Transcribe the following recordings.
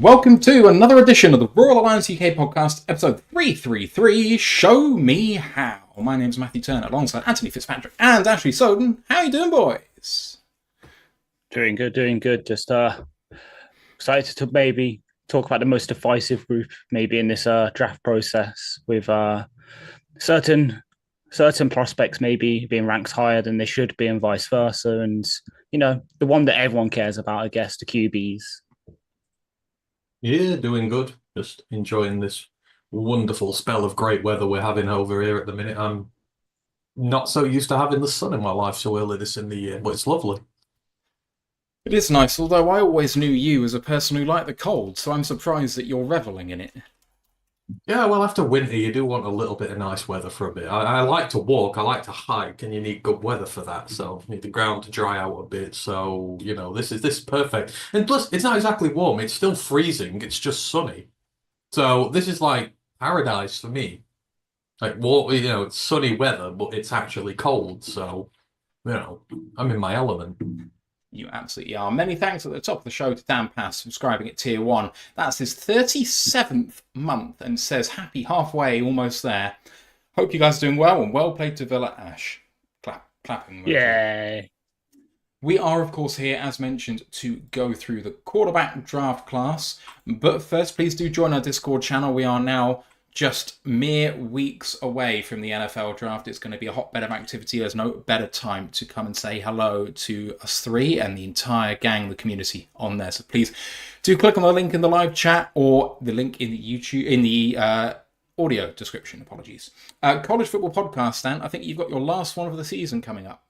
Welcome to another edition of the Royal Alliance UK podcast, episode 333, Show Me How. My name's Matthew Turner, alongside Anthony Fitzpatrick and Ashley Soden. How you doing, boys? Doing good. Just excited to maybe talk about the most divisive group maybe in this draft process with certain prospects maybe being ranked higher than they should be and vice versa. And, you know, the one that everyone cares about, I guess, the QBs. Yeah, doing good. Just enjoying this wonderful spell of great weather we're having over here at the minute. I'm not so used to having the sun in my life so early this in the year, but it's lovely. It is nice, although I always knew you as a person who liked the cold, so I'm surprised that you're revelling in it. Yeah, well, after winter, you do want a little bit of nice weather for a bit. I like to walk, I like to hike, and you need good weather for that. So you need the ground to dry out a bit. So, you know, this is perfect. And plus, it's not exactly warm. It's still freezing. It's just sunny. So this is like paradise for me. Like, it's sunny weather, but it's actually cold. So, I'm in my element. You absolutely are. Many thanks at the top of the show to Dan Pass, subscribing at Tier 1. That's his 37th month and says happy halfway, almost there. Hope you guys are doing well and well played to Villa Ash. Clapping. Yay. We are, of course, here, as mentioned, to go through the quarterback draft class. But first, please do join our Discord channel. We are now just mere weeks away from the NFL draft. It's going to be a hotbed of activity. There's no better time to come and say hello to us three and the entire gang, the community on there. So please do click on the link in the live chat or the link in the YouTube, in the audio description. Apologies. College football podcast, Stan. I think you've got your last one of the season coming up.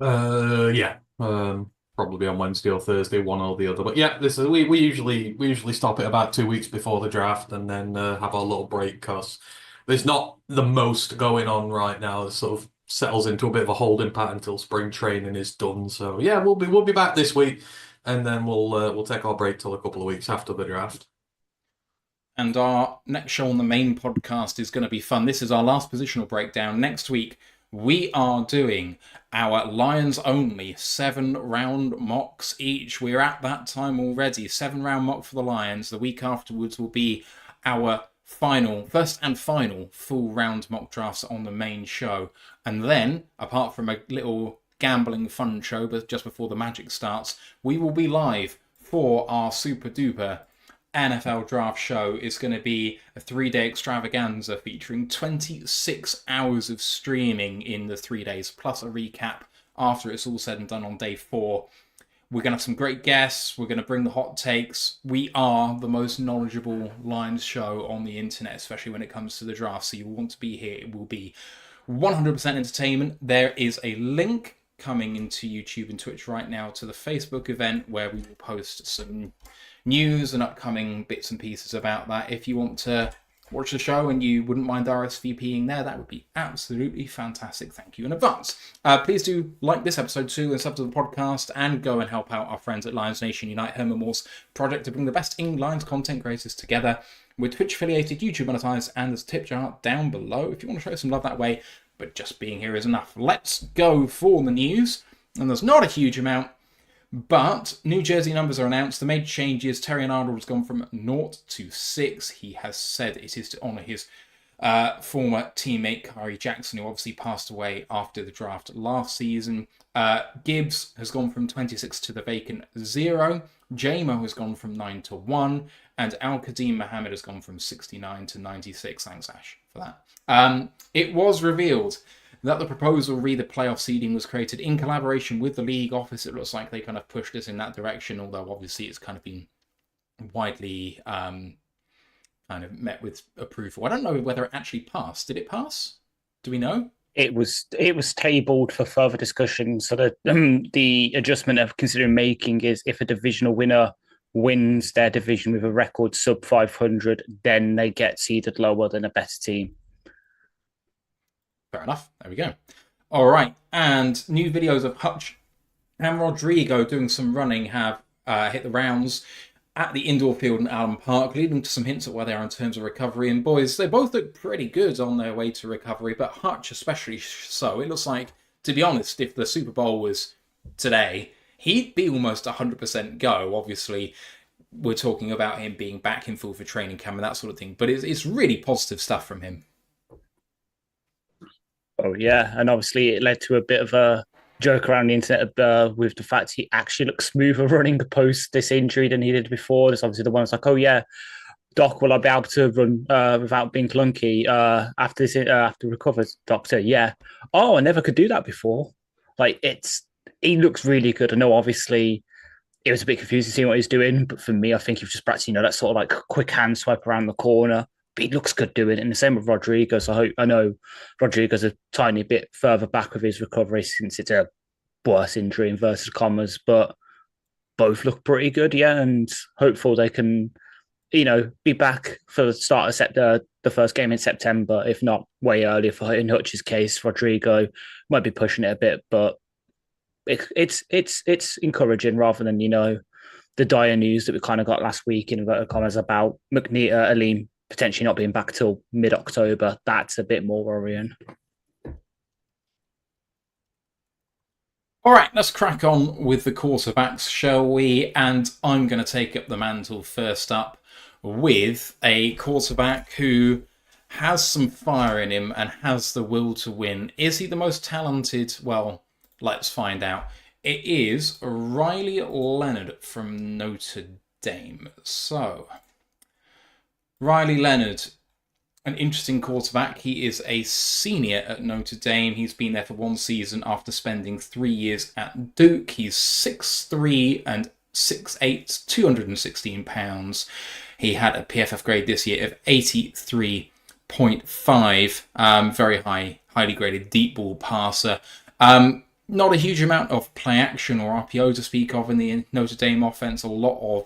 Yeah. Probably on Wednesday or Thursday, one or the other. But yeah, this is we usually stop it about 2 weeks before the draft and then have our little break because there's not the most going on right now. It sort of settles into a bit of a holding pattern until spring training is done. So yeah, we'll be back this week, and then we'll take our break till a couple of weeks after the draft. And our next show on the main podcast is going to be fun. This is our last positional breakdown. Next week, we are doing our Lions only 7-round mocks each. We're at that time already. 7-round mock for the Lions. The week afterwards will be our first and final full round mock drafts on the main show. And then, apart from a little gambling fun show but just before the magic starts, we will be live for our super duper NFL draft show. Is going to be a 3-day extravaganza featuring 26 hours of streaming in the 3 days, plus a recap after it's all said and done on day 4. We're going to have some great guests. We're going to bring the hot takes. We are the most knowledgeable Lions show on the internet, especially when it comes to the draft. So you want to be here. It will be 100% entertainment. There is a link coming into YouTube and Twitch right now to the Facebook event where we will post some news and upcoming bits and pieces about that. If you want to watch the show and you wouldn't mind RSVPing there, that would be absolutely fantastic. Thank you in advance. Please do like this episode too and sub to the podcast and go and help out our friends at Lions Nation Unite Herman Moore's project to bring the best in Lions content creators together. We're Twitch affiliated, YouTube monetized, and there's a tip jar down below if you want to show some love that way, but just being here is enough. Let's go for the news. And there's not a huge amount, but New Jersey numbers are announced. The major changes. Terry Arnold has gone from 0 to 6. He has said it is to honour his former teammate Jaxson, who obviously passed away after the draft last season. Gibbs has gone from 26 to the vacant 0. JMO has gone from 9 to 1. And Al-Qadim Mohammed has gone from 69 to 96. Thanks, Ash, for that. It was revealed that the proposal re the playoff seeding was created in collaboration with the league office. It looks like they kind of pushed us in that direction, although obviously it's kind of been widely kind of met with approval. I don't know whether it actually passed. Did it pass? Do we know? It was tabled for further discussion. So the adjustment of considering making is if a divisional winner wins their division with a record sub 500, then they get seeded lower than a better team. Fair enough. There we go. All right. And new videos of Hutch and Rodrigo doing some running have hit the rounds at the indoor field in Allen Park, leading to some hints at where they are in terms of recovery. And boys, they both look pretty good on their way to recovery, but Hutch especially so. It looks like, to be honest, if the Super Bowl was today, he'd be almost 100% go. Obviously, we're talking about him being back in full for training camp and that sort of thing. But it's really positive stuff from him. Oh, yeah. And obviously it led to a bit of a joke around the internet with the fact he actually looks smoother running post this injury than he did before. There's obviously the ones like, oh, yeah, Doc, will I be able to run without being clunky after this? After recovers, Doctor? Yeah. Oh, I never could do that before. Like he looks really good. I know, obviously, it was a bit confusing seeing what he's doing, but for me, I think he was just practicing, that sort of like quick hand swipe around the corner. But he looks good doing it. And the same with Rodriguez. I know Rodriguez a tiny bit further back with his recovery since it's a worse injury, inverted commas, but both look pretty good, yeah. And hopeful they can, be back for the start of the first game in September, if not way earlier for in Hutch's case. Rodrigo might be pushing it a bit, but it's encouraging rather than, the dire news that we kind of got last week in inverted commas about Alim potentially not being back till mid-October. That's a bit more worrying. All right, let's crack on with the quarterbacks, shall we? And I'm going to take up the mantle first up with a quarterback who has some fire in him and has the will to win. Is he the most talented? Well, let's find out. It is Riley Leonard from Notre Dame. So, Riley Leonard, an interesting quarterback. He is a senior at Notre Dame. He's been there for one season after spending 3 years at Duke. He's 6'3" and 6'8", 216 pounds. He had a PFF grade this year of 83.5. Very highly graded deep ball passer. Not a huge amount of play action or RPO to speak of in the Notre Dame offense. A lot of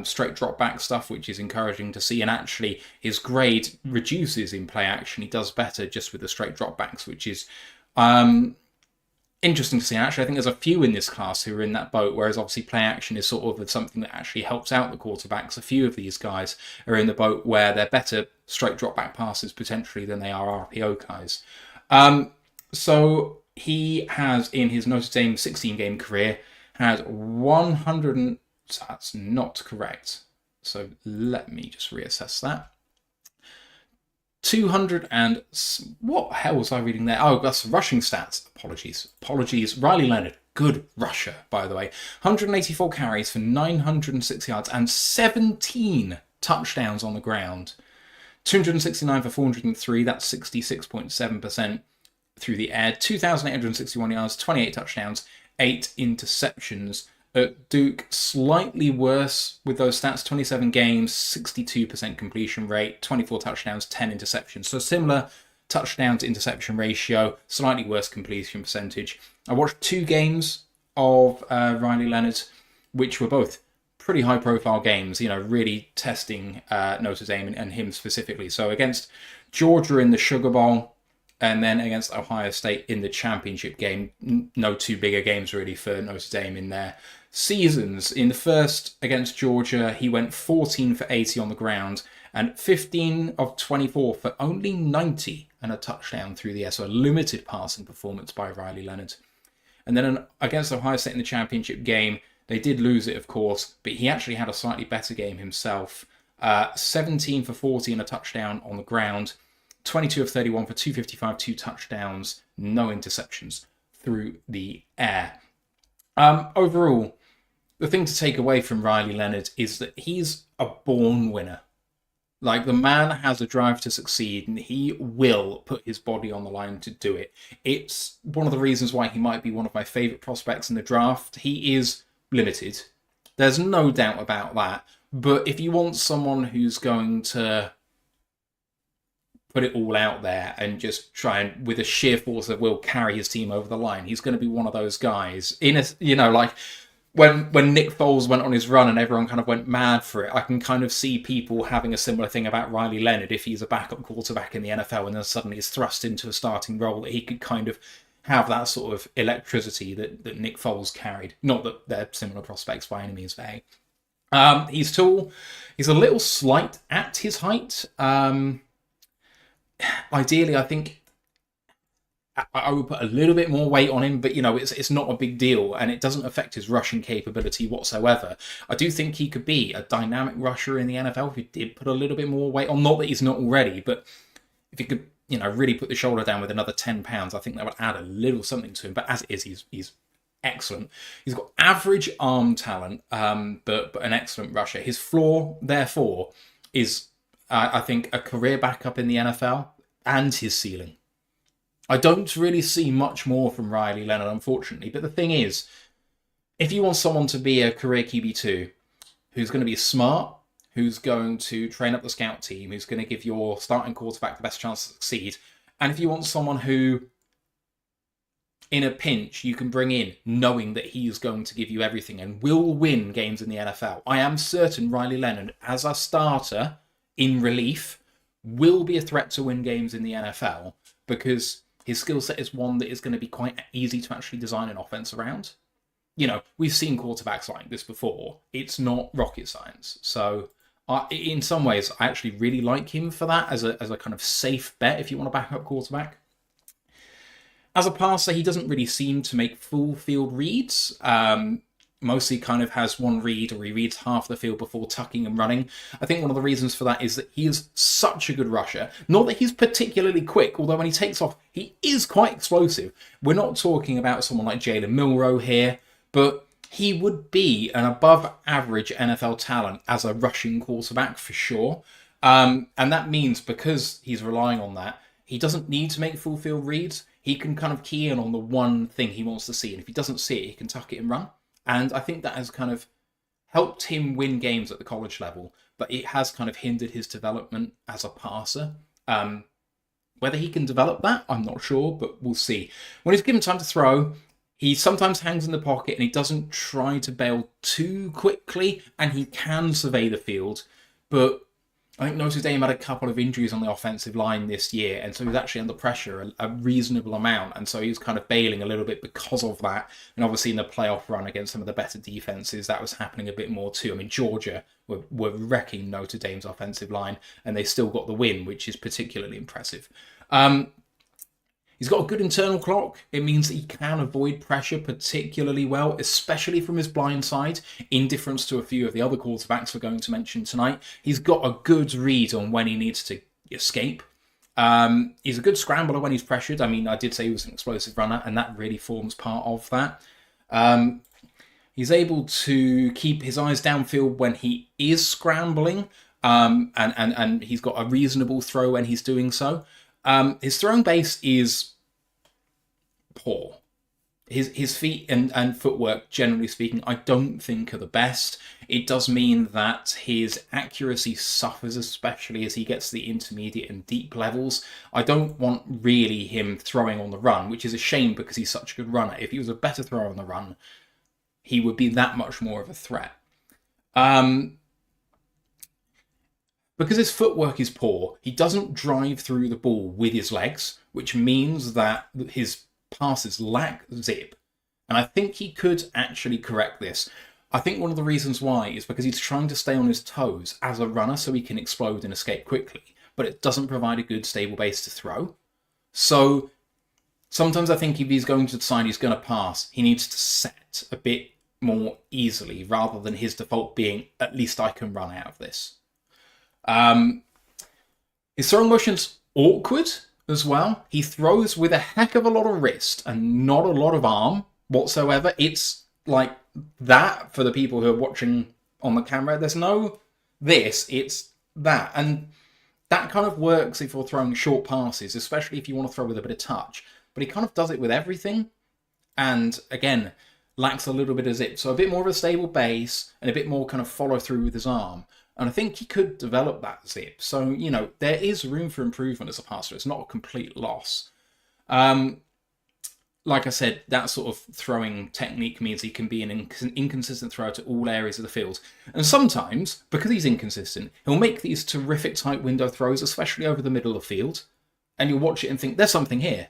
straight drop back stuff, which is encouraging to see. And actually, his grade reduces in play action. He does better just with the straight drop backs, which is interesting to see. And actually, I think there's a few in this class who are in that boat, whereas obviously play action is sort of something that actually helps out the quarterbacks. A few of these guys are in the boat where they're better straight drop back passes potentially than they are RPO guys. So he has, in his Notre Dame 16-game career, had 100. That's not correct. So let me just reassess that. 200 and... What the hell was I reading there? Oh, that's rushing stats. Apologies. Riley Leonard, good rusher, by the way. 184 carries for 906 yards and 17 touchdowns on the ground. 269 for 403, that's 66.7% through the air. 2,861 yards, 28 touchdowns, 8 interceptions. At Duke, slightly worse with those stats. 27 games, 62% completion rate, 24 touchdowns, 10 interceptions. So similar touchdowns-interception ratio, slightly worse completion percentage. I watched 2 games of Riley Leonard, which were both pretty high-profile games, really testing Notre Dame and him specifically. So against Georgia in the Sugar Bowl, and then against Ohio State in the championship game. No two bigger games really for Notre Dame in their seasons. In the first against Georgia, he went 14 for 80 on the ground and 15 of 24 for only 90 and a touchdown through the air. So a limited passing performance by Riley Leonard. And then against Ohio State in the championship game, they did lose it, of course, but he actually had a slightly better game himself. 17 for 40 and a touchdown on the ground. 22 of 31 for 255, 2 touchdowns, no interceptions through the air. Overall, the thing to take away from Riley Leonard is that he's a born winner. Like, the man has a drive to succeed and he will put his body on the line to do it. It's one of the reasons why he might be one of my favourite prospects in the draft. He is limited. There's no doubt about that. But if you want someone who's going to put it all out there and just try and, with a sheer force of will, carry his team over the line, he's going to be one of those guys. Like when Nick Foles went on his run and everyone kind of went mad for it, I can kind of see people having a similar thing about Riley Leonard if he's a backup quarterback in the NFL and then suddenly is thrust into a starting role, that he could kind of have that sort of electricity that Nick Foles carried. Not that they're similar prospects by any means, Vay. He's tall. He's a little slight at his height. Ideally, I think I would put a little bit more weight on him, but it's not a big deal, and it doesn't affect his rushing capability whatsoever. I do think he could be a dynamic rusher in the NFL if he did put a little bit more weight on. Not that he's not already, but if he could, really put the shoulder down with another 10 pounds, I think that would add a little something to him. But as it is, he's excellent. He's got average arm talent, but an excellent rusher. His floor, therefore, is, I think, a career backup in the NFL, and his ceiling. I don't really see much more from Riley Leonard, unfortunately. But the thing is, if you want someone to be a career QB2 who's going to be smart, who's going to train up the scout team, who's going to give your starting quarterback the best chance to succeed, and if you want someone who, in a pinch, you can bring in knowing that he is going to give you everything and will win games in the NFL, I am certain Riley Leonard, as a starter in relief, will be a threat to win games in the NFL, because his skill set is one that is going to be quite easy to actually design an offense around. We've seen quarterbacks like this before. It's not rocket science. So in some ways, I actually really like him for that as a kind of safe bet if you want a backup quarterback. As a passer, he doesn't really seem to make full field reads. Mostly kind of has one read, or he reads half the field before tucking and running. I think one of the reasons for that is that he is such a good rusher. Not that he's particularly quick, although when he takes off, he is quite explosive. We're not talking about someone like Jalen Milroe here, but he would be an above average NFL talent as a rushing quarterback for sure. And that means, because he's relying on that, he doesn't need to make full field reads. He can kind of key in on the one thing he wants to see. And if he doesn't see it, he can tuck it and run. And I think that has kind of helped him win games at the college level, but it has kind of hindered his development as a passer. Whether he can develop that, I'm not sure, but we'll see. When he's given time to throw, he sometimes hangs in the pocket and he doesn't try to bail too quickly, and he can survey the field. But I think Notre Dame had a couple of injuries on the offensive line this year, and so he was actually under pressure a reasonable amount, and so he was kind of bailing a little bit because of that. And obviously in the playoff run against some of the better defenses, that was happening a bit more too. I mean, Georgia were wrecking Notre Dame's offensive line, and they still got the win, which is particularly impressive. He's got a good internal clock. It means that he can avoid pressure particularly well, especially from his blind side, in difference to a few of the other quarterbacks we're going to mention tonight. He's got a good read on when he needs to escape. He's a good scrambler when he's pressured. I mean, I did say he was an explosive runner, and that really forms part of that. He's able to keep his eyes downfield when he is scrambling, and he's got a reasonable throw when he's doing so. His throwing base is poor. His feet and footwork, generally speaking, I don't think are the best. It does mean that his accuracy suffers, especially as he gets to the intermediate and deep levels. I don't want really him throwing on the run, which is a shame because he's such a good runner. If he was a better thrower on the run, he would be that much more of a threat. Because his footwork is poor, he doesn't drive through the ball with his legs, which means that his passes lack zip. And I think he could actually correct this. I think one of the reasons why is because he's trying to stay on his toes as a runner so he can explode and escape quickly, but it doesn't provide a good stable base to throw. So sometimes I think if he's going to decide he's going to pass, he needs to set a bit more easily rather than his default being, at least I can run out of this. His throwing motion's awkward as well. He throws with a heck of a lot of wrist and not a lot of arm whatsoever. It's like that for the people who are watching on the camera. There's no this, it's that. And that kind of works if you're throwing short passes, especially if you want to throw with a bit of touch. But he kind of does it with everything. And again, lacks a little bit of zip. So a bit more of a stable base and a bit more kind of follow through with his arm. And I think he could develop that zip. So, there is room for improvement as a passer. It's not a complete loss. Like I said, that sort of throwing technique means he can be an inconsistent thrower to all areas of the field. And sometimes, because he's inconsistent, he'll make these terrific tight window throws, especially over the middle of the field. And you'll watch it and think, there's something here.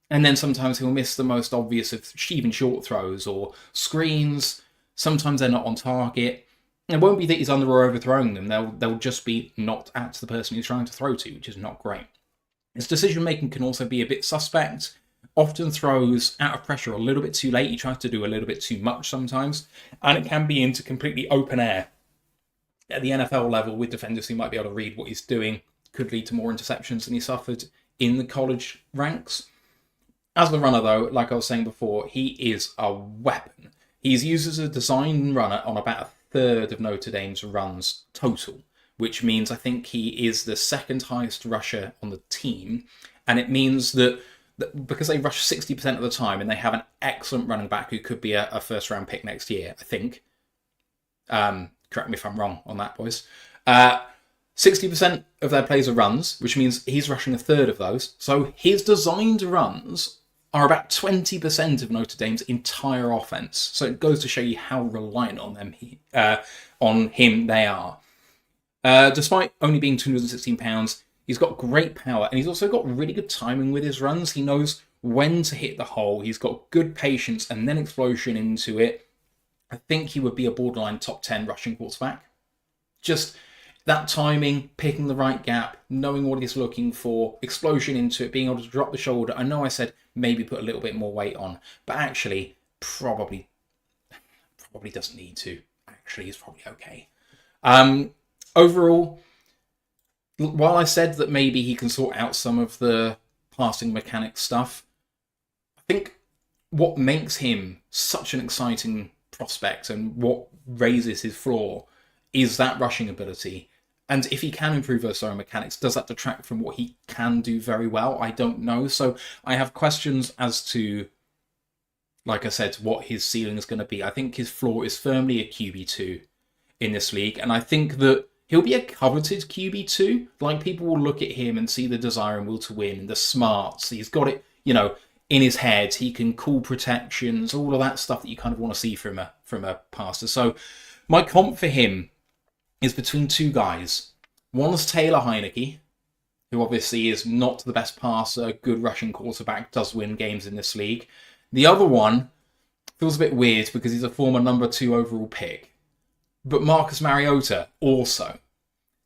And then sometimes he'll miss the most obvious of even short throws or screens. Sometimes they're not on target. It won't be that he's under or overthrowing them. They'll just be not at the person he's trying to throw to, which is not great. His decision-making can also be a bit suspect. often throws out of pressure a little bit too late. He tries to do a little bit too much sometimes, and it can be into completely open air. At the NFL level, with defenders who might be able to read what he's doing, could lead to more interceptions than he suffered in the college ranks. As the runner, though, like I was saying before, he is a weapon. He's used as a design runner on about a third of Notre Dame's runs total, which means I think he is the second highest rusher on the team. And it means that because they rush 60% of the time and they have an excellent running back who could be a first-round pick next year, I think. Correct me if I'm wrong on that, boys. 60% of their plays are runs, which means he's rushing a third of those. So his designed runs are about 20% of Notre Dame's entire offense. So it goes to show you how reliant on him they are. Despite only being 216 pounds, he's got great power, and he's also got really good timing with his runs. He knows when to hit the hole. He's got good patience and then explosion into it. I think he would be a borderline top 10 rushing quarterback. Just that timing, picking the right gap, knowing what he's looking for, explosion into it, being able to drop the shoulder. I know I said maybe put a little bit more weight on, but actually probably doesn't need to. Actually, he's probably okay. Overall, while I said that maybe he can sort out some of the passing mechanics stuff, I think what makes him such an exciting prospect and what raises his floor is that rushing ability. And if he can improve those throwing mechanics, does that detract from what he can do very well? I don't know. So I have questions as to, like I said, what his ceiling is going to be. I think his floor is firmly a QB2 in this league. And I think that he'll be a coveted QB2. Like, people will look at him and see the desire and will to win and the smarts. He's got it, in his head. He can call protections, all of that stuff that you kind of want to see from a passer. So my comp for him is between two guys. One's Taylor Heinicke, who obviously is not the best passer, good rushing quarterback, does win games in this league. The other one feels a bit weird because he's a former number 2 overall pick. But Marcus Mariota also.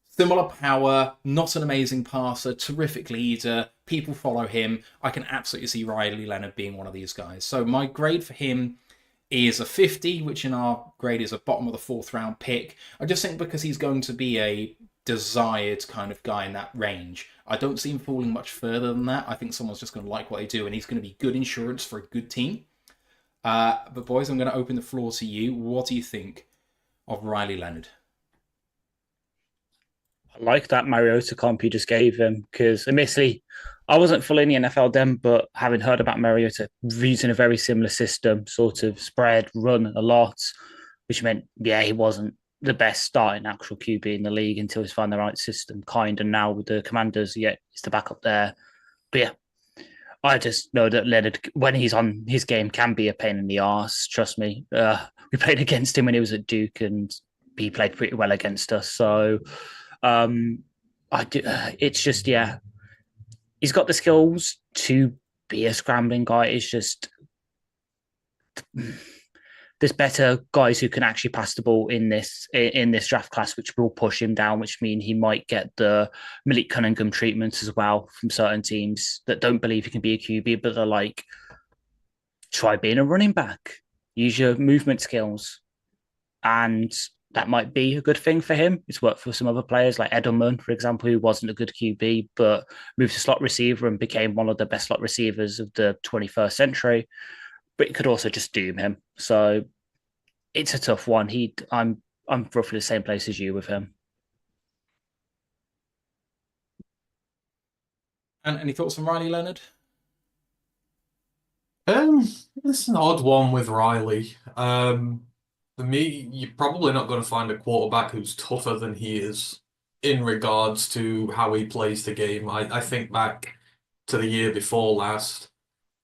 Similar power, not an amazing passer, terrific leader, people follow him. I can absolutely see Riley Leonard being one of these guys. So my grade for him is a 50, which in our grade is a bottom of the 4th round pick. I just think because he's going to be a desired kind of guy in that range, I don't see him falling much further than that. I think someone's just going to like what they do, and he's going to be good insurance for a good team. But boys, I'm going to open the floor to you. What do you think of Riley Leonard? I like that Mariota comp you just gave him, because admittedly, I wasn't fully in the NFL then, but having heard about Mariota using a very similar system, sort of spread, run a lot, which meant, he wasn't the best starting actual QB in the league until he's found the right system, and now with the Commanders, he's the backup there. But I just know that Leonard, when he's on his game, can be a pain in the arse. Trust me. We played against him when he was at Duke, and he played pretty well against us. So it's just, he's got the skills to be a scrambling guy. It's just there's better guys who can actually pass the ball in this draft class, which will push him down, which means he might get the Malik Cunningham treatment as well from certain teams that don't believe he can be a QB, but they're like, try being a running back, use your movement skills. And that might be a good thing for him. It's worked for some other players like Edelman, for example, who wasn't a good QB, but moved to slot receiver and became one of the best slot receivers of the 21st century. But it could also just doom him. So it's a tough one. I'm roughly the same place as you with him. And any thoughts on Riley Leonard? It's an odd one with Riley. For me, you're probably not going to find a quarterback who's tougher than he is in regards to how he plays the game. I think back to the year before last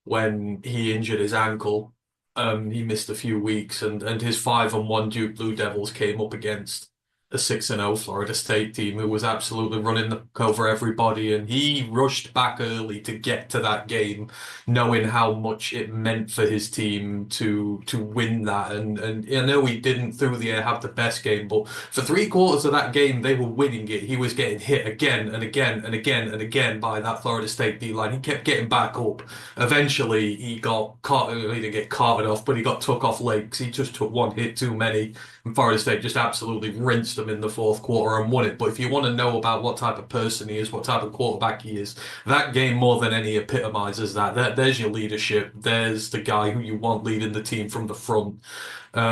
when he injured his ankle. He missed a few weeks, and his 5-1 Duke Blue Devils came up against a 6-0 Florida State team who was absolutely running the over everybody, and he rushed back early to get to that game, knowing how much it meant for his team to win that. And I know he didn't through the air have the best game, but for 3/4 of that game they were winning it. He was getting hit again and again and again and again by that Florida State D line. He kept getting back up. Eventually he got caught. He didn't get carted off, but he got took off late because he just took one hit too many. And Florida State just absolutely rinsed them in the fourth quarter and won it. But if you want to know about what type of person he is, what type of quarterback he is, that game more than any epitomizes that. There's your leadership. There's the guy who you want leading the team from the front.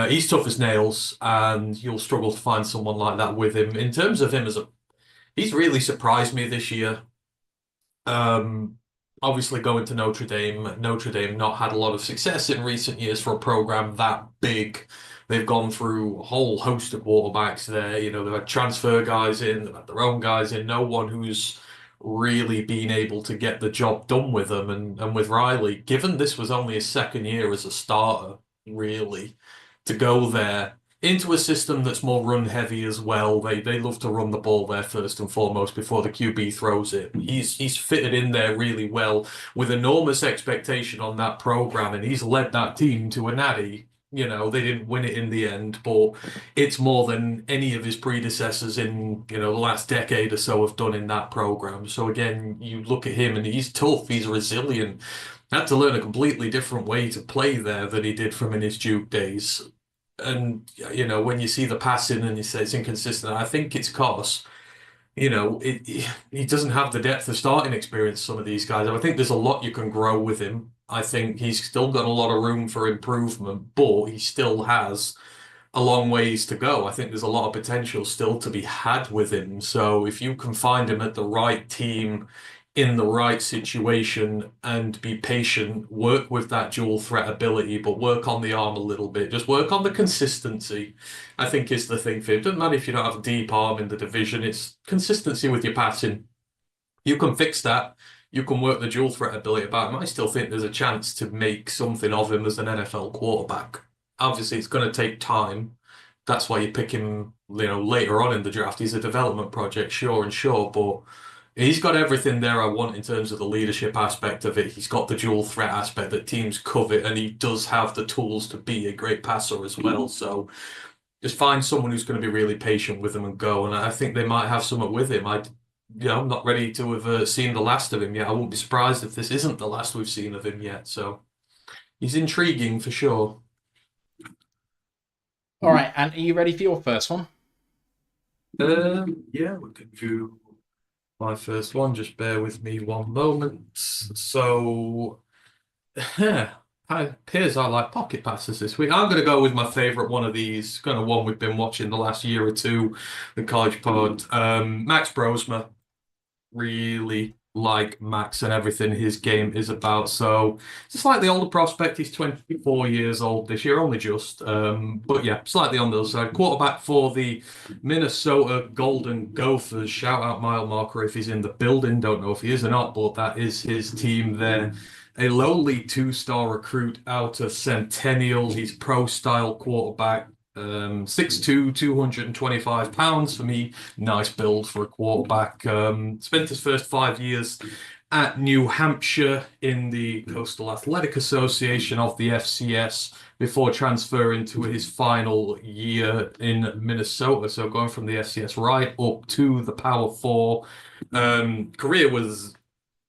He's tough as nails, and you'll struggle to find someone like that with him. In terms of him he's really surprised me this year. Obviously going to Notre Dame. Notre Dame not had a lot of success in recent years for a program that big. They've gone through a whole host of quarterbacks there. You know, they've had transfer guys in, they've had their own guys in. No one who's really been able to get the job done with them. And with Riley, given this was only his second year as a starter, really, to go there into a system that's more run heavy as well. They love to run the ball there first and foremost before the QB throws it. He's fitted in there really well with enormous expectation on that program, and he's led that team to a natty. You know, they didn't win it in the end, but it's more than any of his predecessors in, the last decade or so have done in that program. So again, you look at him and he's tough, he's resilient. Had to learn a completely different way to play there than he did from in his Duke days. And, when you see the passing and you say it's inconsistent, I think it's because, he doesn't have the depth of starting experience, some of these guys. I think there's a lot you can grow with him. I think he's still got a lot of room for improvement, but he still has a long ways to go. I think there's a lot of potential still to be had with him. So if you can find him at the right team, in the right situation, and be patient, work with that dual threat ability, but work on the arm a little bit. Just work on the consistency, I think is the thing for him. It doesn't matter if you don't have a deep arm in the division, it's consistency with your passing. You can fix that. You can work the dual threat ability about him. I still think there's a chance to make something of him as an NFL quarterback. Obviously, it's going to take time. That's why you pick him, later on in the draft. He's a development project, sure, but he's got everything there I want in terms of the leadership aspect of it. He's got the dual threat aspect that teams covet, and he does have the tools to be a great passer as well. So just find someone who's going to be really patient with him and go. And I think they might have something with him. I'm not ready to have seen the last of him yet. I won't be surprised if this isn't the last we've seen of him yet. So he's intriguing for sure. All right, and are you ready for your first one? Yeah, we can do my first one. Just bear with me one moment. So, it appears I like pocket passes this week. I'm going to go with my favorite one of these, kind of one we've been watching the last year or two, the College Pod. Max Brosmer. Really like Max and everything his game is about. So it's a slightly older prospect. He's 24 years old this year, only just. But yeah, slightly on the other side. Quarterback for the Minnesota Golden Gophers. Shout out mile marker if he's in the building. Don't know if he is or not, but that is his team there. A lowly 2-star recruit out of Centennial. He's pro-style quarterback. 6'2", 225 pounds for me. Nice build for a quarterback. Spent his first 5 years at New Hampshire in the Coastal Athletic Association of the FCS before transferring to his final year in Minnesota. So going from the FCS right up to the Power 4. Career was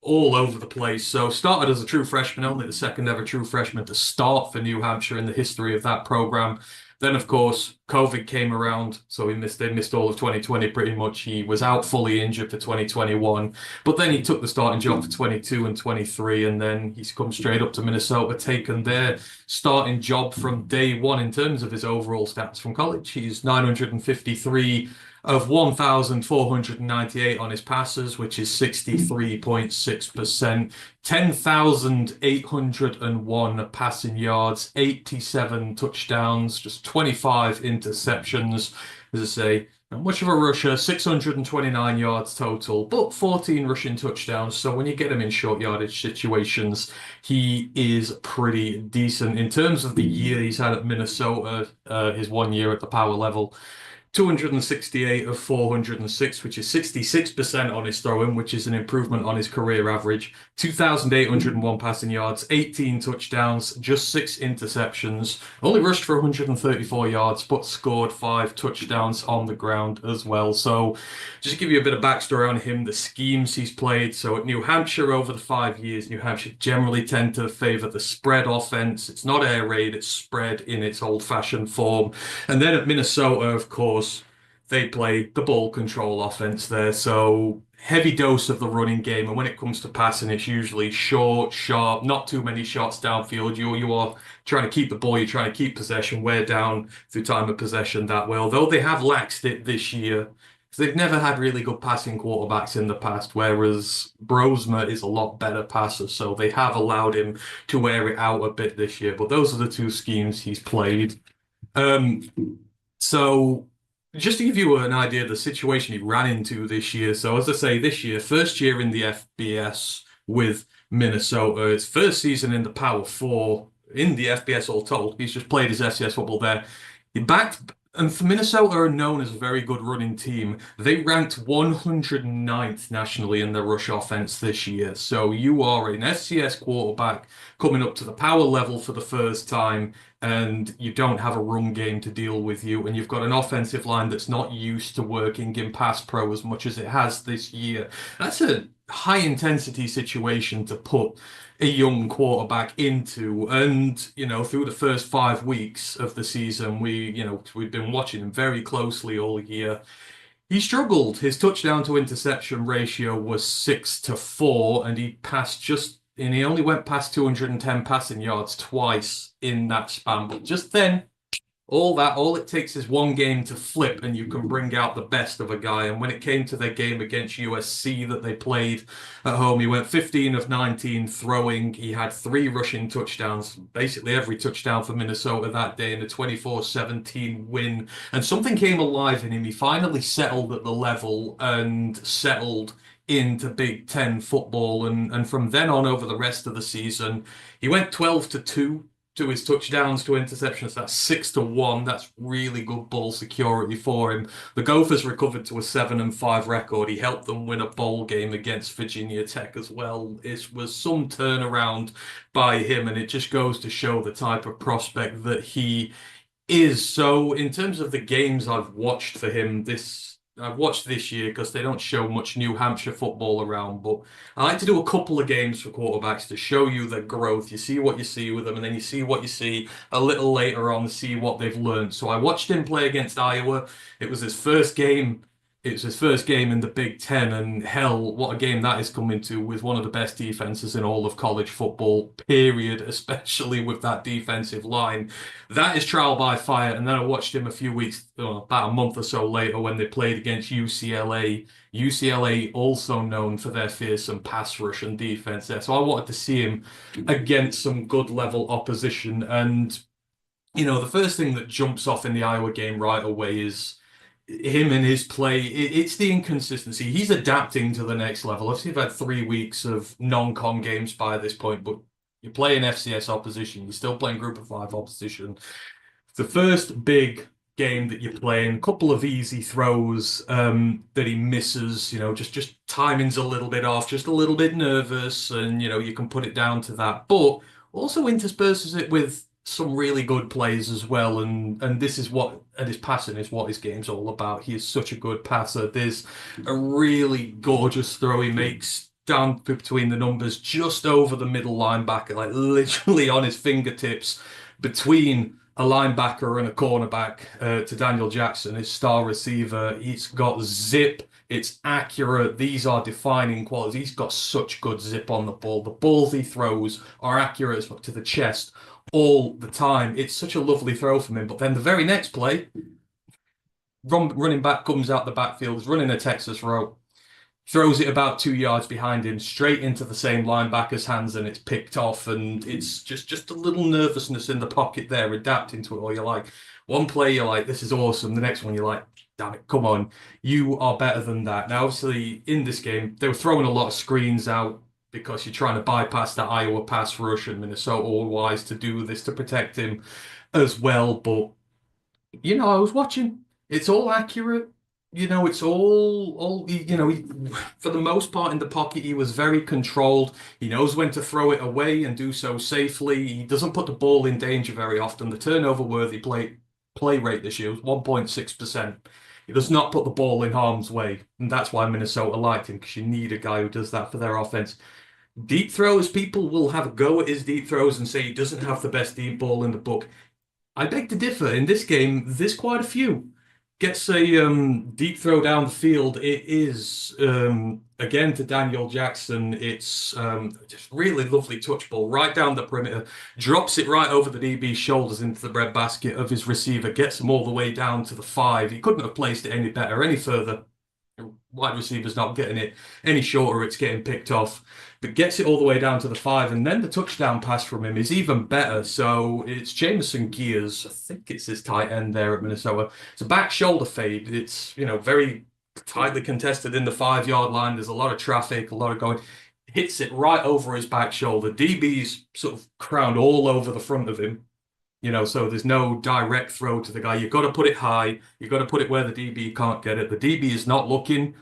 all over the place. So started as a true freshman, only the second ever true freshman to start for New Hampshire in the history of that program. Then, of course, COVID came around, so they missed all of 2020 pretty much. He was out fully injured for 2021, but then he took the starting job for 22 and 23, and then he's come straight up to Minnesota, taken their starting job from day one in terms of his overall stats from college. He's 953 of 1,498 on his passes, which is 63.6%, 10,801 passing yards, 87 touchdowns, just 25 interceptions. As I say, not much of a rusher, 629 yards total, but 14 rushing touchdowns. So when you get him in short yardage situations, he is pretty decent. In terms of the year he's had at Minnesota, his 1 year at the power level, 268 of 406, which is 66% on his throwing, which is an improvement on his career average. 2,801 passing yards, 18 touchdowns, just 6 interceptions. Only rushed for 134 yards, but scored 5 touchdowns on the ground as well. So just to give you a bit of backstory on him, the schemes he's played. So at New Hampshire over the 5 years, New Hampshire generally tend to favor the spread offense. It's not air raid, it's spread in its old-fashioned form. And then at Minnesota, of course, they play the ball control offense there, so heavy dose of the running game. And when it comes to passing, it's usually short, sharp, not too many shots downfield. You are trying to keep the ball, you're trying to keep possession, wear down through time of possession that way. Although they have laxed it this year, they've never had really good passing quarterbacks in the past, whereas Brosmer is a lot better passer, so they have allowed him to wear it out a bit this year. But those are the two schemes he's played. So just to give you an idea of the situation he ran into this year. So as I say, this year, first year in the FBS with Minnesota. It's first season in the Power 4 in the FBS all told. He's just played his FCS football there. He backed, and for Minnesota are known as a very good running team. They ranked 109th nationally in the rush offense this year. So you are an FCS quarterback coming up to the power level for the first time, and you don't have a run game to deal with you, and you've got an offensive line that's not used to working in pass pro as much as it has this year. That's a high intensity situation to put a young quarterback into. And through the first 5 weeks of the season, we've been watching him very closely all year. He struggled. His touchdown to interception ratio was 6-4, and he only went past 210 passing yards twice in that span. But just then, all it takes is one game to flip, and you can bring out the best of a guy. And when it came to their game against USC that they played at home, he went 15 of 19 throwing. He had 3 rushing touchdowns, basically every touchdown for Minnesota that day in a 24-17 win. And something came alive in him. He finally settled at the level and settled into Big Ten football, and from then on over the rest of the season, he went 12-2 to his touchdowns to interceptions. That's 6-1. That's really good ball security for him. The Gophers recovered to a 7-5 record. He helped them win a bowl game against Virginia Tech as well. It was some turnaround by him, and it just goes to show the type of prospect that he is. So in terms of the games I've watched for him I've watched this year, because they don't show much New Hampshire football around, but I like to do a couple of games for quarterbacks to show you their growth. You see what you see with them, and then you see what you see a little later on to see what they've learned. So I watched him play against Iowa. It was his first game. It was his first game in the Big Ten, and hell, what a game that is coming to, with one of the best defenses in all of college football, period, especially with that defensive line. That is trial by fire. And then I watched him a few weeks, about a month or so later, when they played against UCLA. UCLA also known for their fearsome pass rush and defense there. So I wanted to see him against some good level opposition. And, the first thing that jumps off in the Iowa game right away is him and his play. It's the inconsistency. He's adapting to the next level. Obviously, you've had 3 weeks of non-con games by this point, but you're playing FCS opposition. You're still playing Group of 5 opposition. The first big game that you're playing, a couple of easy throws that he misses. Just timing's a little bit off, just a little bit nervous, and you can put it down to that. But also intersperses it with some really good plays as well, and this is and his passing is what his game's all about. He is such a good passer. There's a really gorgeous throw he makes down between the numbers, just over the middle linebacker, like literally on his fingertips, between a linebacker and a cornerback, to Daniel Jaxson, his star receiver. He's got zip. It's accurate. These are defining qualities. He's got such good zip on the ball. The balls he throws are accurate to the chest all the time. It's such a lovely throw from him. But then the very next play, running back comes out the backfield, is running a Texas route, throws it about 2 yards behind him, straight into the same linebacker's hands, and it's picked off. And it's just a little nervousness in the pocket there, adapting to it. Or you're like, one play, you're like, this is awesome. The next one, you're like, damn it, come on, you are better than that. Now, obviously, in this game, they were throwing a lot of screens out, because you're trying to bypass that Iowa pass rush, and Minnesota all wise to do this to protect him as well. But, I was watching. It's all accurate. It's all for the most part in the pocket, he was very controlled. He knows when to throw it away and do so safely. He doesn't put the ball in danger very often. The turnover worthy play rate this year was 1.6%. He does not put the ball in harm's way. And that's why Minnesota liked him, because you need a guy who does that for their offense. Deep throws, people will have a go at his deep throws and say he doesn't have the best deep ball in the book. I beg to differ. In this game, there's quite a few. Gets a deep throw down the field. It is, again, to Daniel Jaxson. It's just really lovely touch ball right down the perimeter. Drops it right over the DB's shoulders into the breadbasket of his receiver. Gets him all the way down to the 5. He couldn't have placed it any better, any further. Wide receiver's not getting it any shorter. It's getting picked off. But gets it all the way down to the 5. And then the touchdown pass from him is even better. So it's Jameson Gears. I think it's his tight end there at Minnesota. It's a back shoulder fade. It's, very tightly contested in the 5-yard line. There's a lot of traffic, a lot of going. Hits it right over his back shoulder. DB's sort of crowned all over the front of him. So there's no direct throw to the guy. You've got to put it high. You've got to put it where the DB can't get it. The DB is not looking.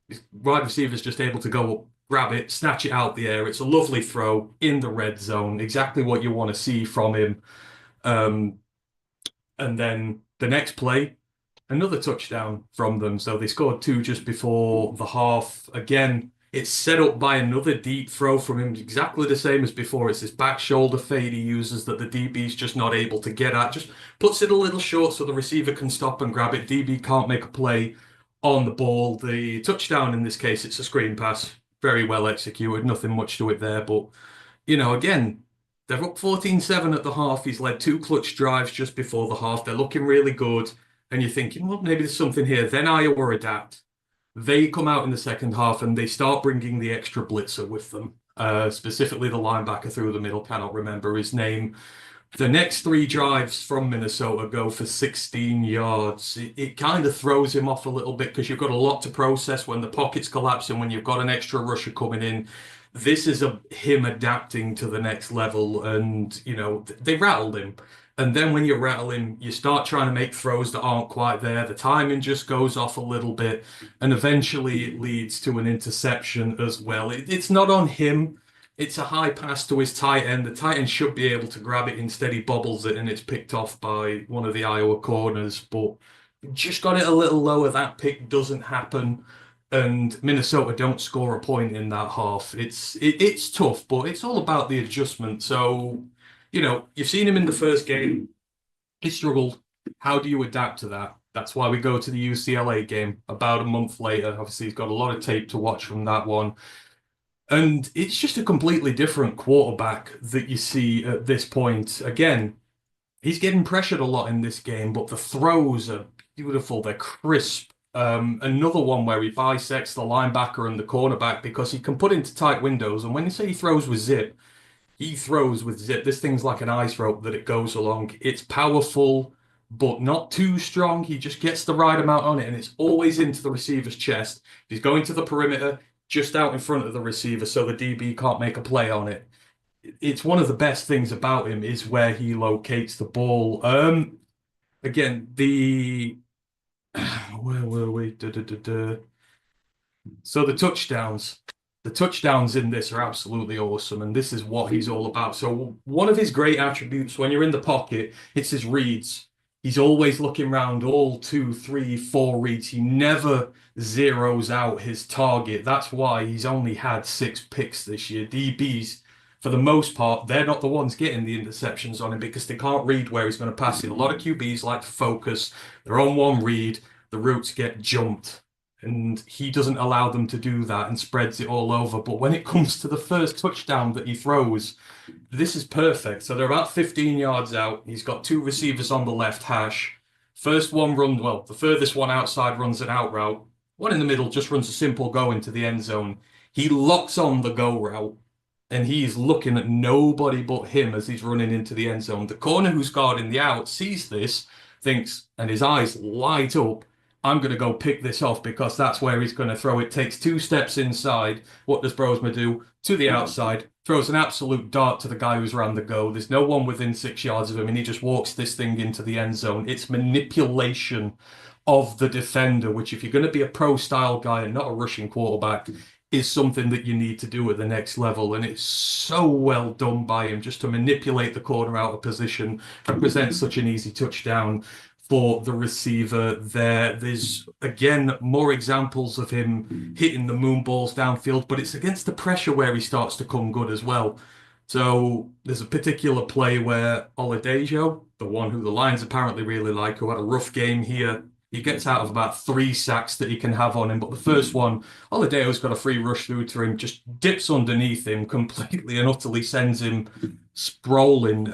His wide receiver's just able to go up, grab it, snatch it out the air. It's a lovely throw in the red zone. Exactly what you want to see from him. And then the next play, another touchdown from them. So they scored 2 just before the half. Again, it's set up by another deep throw from him, exactly the same as before. It's this back shoulder fade he uses that the DB's just not able to get at. Just puts it a little short so the receiver can stop and grab it. DB can't make a play on the ball. The touchdown in this case, it's a screen pass. Very well executed. Nothing much to it there. But, again, they're up 14-7 at the half. He's led 2 clutch drives just before the half. They're looking really good. And you're thinking, well, maybe there's something here. Then Iowa adapt. They come out in the second half and they start bringing the extra blitzer with them, specifically the linebacker through the middle. Cannot remember his name. The next 3 drives from Minnesota go for 16 yards. It kind of throws him off a little bit because you've got a lot to process when the pocket's collapsing, when you've got an extra rusher coming in. This is him adapting to the next level, and, they rattled him. And then when you rattle him, you start trying to make throws that aren't quite there. The timing just goes off a little bit, and eventually it leads to an interception as well. It's not on him. It's a high pass to his tight end. The tight end should be able to grab it. Instead, he bobbles it, and it's picked off by one of the Iowa corners. But just got it a little lower. That pick doesn't happen, and Minnesota don't score a point in that half. It's tough, but it's all about the adjustment. So, you've seen him in the first game. He struggled. How do you adapt to that? That's why we go to the UCLA game about a month later. Obviously, he's got a lot of tape to watch from that one. And it's just a completely different quarterback that you see at this point. Again, he's getting pressured a lot in this game, but the throws are beautiful. They're crisp. Another one where he bisects the linebacker and the cornerback because he can put into tight windows. And when you say he throws with zip, he throws with zip. This thing's like an ice rope that it goes along. It's powerful, but not too strong. He just gets the right amount on it, and it's always into the receiver's chest. He's going to the perimeter, just out in front of the receiver, so the DB can't make a play on it. It's one of the best things about him is where he locates the ball. Again, where were we? So the touchdowns. The touchdowns in this are absolutely awesome, and this is what he's all about. So one of his great attributes when you're in the pocket, it's his reads. He's always looking around all 2, 3, 4 reads. He never zeroes out his target. That's why he's only had 6 picks this year. DBs, for the most part, they're not the ones getting the interceptions on him because they can't read where he's going to pass it. A lot of QBs like to focus. They're on one read. The routes get jumped. And he doesn't allow them to do that and spreads it all over. But when it comes to the first touchdown that he throws, this is perfect. So they're about 15 yards out. He's got 2 receivers on the left hash. First one the furthest one outside runs an out route. One in the middle just runs a simple go into the end zone. He locks on the go route, and he's looking at nobody but him as he's running into the end zone. The corner who's guarding the out sees this, thinks, and his eyes light up. I'm going to go pick this off because that's where he's going to throw it. Takes 2 steps inside. What does Brosmer do? To the outside, throws an absolute dart to the guy who's around the go. There's no one within 6 yards of him, and he just walks this thing into the end zone. It's manipulation of the defender, which if you're going to be a pro-style guy and not a rushing quarterback, is something that you need to do at the next level. And it's so well done by him just to manipulate the corner out of position and present such an easy touchdown for the receiver there. There's, again, more examples of him hitting the moon balls downfield, but it's against the pressure where he starts to come good as well. So there's a particular play where Oladejo, the one who the Lions apparently really like, who had a rough game here, he gets out of about 3 sacks that he can have on him. But the first one, Oladejo's got a free rush through to him, just dips underneath him completely and utterly sends him sprawling.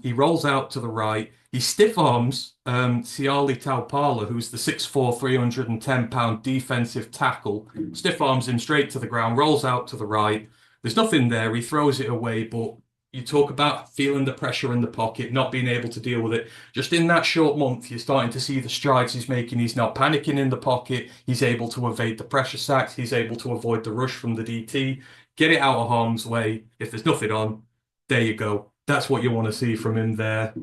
He rolls out to the right. He stiff arms Siali Taupala, who's the 6'4", 310-pound defensive tackle. Stiff arms him straight to the ground, rolls out to the right. There's nothing there. He throws it away, but you talk about feeling the pressure in the pocket, not being able to deal with it. Just in that short month, you're starting to see the strides he's making. He's not panicking in the pocket. He's able to evade the pressure sacks. He's able to avoid the rush from the DT, get it out of harm's way. If there's nothing on, there you go. That's what you want to see from him there.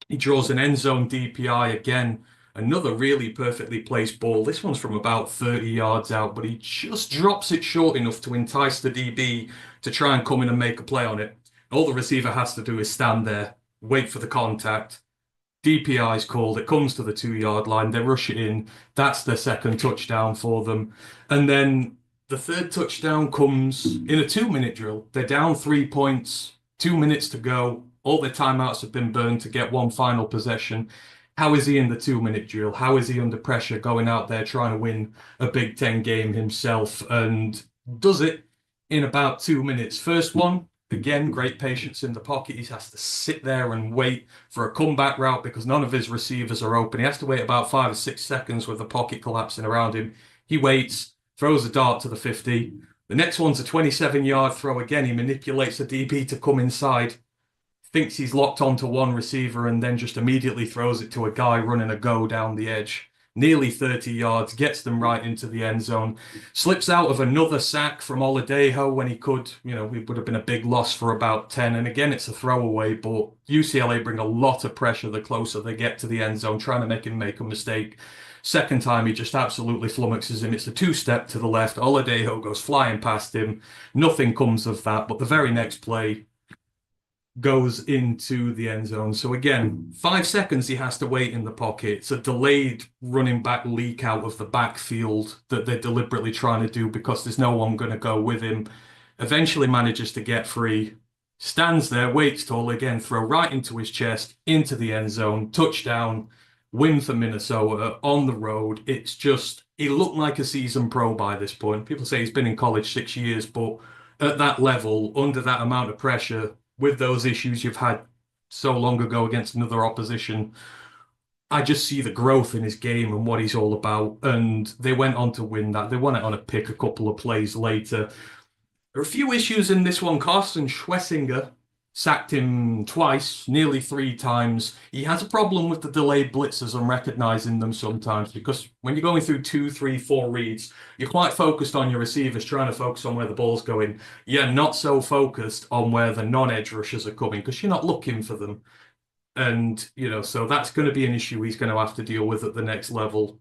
He draws an end zone DPI again. Another really perfectly placed ball. This one's from about 30 yards out, but he just drops it short enough to entice the DB to try and come in and make a play on it. All the receiver has to do is stand there, wait for the contact. DPI is called. It comes to the 2-yard line. They rush it in. That's their second touchdown for them. And then the third touchdown comes in a 2-minute drill. They're down 3 points, 2 minutes to go. All their timeouts have been burned to get one final possession. How is he in the 2-minute drill? How is he under pressure going out there trying to win a Big Ten game himself? And does it in about 2 minutes. First one, again, great patience in the pocket. He has to sit there and wait for a comeback route because none of his receivers are open. He has to wait about 5 or 6 seconds with the pocket collapsing around him. He waits, throws a dart to the 50. The next one's a 27-yard throw. Again, he manipulates the DB to come inside. Thinks he's locked onto one receiver and then just immediately throws it to a guy running a go down the edge. Nearly 30 yards, gets them right into the end zone. Slips out of another sack from Oladejo when he could. You know, it would have been a big loss for about 10. And again, it's a throwaway, but UCLA bring a lot of pressure the closer they get to the end zone, trying to make him make a mistake. Second time, he just absolutely flummoxes him. It's a 2-step to the left. Oladejo goes flying past him. Nothing comes of that, but the very next play goes into the end zone. So again, 5 seconds he has to wait in the pocket. It's a delayed running back leak out of the backfield that they're deliberately trying to do because there's no one going to go with him. Eventually manages to get free, stands there, waits tall again, throw right into his chest, into the end zone, touchdown, win for Minnesota on the road. It's just, he looked like a seasoned pro by this point. People say he's been in college 6 years, but at that level, under that amount of pressure, with those issues you've had so long ago against another opposition, I just see the growth in his game and what he's all about. And they went on to win that. They won it on a pick a couple of plays later. There are a few issues in this one. Carson Schwessinger sacked him twice, nearly 3 times. He has a problem with the delayed blitzers and recognizing them sometimes because when you're going through 2, 3, 4 reads, you're quite focused on your receivers, trying to focus on where the ball's going. You're not so focused on where the non-edge rushers are coming because you're not looking for them. And, you know, so that's going to be an issue he's going to have to deal with at the next level.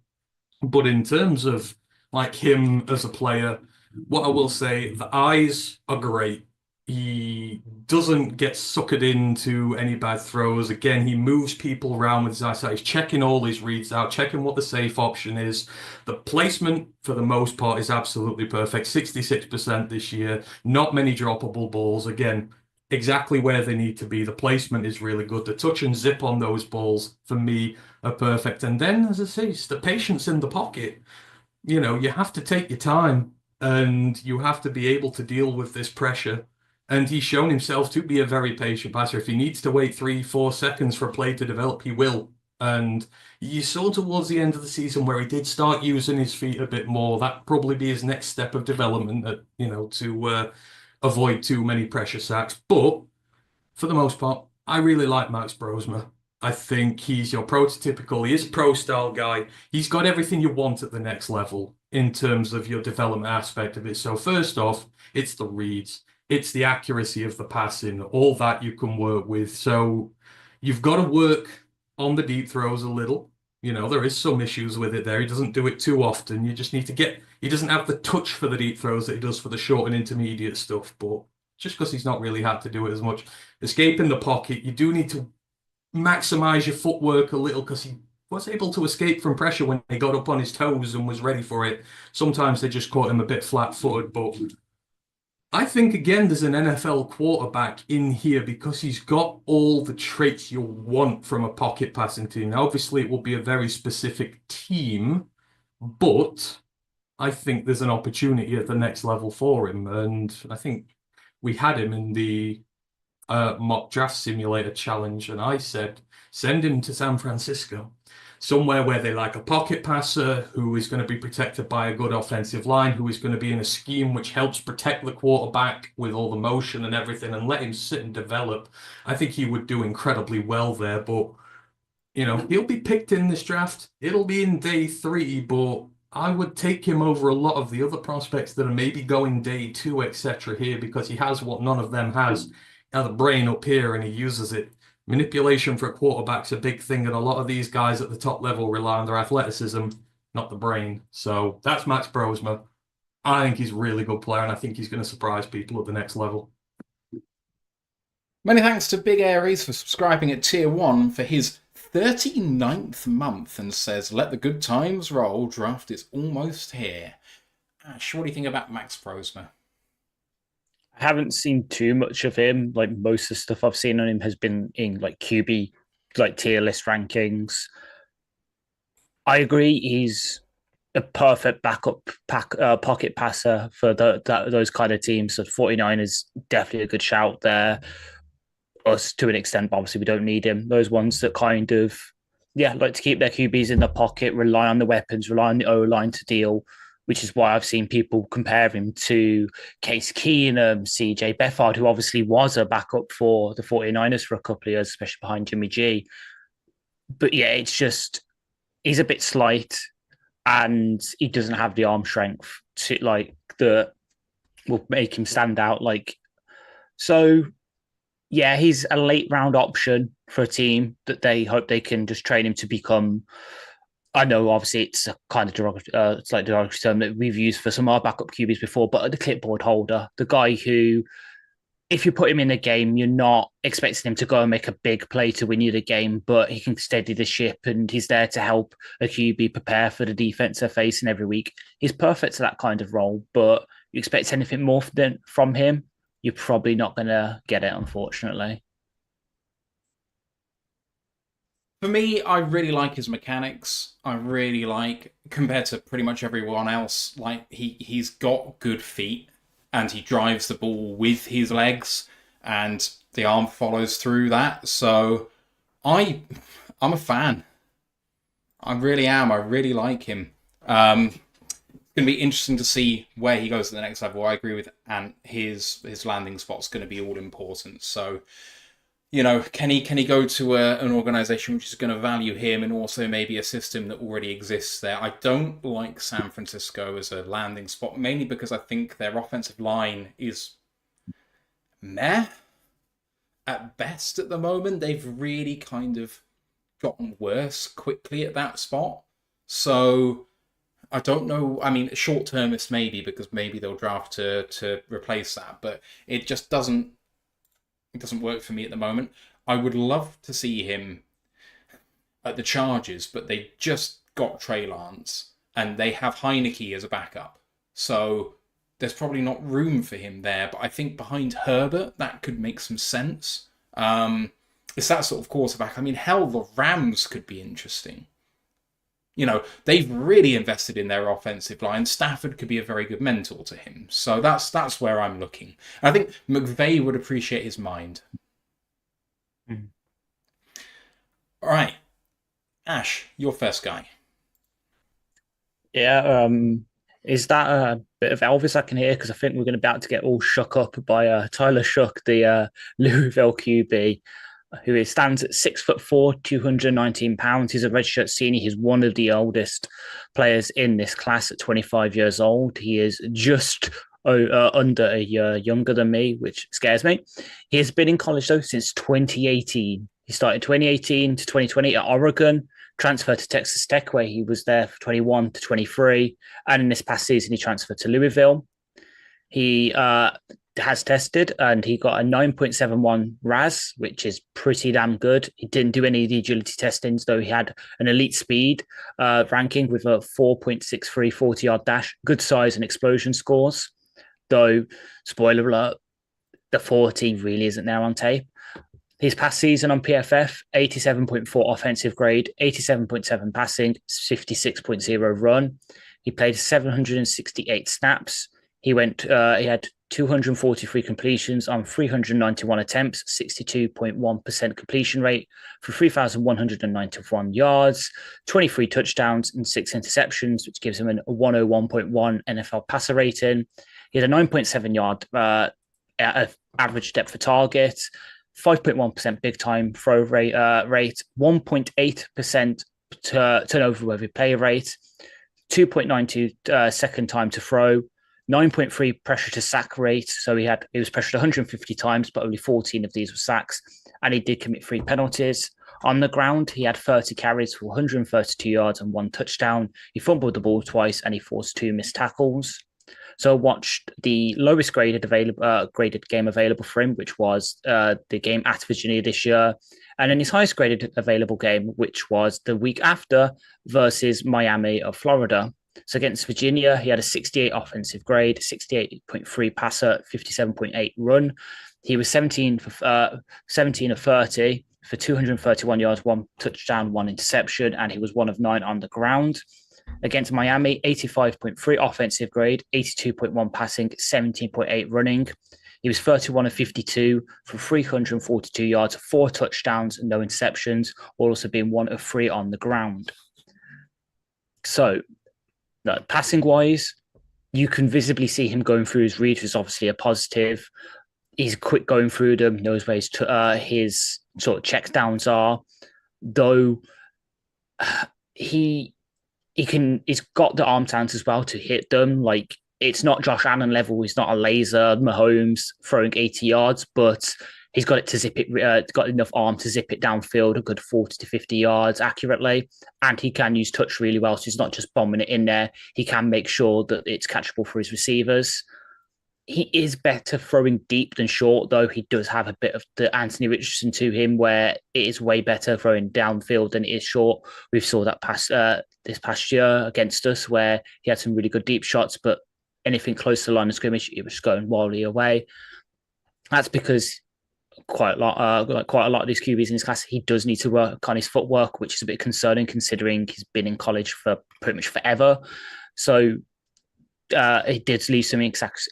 But in terms of like him as a player, what I will say, the eyes are great. He doesn't get suckered into any bad throws. Again, he moves people around with his eyesight. He's checking all his reads out, checking what the safe option is. The placement, for the most part, is absolutely perfect. 66% this year. Not many droppable balls. Again, exactly where they need to be. The placement is really good. The touch and zip on those balls, for me, are perfect. And then, as I say, it's the patience in the pocket. You know, you have to take your time and you have to be able to deal with this pressure. And he's shown himself to be a very patient passer. If he needs to wait 3, 4 seconds for a play to develop, he will. And you saw towards the end of the season where he did start using his feet a bit more. That'd probably be his next step of development, you know, to avoid too many pressure sacks. But for the most part, I really like Max Brosmer. I think he's your prototypical, he is pro-style guy. He's got everything you want at the next level in terms of your development aspect of it. So first off, it's the reads, it's the accuracy of the passing, all that you can work with. So you've got to work on the deep throws a little. You know, there is some issues with it there. He doesn't do it too often. You just need to he doesn't have the touch for the deep throws that he does for the short and intermediate stuff, but just because he's not really had to do it as much. Escaping the pocket, you do need to maximize your footwork a little because he was able to escape from pressure when he got up on his toes and was ready for it. Sometimes they just caught him a bit flat-footed, but I think, again, there's an NFL quarterback in here because he's got all the traits you want from a pocket passing team. Now, obviously, it will be a very specific team, but I think there's an opportunity at the next level for him. And I think we had him in the mock draft simulator challenge, and I said, send him to San Francisco, somewhere where they like a pocket passer who is going to be protected by a good offensive line, who is going to be in a scheme which helps protect the quarterback with all the motion and everything, and let him sit and develop. I think he would do incredibly well there, but you know, he'll be picked in this draft. It'll be in day 3, but I would take him over a lot of the other prospects that are maybe going day 2, etc. here, because he has what none of them has. The brain up here, and he uses it. Manipulation for a quarterback's a big thing, and a lot of these guys at the top level rely on their athleticism, not the brain. So that's Max Brosmer. I think he's a really good player, and I think he's going to surprise people at the next level. Many thanks to Big Aries for subscribing at Tier 1 for his 39th month, and says, let the good times roll, draft is almost here. Ash, what do you think about Max Brosmer? I haven't seen too much of him. Like, most of the stuff I've seen on him has been in like QB, like tier list rankings. I agree, he's a perfect backup pocket passer for those kind of teams. So 49 is definitely a good shout there. Us to an extent, but obviously we don't need him. Those ones that kind of, like to keep their QBs in the pocket, rely on the weapons, rely on the O-line to deal, which is why I've seen people compare him to Case Keenum, CJ Beathard, who obviously was a backup for the 49ers for a couple of years, especially behind Jimmy G. But yeah, it's just, he's a bit slight and he doesn't have the arm strength to like that will make him stand out. Like, so yeah, he's a late round option for a team that they hope they can just train him to become. I know, obviously, it's a kind of derogatory term that we've used for some of our backup QBs before, but the clipboard holder, the guy who, if you put him in a game, you're not expecting him to go and make a big play to win you the game, but he can steady the ship and he's there to help a QB prepare for the defense they're facing every week. He's perfect to that kind of role, but you expect anything more from him, you're probably not going to get it, unfortunately. For me, I really like his mechanics. I really like, compared to pretty much everyone else, like he's got good feet and he drives the ball with his legs and the arm follows through that. So I'm a fan. I really am. I really like him. It's going to be interesting to see where he goes to the next level. I agree with Ant. His landing spot's going to be all important. So, you know, can he go to an organization which is going to value him and also maybe a system that already exists there? I don't like San Francisco as a landing spot, mainly because I think their offensive line is meh at best at the moment. They've really kind of gotten worse quickly at that spot. So I don't know. I mean, short-termist maybe, because maybe they'll draft to replace that, but it just doesn't work for me at the moment. I would love to see him at the Chargers, but they just got Trey Lance and they have Heineke as a backup. So there's probably not room for him there, but I think behind Herbert, that could make some sense. It's that sort of quarterback. I mean, hell, the Rams could be interesting. You know, they've really invested in their offensive line. Stafford could be a very good mentor to him. So that's where I'm looking. I think McVay would appreciate his mind. Mm. All right. Ash, your first guy. Yeah, is that a bit of Elvis I can hear? Because I think we're going to be about to get all shook up by Tyler Shough, the Louisville QB. who stands at 6'4", 219 pounds. He's a redshirt senior. He's one of the oldest players in this class at 25 years old. He is just under a year younger than me, which scares me. He has been in college, though, since 2018. He started 2018 to 2020 at Oregon, transferred to Texas Tech, where he was there for 21 to 23. And in this past season, he transferred to Louisville. He has tested and he got a 9.71 RAS, which is pretty damn good. He didn't do any of the agility testings, though he had an elite speed ranking with a 4.63 40-yard dash, good size and explosion scores. Though, spoiler alert, the 40 really isn't there on tape. His past season on PFF, 87.4 offensive grade, 87.7 passing, 56.0 run. He played 768 snaps. He had 243 completions on 391 attempts, 62.1% completion rate for 3,191 yards, 23 touchdowns and 6 interceptions, which gives him a 101.1 NFL passer rating. He had a 9.7 yard average depth for target, 5.1% big time throw rate, 1.8% turnover every play rate, 2.92 second time to throw, 9.3 pressure to sack rate. So he was pressured 150 times, but only 14 of these were sacks. And he did commit 3 penalties. On the ground, he had 30 carries for 132 yards and 1 touchdown. He fumbled the ball twice and he forced 2 missed tackles. So I watched the lowest graded game available for him, which was the game at Virginia this year. And then his highest graded available game, which was the week after versus Miami of Florida. So against Virginia, he had a 68 offensive grade, 68.3 passer, 57.8 run. He was 17 of 30 for 231 yards, 1 touchdown, 1 interception, and he was 1 of 9 on the ground. Against Miami, 85.3 offensive grade, 82.1 passing, 17.8 running. He was 31 of 52 for 342 yards, 4 touchdowns, and no interceptions, also being 1 of 3 on the ground. So, passing-wise, you can visibly see him going through his reads, which is obviously a positive. He's quick going through them, knows where his sort of check downs are, though he's got the arm talent as well to hit them. Like, it's not Josh Allen level. He's not a laser Mahomes throwing 80 yards, but he's got it to zip it, got enough arm to zip it downfield a good 40 to 50 yards accurately. And he can use touch really well. So he's not just bombing it in there. He can make sure that it's catchable for his receivers. He is better throwing deep than short, though. He does have a bit of the Anthony Richardson to him, where it is way better throwing downfield than it is short. We saw that this past year against us, where he had some really good deep shots, but anything close to the line of scrimmage, it was going wildly away. That's because quite a lot of these QBs in this class, he does need to work on his footwork, which is a bit concerning considering he's been in college for pretty much forever. So he did leave some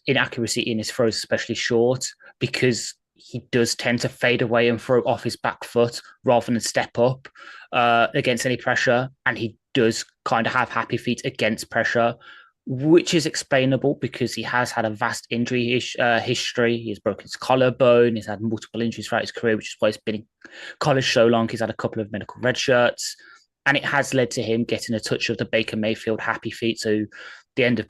inaccuracy in his throws, especially short, because he does tend to fade away and throw off his back foot rather than step up against any pressure. And he does kind of have happy feet against pressure, which is explainable because he has had a vast injury history. He's broken his collarbone. He's had multiple injuries throughout his career, which is why he's been in college so long. He's had a couple of medical red shirts, and it has led to him getting a touch of the Baker Mayfield happy feet. So the end of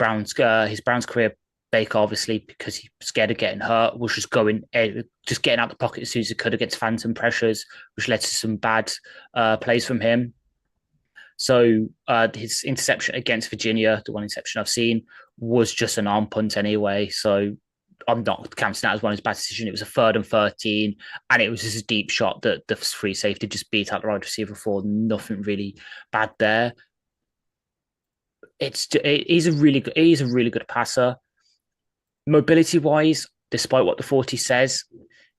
his Browns career, Baker, obviously, because he was scared of getting hurt, was just getting out the pocket as soon as he could against phantom pressures, which led to some bad plays from him. So his interception against Virginia, the one interception I've seen, was just an arm punt anyway. So I'm not counting that as one of his bad decisions. It was a 3rd and 13, and it was just a deep shot that the free safety just beat out the wide receiver for. Nothing really bad there. He's a really good passer. Mobility wise, despite what the 40 says,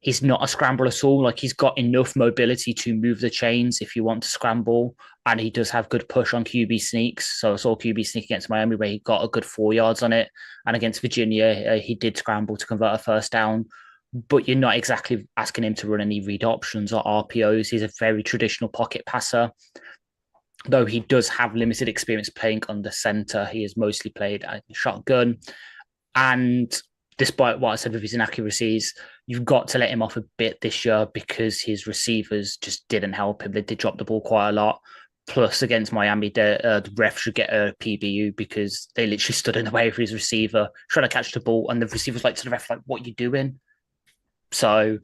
he's not a scrambler at all. Like, he's got enough mobility to move the chains if you want to scramble, and he does have good push on QB sneaks. So I saw QB sneak against Miami where he got a good 4 yards on it, and against Virginia, he did scramble to convert a first down. But you're not exactly asking him to run any read options or RPOs. He's a very traditional pocket passer, though he does have limited experience playing under center. He has mostly played at shotgun. And despite what I said with his inaccuracies, you've got to let him off a bit this year because his receivers just didn't help him. They did drop the ball quite a lot. Plus, against Miami, the ref should get a PBU because they literally stood in the way of his receiver trying to catch the ball, and the receiver's like to the ref, like, "What are you doing?" So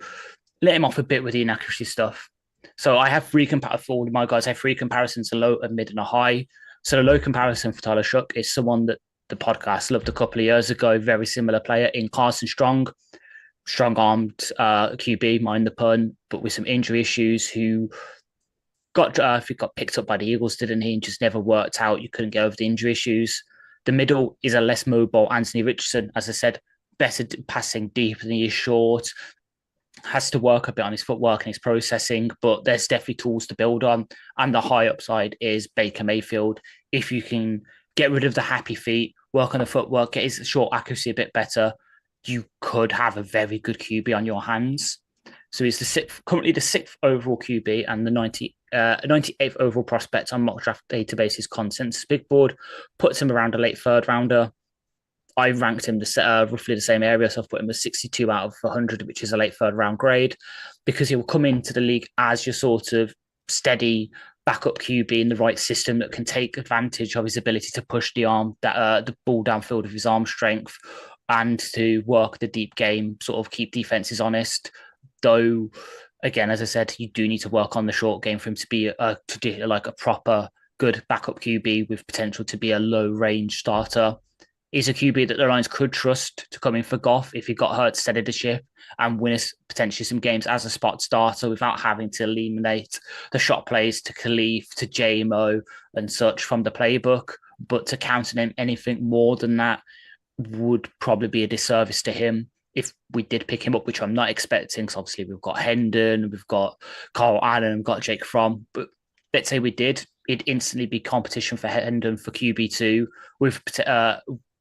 let him off a bit with the inaccuracy stuff. So I have three for all of my guys. I have three comparisons: a low, a mid, and a high. So the low comparison for Tyler Shough is someone that the podcast loved a couple of years ago. Very similar player in Carson Strong, strong-armed QB, mind the pun, but with some injury issues. Who got picked up by the Eagles, didn't he? And just never worked out. You couldn't get over the injury issues. The middle is a less mobile Anthony Richardson, as I said, better passing deep than he is short. Has to work a bit on his footwork and his processing, but there's definitely tools to build on. And the high upside is Baker Mayfield. If you can get rid of the happy feet, work on the footwork, get his short accuracy a bit better, you could have a very good QB on your hands. So he's currently the 6th overall QB and the 98th overall prospect on mock draft database's consensus big board, puts him around a late third rounder. I ranked him roughly the same area, so I've put him as 62 out of 100, which is a late third round grade, because he will come into the league as your sort of steady backup QB in the right system that can take advantage of his ability to push the ball downfield with his arm strength and to work the deep game, sort of keep defenses honest. Though, again, as I said, you do need to work on the short game for him to be like a proper good backup QB with potential to be a low range starter. He's a QB that the Lions could trust to come in for Goff if he got hurt, steady the ship, and win us potentially some games as a spot starter without having to eliminate the shot plays to Khalif, to JMO and such from the playbook. But to counter him anything more than that would probably be a disservice to him if we did pick him up, which I'm not expecting, because obviously we've got Hendon, we've got Carl Allen, we've got Jake Fromm. But let's say we did, it'd instantly be competition for Hendon for QB2 with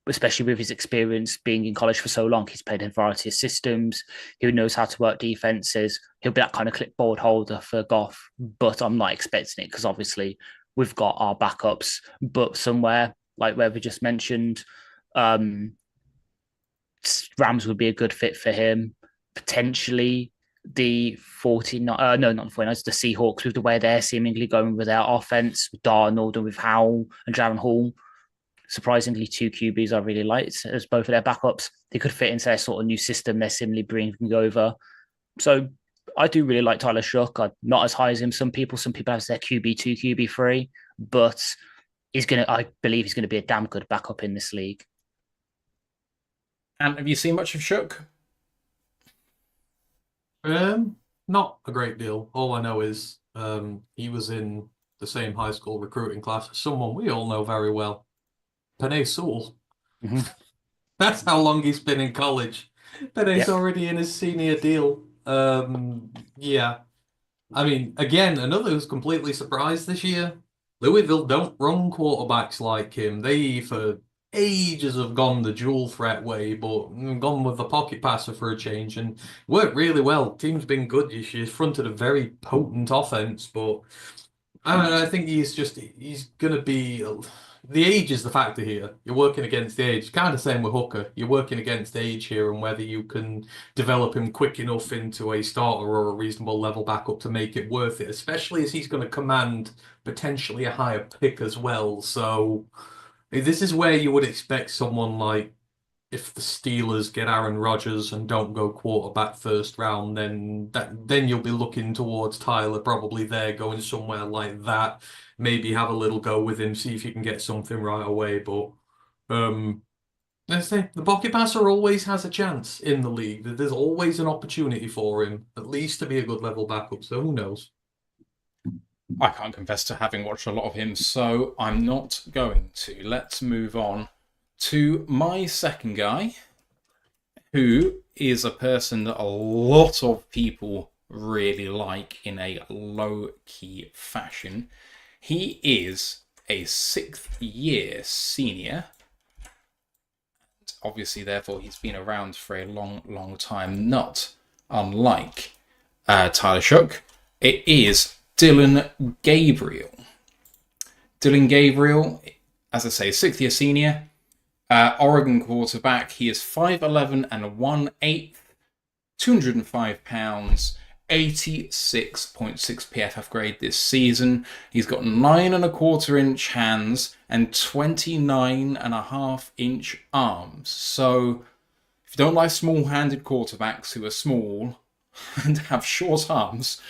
especially with his experience being in college for so long. He's played in a variety of systems. He knows how to work defenses. He'll be that kind of clipboard holder for Goff, but I'm not expecting it because obviously we've got our backups. But somewhere, like where we just mentioned, Rams would be a good fit for him. Potentially the 49, no, not the 49ers, the Seahawks, with the way they're seemingly going with their offense, with Darnold and with Howell and Jaron Hall. Surprisingly, two QBs I really liked as both of their backups. They could fit into their sort of new system they're seemingly bringing over. So I do really like Tyler Shough. I'm not as high as him. Some people have their QB2, QB3, but I believe he's going to be a damn good backup in this league. And have you seen much of Shough? Not a great deal. All I know is he was in the same high school recruiting class as someone we all know very well. Penei Sewell. Mm-hmm. That's how long he's been in college. Penei's already in his senior deal. Yeah. I mean, again, another who's completely surprised this year. Louisville don't run quarterbacks like him. They, for ages, have gone the dual threat way, but gone with the pocket passer for a change and worked really well. Team's been good this year. Fronted a very potent offense, but I think he's going to be... The age is the factor here. You're working against the age. Kind of same with Hooker. You're working against age here and whether you can develop him quick enough into a starter or a reasonable level backup to make it worth it, especially as he's going to command potentially a higher pick as well. So this is where you would expect someone like, if the Steelers get Aaron Rodgers and don't go quarterback first round, then you'll be looking towards Tyler, probably there, going somewhere like that. Maybe have a little go with him, see if you can get something right away. But let's say the pocket passer always has a chance in the league. There's always an opportunity for him, at least to be a good level backup. So who knows? I can't confess to having watched a lot of him, so I'm not going to. Let's move on to my second guy, who is a person that a lot of people really like in a low-key fashion. He is a 6th-year senior. And obviously, therefore, he's been around for a long, long time, not unlike Tyler Shough. It is Dillon Gabriel. Dillon Gabriel, as I say, 6th-year senior. Oregon quarterback. He is 5'11 and 1/8, 205 pounds, 86.6 PFF grade this season. He's got 9.25-inch hands and 29.5-inch arms. So if you don't like small-handed quarterbacks who are small and have short arms,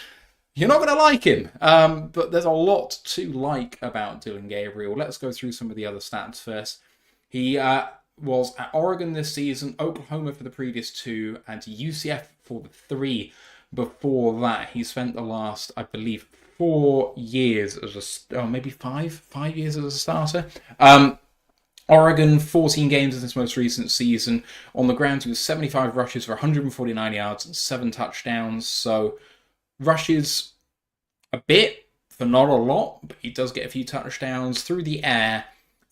you're not going to like him. But there's a lot to like about Dillon Gabriel. Let's go through some of the other stats first. He was at Oregon this season, Oklahoma for the previous 2, and UCF for the 3 before that. He spent the last, I believe, 4 years as maybe 5 years as a starter. Oregon, 14 games in this most recent season. On the ground, he was 75 rushes for 149 yards and 7 touchdowns. So rushes a bit for not a lot, but he does get a few touchdowns. Through the air,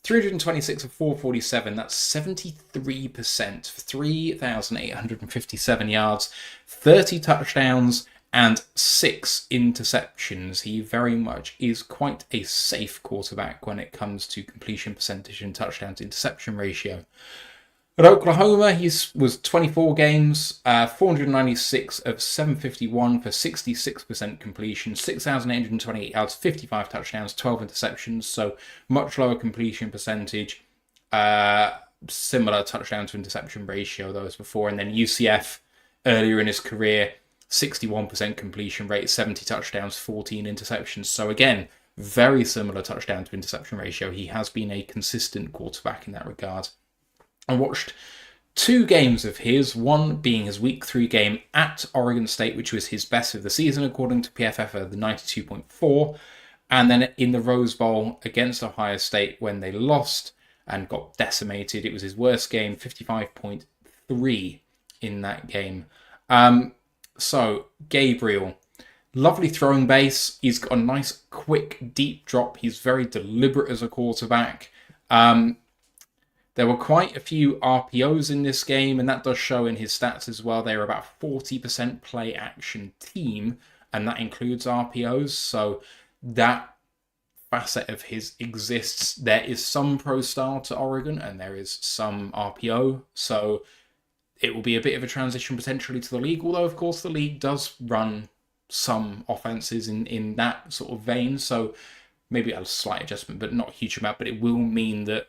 326 of 447, that's 73% for 3,857 yards, 30 touchdowns, and 6 interceptions. He very much is quite a safe quarterback when it comes to completion percentage and touchdown to interception ratio. At Oklahoma, he was 24 games, 496 of 751 for 66% completion, 6,828 yards, 55 touchdowns, 12 interceptions, so much lower completion percentage, similar touchdown to interception ratio though as before. And then UCF, earlier in his career, 61% completion rate, 70 touchdowns, 14 interceptions. So again, very similar touchdown to interception ratio. He has been a consistent quarterback in that regard. I watched 2 games of his, one being his week 3 game at Oregon State, which was his best of the season according to PFF at the 92.4, and then in the Rose Bowl against Ohio State when they lost and got decimated. It was his worst game, 55.3 in that game. So Gabriel, lovely throwing base. He's got a nice, quick, deep drop. He's very deliberate as a quarterback. There were quite a few RPOs in this game, and that does show in his stats as well. They were about 40% play action team, and that includes RPOs. So that facet of his exists. There is some pro style to Oregon, and there is some RPO. So it will be a bit of a transition potentially to the league, although, of course, the league does run some offenses in that sort of vein. So maybe a slight adjustment, but not a huge amount. But it will mean that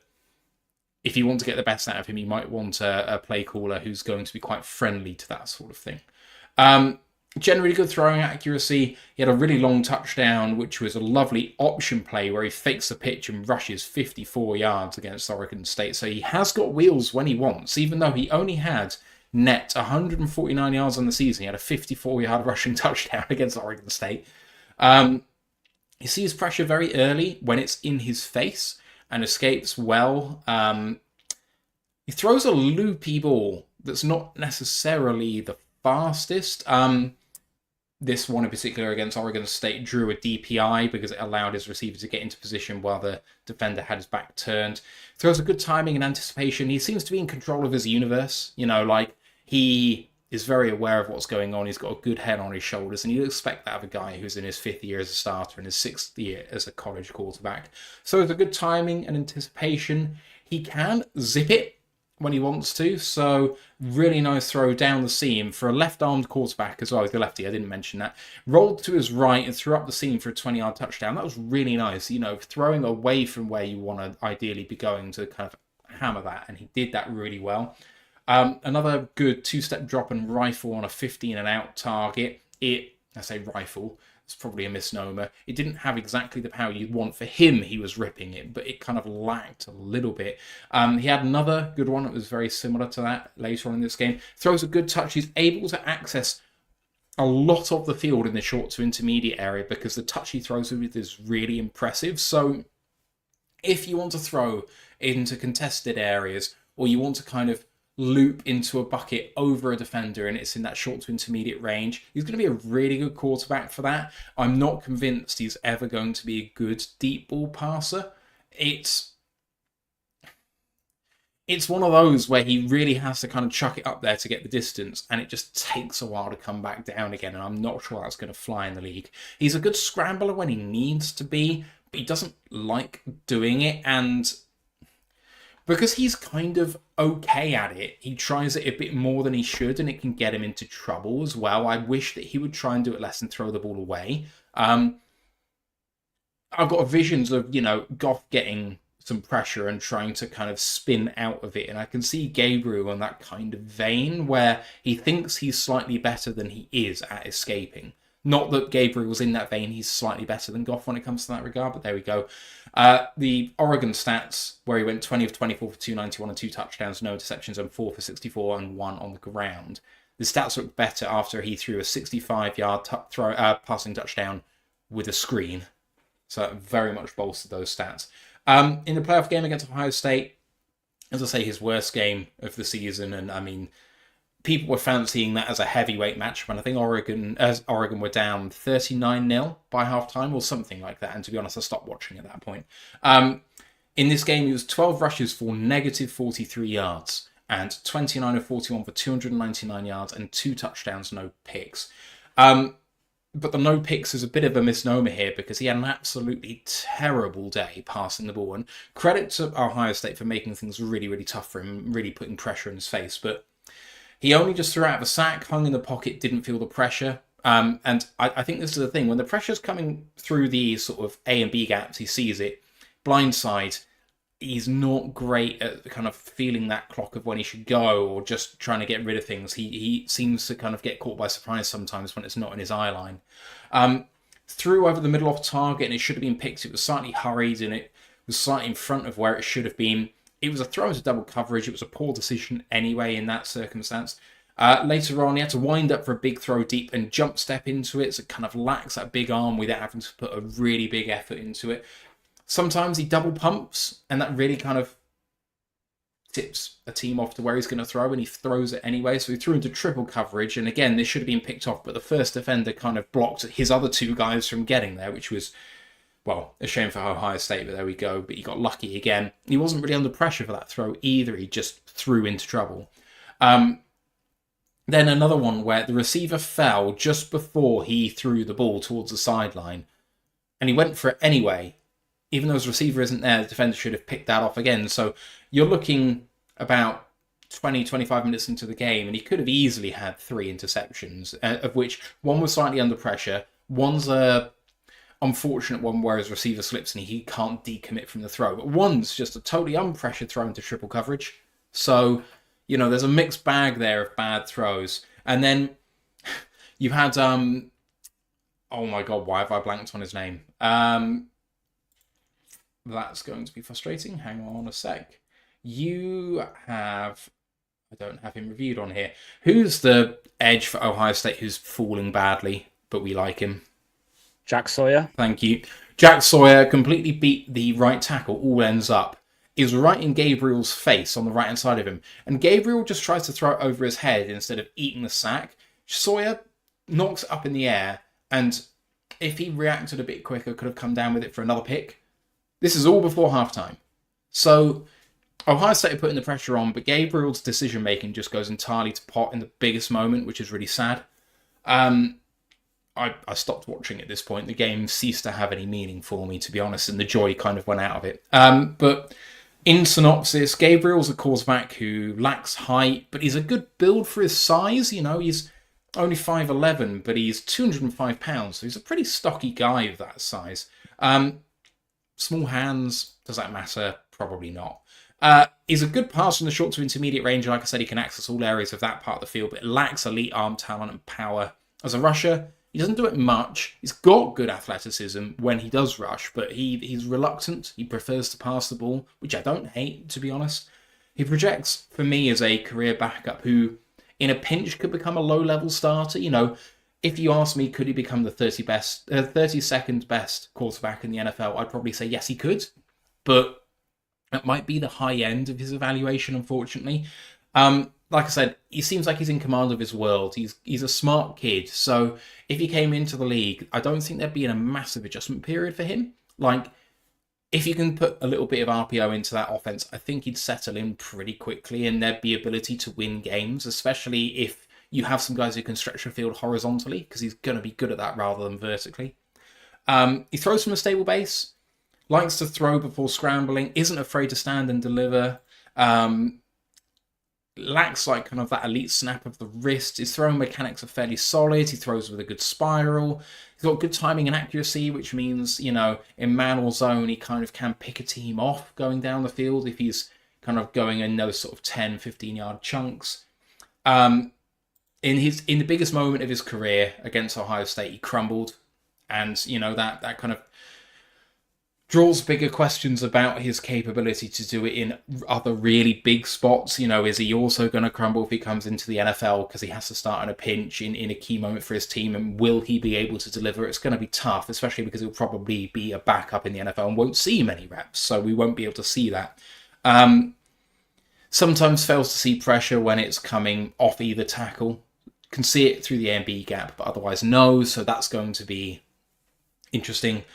if you want to get the best out of him, you might want a play caller who's going to be quite friendly to that sort of thing. Generally good throwing accuracy. He had a really long touchdown, which was a lovely option play where he fakes the pitch and rushes 54 yards against Oregon State. So he has got wheels when he wants, even though he only had net 149 yards on the season. He had a 54-yard rushing touchdown against Oregon State. He sees pressure very early when it's in his face and escapes well. He throws a loopy ball that's not necessarily the fastest. This one in particular against Oregon State drew a DPI because it allowed his receiver to get into position while the defender had his back turned. Throws a good timing and anticipation. He seems to be in control of his universe. He is very aware of what's going on. He's got a good head on his shoulders, and you'd expect that of a guy who's in his 5th year as a starter and his 6th year as a college quarterback. So with a good timing and anticipation, he can zip it when he wants to. So really nice throw down the seam for a left-armed quarterback as well. He's a lefty, I didn't mention that. Rolled to his right and threw up the seam for a 20-yard touchdown. That was really nice, throwing away from where you want to ideally be going to kind of hammer that, and he did that really well. Another good 2-step drop and rifle on a 15 and out target. I say rifle, it's probably a misnomer. It didn't have exactly the power you'd want for him. He was ripping it, but it kind of lacked a little bit. He had another good one that was very similar to that later on in this game. Throws a good touch. He's able to access a lot of the field in the short to intermediate area because the touch he throws with is really impressive. So if you want to throw into contested areas, or you want to kind of loop into a bucket over a defender and it's in that short to intermediate range, he's going to be a really good quarterback for that. I'm not convinced he's ever going to be a good deep ball passer. It's one of those where he really has to kind of chuck it up there to get the distance, and it just takes a while to come back down again, and I'm not sure that's going to fly in the league. He's a good scrambler when he needs to be, but he doesn't like doing it, and because he's kind of okay at it, he tries it a bit more than he should, and it can get him into trouble as well. I wish that he would try and do it less and throw the ball away. I've got visions of, Goff getting some pressure and trying to kind of spin out of it. And I can see Gabriel in that kind of vein where he thinks he's slightly better than he is at escaping. Not that Gabriel was in that vein, he's slightly better than Goff when it comes to that regard, but there we go. The Oregon stats, where he went 20 of 24 for 291 and 2 touchdowns, no interceptions, and 4 for 64 and 1 on the ground. The stats looked better after he threw a 65-yard passing touchdown with a screen. So that very much bolstered those stats. In the playoff game against Ohio State, as I say, his worst game of the season, and I mean, people were fancying that as a heavyweight matchup, and I think Oregon were down 39-0 by halftime or something like that. And to be honest, I stopped watching at that point. In this game, he was 12 rushes for negative 43 yards and 29 of 41 for 299 yards and 2 touchdowns, no picks. But the no picks is a bit of a misnomer here because he had an absolutely terrible day passing the ball. And credit to Ohio State for making things really, really tough for him, really putting pressure in his face. But he only just threw out the sack, hung in the pocket, didn't feel the pressure. And I think this is the thing. When the pressure's coming through the sort of A and B gaps, he sees it. Blindside, he's not great at kind of feeling that clock of when he should go or just trying to get rid of things. He seems to kind of get caught by surprise sometimes when it's not in his eye line. Threw over the middle off target and it should have been picked. It was slightly hurried and it was slightly in front of where it should have been. It was a throw into double coverage. It was a poor decision anyway in that circumstance. Later on, he had to wind up for a big throw deep and jump step into it. So it kind of lacks that big arm without having to put a really big effort into it. Sometimes he double pumps, and that really kind of tips a team off to where he's going to throw, and he throws it anyway. So he threw into triple coverage, and again, this should have been picked off, but the first defender kind of blocked his other 2 guys from getting there, which was, well, a shame for Ohio State, but there we go. But he got lucky again. He wasn't really under pressure for that throw either. He just threw into trouble. Then another one where the receiver fell just before he threw the ball towards the sideline, and he went for it anyway. Even though his receiver isn't there, the defender should have picked that off again. So you're looking about 20, 25 minutes into the game, and he could have easily had 3 interceptions, of which one was slightly under pressure. One's a unfortunate one where his receiver slips and he can't decommit from the throw. But one's just a totally unpressured throw into triple coverage. So, there's a mixed bag there of bad throws. And then you had, oh my God, why have I blanked on his name? That's going to be frustrating. Hang on a sec. You have... I don't have him reviewed on here. Who's the edge for Ohio State who's falling badly, but we like him? Jack Sawyer. Thank you. Jack Sawyer completely beat the right tackle, all ends up. Is right in Gabriel's face on the right-hand side of him. And Gabriel just tries to throw it over his head instead of eating the sack. Sawyer knocks it up in the air, and if he reacted a bit quicker, could have come down with it for another pick. This is all before halftime. So Ohio State are putting the pressure on, but Gabriel's decision-making just goes entirely to pot in the biggest moment, which is really sad. I stopped watching at this point. The game ceased to have any meaning for me, to be honest, and the joy kind of went out of it. But in synopsis, Gabriel's a quarterback who lacks height, but he's a good build for his size. He's only 5'11", but he's 205 pounds, so he's a pretty stocky guy of that size. Small hands, does that matter? Probably not. He's a good passer in the short to intermediate range. Like I said, he can access all areas of that part of the field, but lacks elite arm talent and power. As a rusher, he doesn't do it much. He's got good athleticism when he does rush, but he's reluctant. He prefers to pass the ball, which I don't hate, to be honest. He projects, for me, as a career backup who, in a pinch, could become a low-level starter. If you ask me, could he become the 32nd best quarterback in the NFL, I'd probably say yes, he could. But it might be the high end of his evaluation, unfortunately. Like I said, he seems like he's in command of his world. He's a smart kid. So if he came into the league, I don't think there'd be a massive adjustment period for him. If you can put a little bit of RPO into that offense, I think he'd settle in pretty quickly and there'd be ability to win games, especially if you have some guys who can stretch the field horizontally, because he's going to be good at that rather than vertically. He throws from a stable base, likes to throw before scrambling, isn't afraid to stand and deliver. Lacks like kind of that elite snap of the wrist. His throwing mechanics are fairly solid. He throws with a good spiral. He's got good timing and accuracy, which means, in man or zone, he kind of can pick a team off going down the field if he's kind of going in those sort of 10, 15-yard chunks. In the biggest moment of his career against Ohio State, he crumbled. And, that kind of draws bigger questions about his capability to do it in other really big spots. Is he also going to crumble if he comes into the NFL because he has to start in a pinch in a key moment for his team? And will he be able to deliver? It's going to be tough, especially because he'll probably be a backup in the NFL and won't see many reps. So we won't be able to see that. Sometimes fails to see pressure when it's coming off either tackle. Can see it through the A and B gap, but otherwise no. So that's going to be interesting.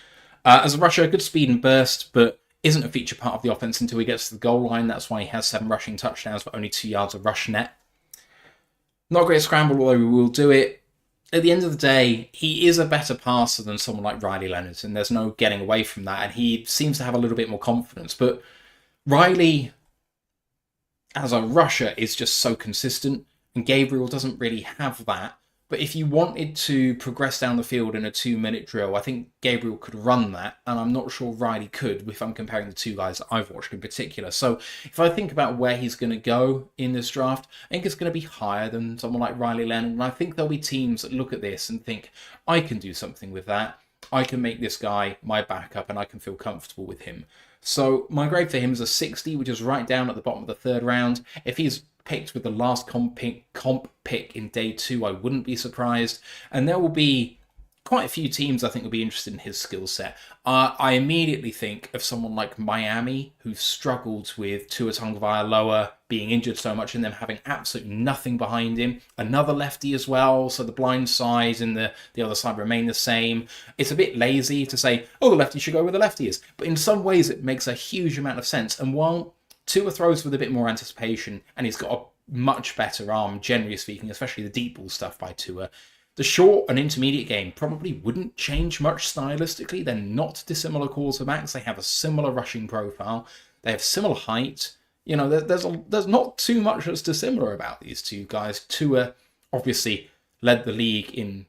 As a rusher, good speed and burst, but isn't a feature part of the offense until he gets to the goal line. That's why he has 7 rushing touchdowns, but only 2 yards of rush net. Not a great scramble, although we will do it. At the end of the day, he is a better passer than someone like Riley Leonard, and there's no getting away from that, and he seems to have a little bit more confidence. But Riley, as a rusher, is just so consistent, and Gabriel doesn't really have that. But if you wanted to progress down the field in a 2-minute drill, I think Gabriel could run that, and I'm not sure Riley could if I'm comparing the two guys that I've watched in particular. So if I think about where he's going to go in this draft, I think it's going to be higher than someone like Riley Leonard, and I think there'll be teams that look at this and think, I can do something with that. I can make this guy my backup, and I can feel comfortable with him. So my grade for him is a 60, which is right down at the bottom of the 3rd round. If he's picked with the last comp pick in day 2, I wouldn't be surprised. And there will be quite a few teams I think will be interested in his skill set. I immediately think of someone like Miami, who've struggled with Tua Tagovailoa being injured so much and them having absolutely nothing behind him. Another lefty as well, so the blind side and the other side remain the same. It's a bit lazy to say, the lefty should go where the lefty is. But in some ways it makes a huge amount of sense. And while Tua throws with a bit more anticipation, and he's got a much better arm, generally speaking, especially the deep ball stuff by Tua, the short and intermediate game probably wouldn't change much stylistically. They're not dissimilar quarterbacks. They have a similar rushing profile. They have similar height. There's not too much that's dissimilar about these two guys. Tua obviously led the league in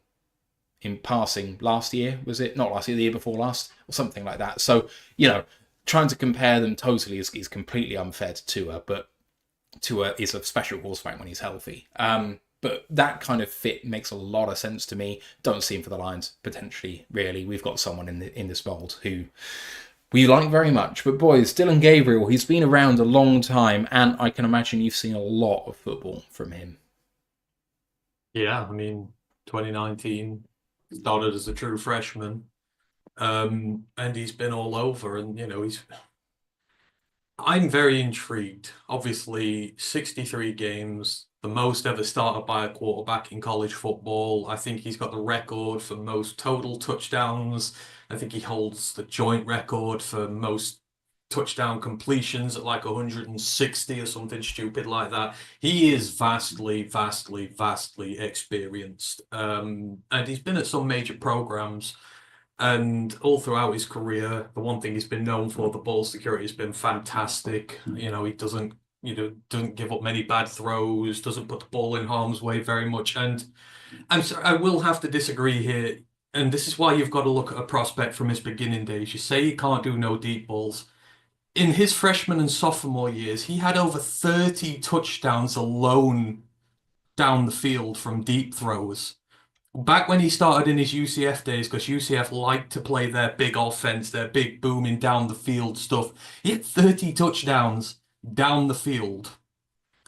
passing last year, was it? Not last year, the year before last, or something like that. So, trying to compare them totally is completely unfair to Tua, but Tua is a special quarterback when he's healthy. But that kind of fit makes a lot of sense to me. Don't see him for the Lions, potentially, really. We've got someone in this mold who we like very much. But boys, Dillon Gabriel, he's been around a long time, and I can imagine you've seen a lot of football from him. Yeah, 2019, started as a true freshman. And he's been all over, and I'm very intrigued. Obviously, 63 games, the most ever started by a quarterback in college football. I think he's got the record for most total touchdowns. I think he holds the joint record for most touchdown completions at like 160 or something stupid like that. He is vastly, vastly, vastly experienced. And he's been at some major programs. And all throughout his career, the one thing he's been known for, the ball security, has been fantastic. He doesn't give up many bad throws, doesn't put the ball in harm's way very much. And I'm sorry, I will have to disagree here. And this is why you've got to look at a prospect from his beginning days. You say he can't do no deep balls. In his freshman and sophomore years, he had over 30 touchdowns alone down the field from deep throws. Back when he started in his UCF days, because UCF liked to play their big offense, their big booming down the field stuff, he had 30 touchdowns down the field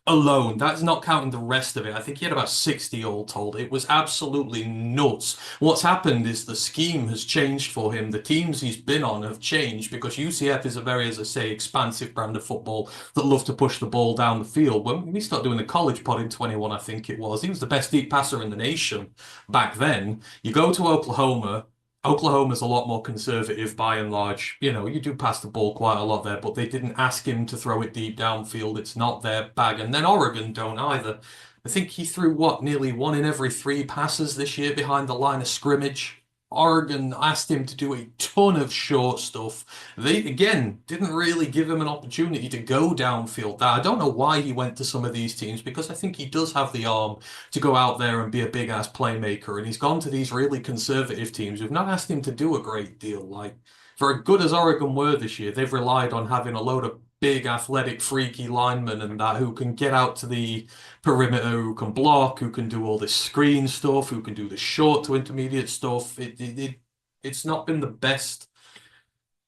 alone. That's not counting the rest of it. I think he had about 60 all told. It was absolutely nuts. What's happened is the scheme has changed for him. The teams he's been on have changed because UCF is a very, as I say, expansive brand of football that love to push the ball down the field. When we started doing the college pod in 21, I think it was, he was the best deep passer in the nation back then. You go to Oklahoma. Oklahoma's a lot more conservative by and large. You do pass the ball quite a lot there, but they didn't ask him to throw it deep downfield. It's not their bag. And then Oregon don't either. I think he threw, nearly 1 in every 3 passes this year behind the line of scrimmage Oregon asked him to do a ton of short stuff. They, again, didn't really give him an opportunity to go downfield. I don't know why he went to some of these teams, because I think he does have the arm to go out there and be a big-ass playmaker. And he's gone to these really conservative teams who've not asked him to do a great deal. Like, for as good as Oregon were this year, they've relied on having a load of big, athletic, freaky linemen and that who can get out to the perimeter, who can block, who can do all this screen stuff, who can do the short to intermediate stuff. It's not been the best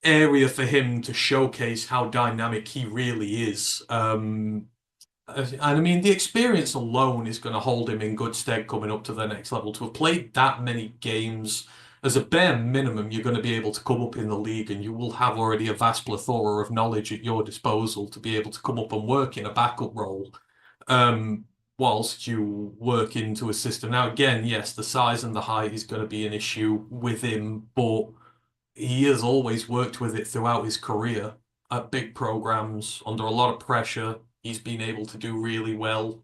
area for him to showcase how dynamic he really is. And I mean, the experience alone is going to hold him in good stead coming up to the next level. To have played that many games, as a bare minimum, you're going to be able to come up in the league, and you will have already a vast plethora of knowledge at your disposal to be able to come up and work in a backup role whilst you work into a system. Now, again, yes, the size and the height is going to be an issue with him, but he has always worked with it throughout his career at big programs under a lot of pressure. He's been able to do really well.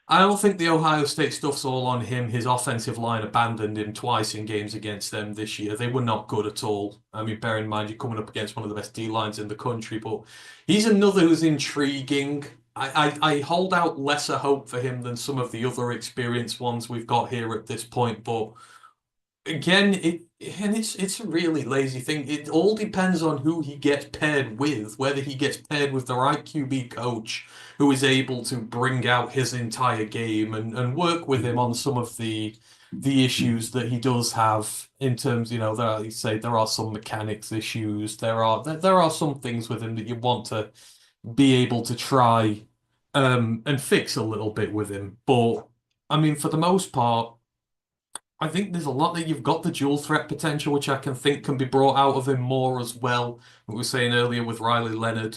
I don't think the Ohio State stuff's all on him. His offensive line abandoned him twice in games against them this year. They were not good at all. I mean, bear in mind, you're coming up against one of the best D-lines in the country, but he's another who's intriguing. I hold out lesser hope for him than some of the other experienced ones we've got here at this point, but again, it's a really lazy thing. It all depends on who he gets paired with, whether he gets paired with the right QB coach who is able to bring out his entire game and work with him on some of the issues that he does have in terms, you know, there are some mechanics issues. There are some things with him that you want to be able to try and fix a little bit with him. But I mean, for the most part, I think there's a lot that you've got the dual threat potential, which I can think can be brought out of him more as well. We were saying earlier with Riley Leonard.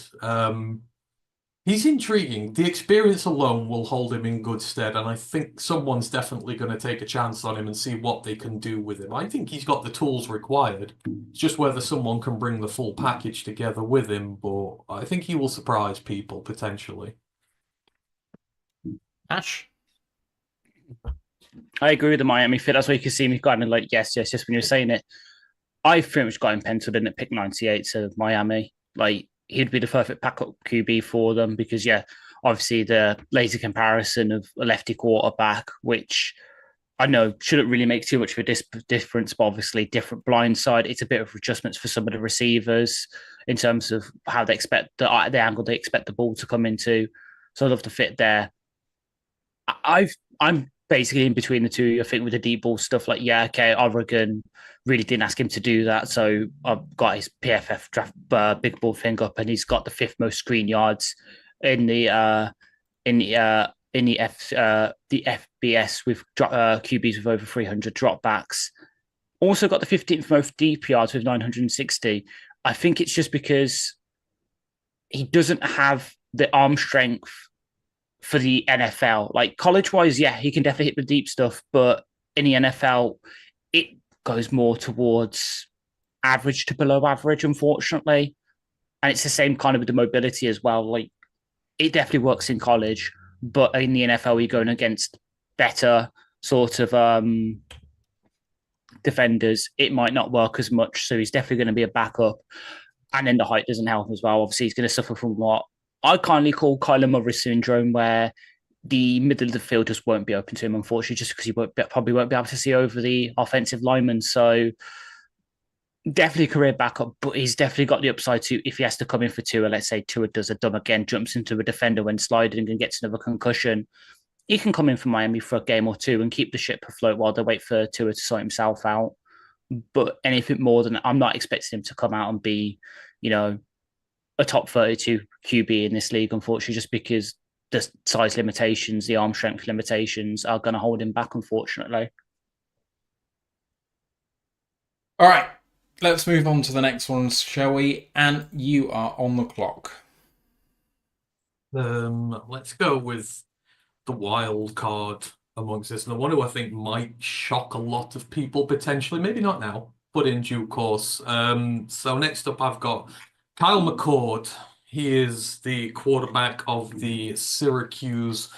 He's intriguing. The experience alone will hold him in good stead, and I think someone's definitely going to take a chance on him and see what they can do with him. I think he's got the tools required. It's just whether someone can bring the full package together with him, but I think he will surprise people potentially. Ash? I agree with the Miami fit. That's why you can see me kind of like, yes, when you're saying it. I pretty much got him penciled in at pick 98 to Miami. Like, he'd be the perfect backup QB for them because, yeah, obviously the lazy comparison of a lefty quarterback, which I know shouldn't really make too much of a difference, but obviously different blind side. It's a bit of adjustments for some of the receivers in terms of how they expect the angle they expect the ball to come into. So I love the fit there. I'm basically in between the two. I think with the deep ball stuff, like, yeah, okay, Oregon really didn't ask him to do that. So I've got his PFF draft big ball thing up, and he's got the 5th most screen yards in the FBS with QBs with over 300 dropbacks. Also got the 15th most deep yards with 960. I think it's just because he doesn't have the arm strength for the NFL. Like, college-wise, yeah, he can definitely hit the deep stuff, but in the NFL, it goes more towards average to below average, unfortunately. And it's the same kind of with the mobility as well. Like, it definitely works in college, but in the NFL, you're going against better sort of defenders. It might not work as much, so he's definitely going to be a backup. And then the height doesn't help as well. Obviously, he's going to suffer from what I kindly call Kyler Murray syndrome, where the middle of the field just won't be open to him, unfortunately, just because he probably won't be able to see over the offensive lineman. So definitely a career backup, but he's definitely got the upside to, if he has to come in for Tua, let's say Tua does a dumb again, jumps into a defender when sliding and gets another concussion, he can come in for Miami for a game or two and keep the ship afloat while they wait for Tua to sort himself out. But anything more than, I'm not expecting him to come out and be, you know, a top 32 QB in this league, unfortunately, just because the size limitations, the arm strength limitations are going to hold him back, unfortunately. All right, let's move on to the next one, shall we? And you are on the clock. Let's go with the wild card amongst this, and the one who I think might shock a lot of people potentially, maybe not now, but in due course. So next up, I've got Kyle McCord. He is the quarterback of the Syracuse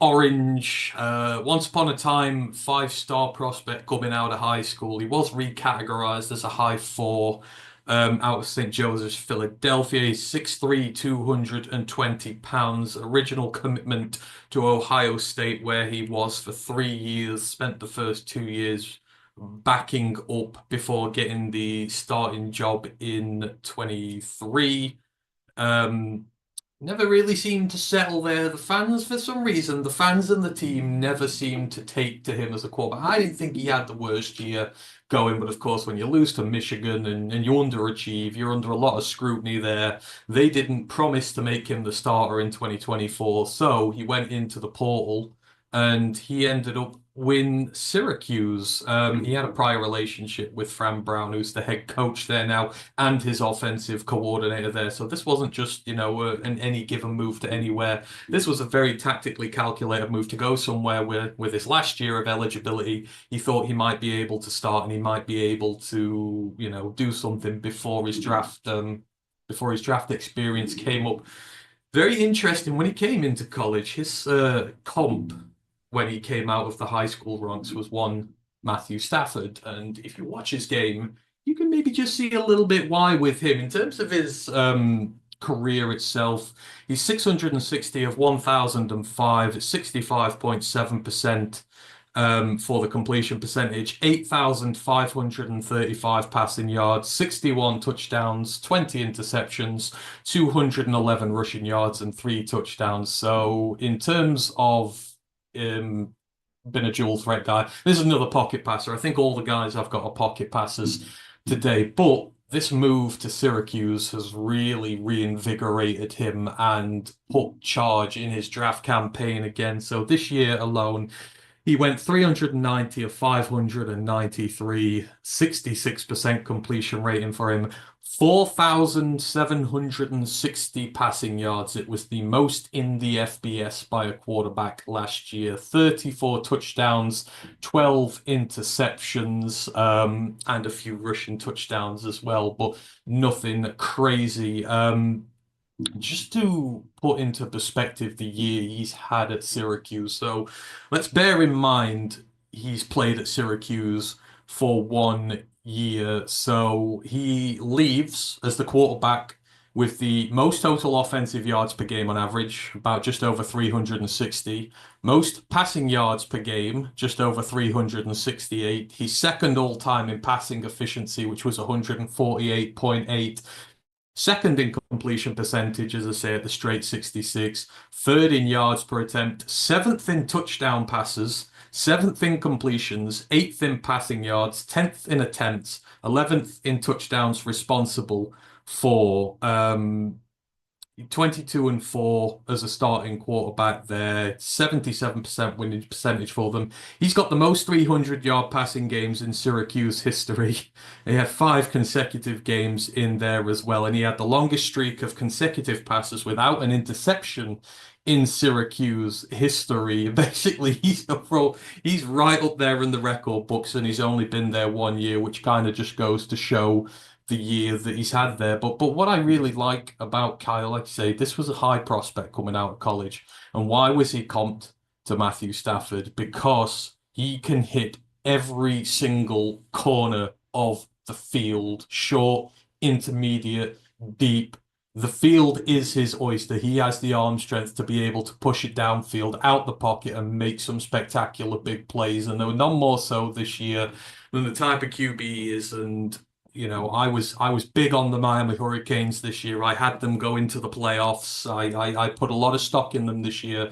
orange. Once upon a time, five-star prospect coming out of high school. He was recategorized as a high four out of St. Joseph's, Philadelphia. He's 6'3", 220 pounds. Original commitment to Ohio State, where he was for 3 years. Spent the first 2 years backing up before getting the starting job in 23. Never really seemed to settle there. The fans, for some reason, the fans and the team never seemed to take to him as a quarterback. I didn't think he had the worst year going, but of course, when you lose to Michigan and you underachieve, you're under a lot of scrutiny there. They didn't promise to make him the starter in 2024, so he went into the portal and he ended up with Syracuse. He had a prior relationship with Fran Brown, who's the head coach there now, and his offensive coordinator there. So this wasn't just, an any given move to anywhere. This was a very tactically calculated move to go somewhere where, with his last year of eligibility, he thought he might be able to start and he might be able to, do something before his draft experience came up. Very interesting. When he came into college, his comp when he came out of the high school ranks was one Matthew Stafford. And if you watch his game, you can maybe just see a little bit why with him. In terms of his career itself, he's 660 of 1,005, 65.7% for the completion percentage, 8,535 passing yards, 61 touchdowns, 20 interceptions, 211 rushing yards, and 3 touchdowns. So in terms of been a dual threat guy. This is another pocket passer. I think all the guys have got a pocket passers today, but this move to Syracuse has really reinvigorated him and put charge in his draft campaign again. So this year alone, he went 390 of 593, 66% completion rating for him, 4,760 passing yards. It was the most in the FBS by a quarterback last year. 34 touchdowns, 12 interceptions, and a few rushing touchdowns as well, but nothing crazy. Just to put into perspective the year he's had at Syracuse. So let's bear in mind he's played at Syracuse for 1 year. So he leaves as the quarterback with the most total offensive yards per game on average, about just over 360. Most passing yards per game, just over 368. He's second all-time in passing efficiency, which was 148.8. Second in completion percentage, as I say, at the straight 66. Third in yards per attempt. Seventh in touchdown passes. Seventh in completions. Eighth in passing yards. 10th in attempts. 11th in touchdowns responsible for. 22-4 as a starting quarterback there, 77% winning percentage for them. He's got the most 300-yard passing games in Syracuse history. He had 5 consecutive games in there as well, and he had the longest streak of consecutive passes without an interception in Syracuse history. Basically, he's right up there in the record books, and he's only been there 1 year, which kind of just goes to show the year that he's had there. But what I really like about Kyle, like I say, this was a high prospect coming out of college. And why was he comped to Matthew Stafford? Because he can hit every single corner of the field, short, intermediate, deep. The field is his oyster. He has the arm strength to be able to push it downfield, out the pocket, and make some spectacular big plays. And there were none more so this year than the type of QB he is. And I was big on the Miami Hurricanes this year. I had them go into the playoffs. I put a lot of stock in them this year.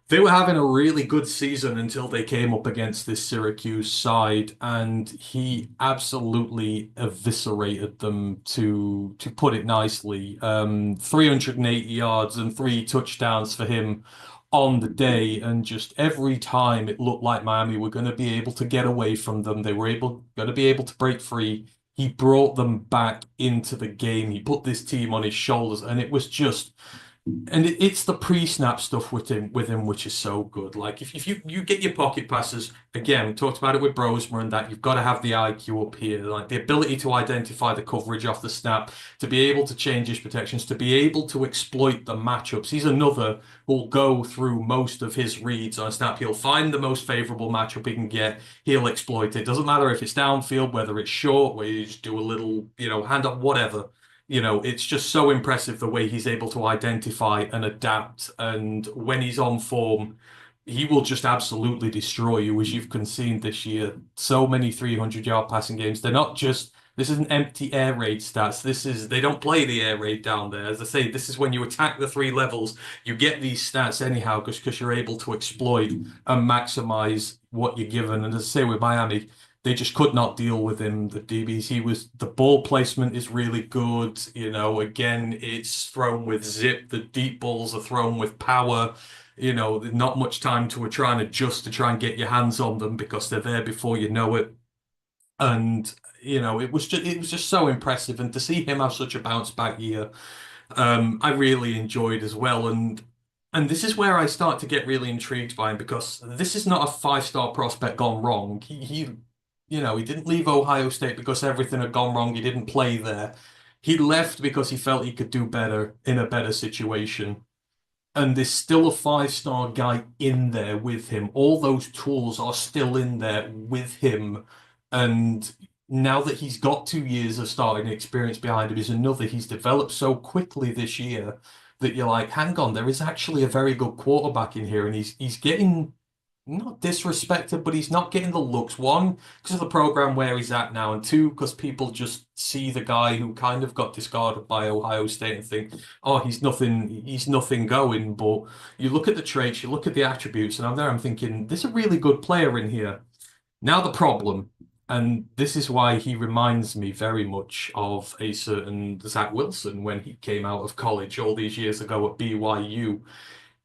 They were having a really good season until they came up against this Syracuse side, and he absolutely eviscerated them, to put it nicely. 380 yards and 3 touchdowns for him on the day, and just every time it looked like Miami were going to be able to get away from them. They were going to be able to break free. He brought them back into the game. He put this team on his shoulders, and it was just And it's the pre-snap stuff with him which is so good. Like if you get your pocket passes, again, we talked about it with Brosmer and that you've got to have the IQ up here, like the ability to identify the coverage off the snap, to be able to change his protections, to be able to exploit the matchups. He's another who'll go through most of his reads on a snap. He'll find the most favorable matchup he can get. He'll exploit it. Doesn't matter if it's downfield, whether it's short, where you just do a little, hand up, whatever. It's just so impressive the way he's able to identify and adapt. And when he's on form, he will just absolutely destroy you, as you've seen this year. So many 300-yard passing games. This isn't empty air raid stats. They don't play the air raid down there. As I say, this is when you attack the 3 levels. You get these stats anyhow because you're able to exploit and maximize what you're given. And as I say, with Miami, they just could not deal with him, the DBs. The ball placement is really good. Again, it's thrown with zip. The deep balls are thrown with power. Not much time to try and adjust to try and get your hands on them because they're there before you know it. And, it was just so impressive. And to see him have such a bounce back year, I really enjoyed as well. And this is where I start to get really intrigued by him, because this is not a 5-star prospect gone wrong. He didn't leave Ohio State because everything had gone wrong. He didn't play there. He left because he felt he could do better in a better situation. And there's still a 5-star guy in there with him. All those tools are still in there with him. And now that he's got 2 years of starting experience behind him, he's developed so quickly this year that you're like, hang on, there is actually a very good quarterback in here. And he's getting not disrespected, but he's not getting the looks. 1, because of the program where he's at now, and 2, because people just see the guy who kind of got discarded by Ohio State and think, oh, he's nothing going. But you look at the traits, you look at the attributes, and I'm thinking, there's a really good player in here. Now the problem, and this is why he reminds me very much of a certain Zach Wilson when he came out of college all these years ago at BYU.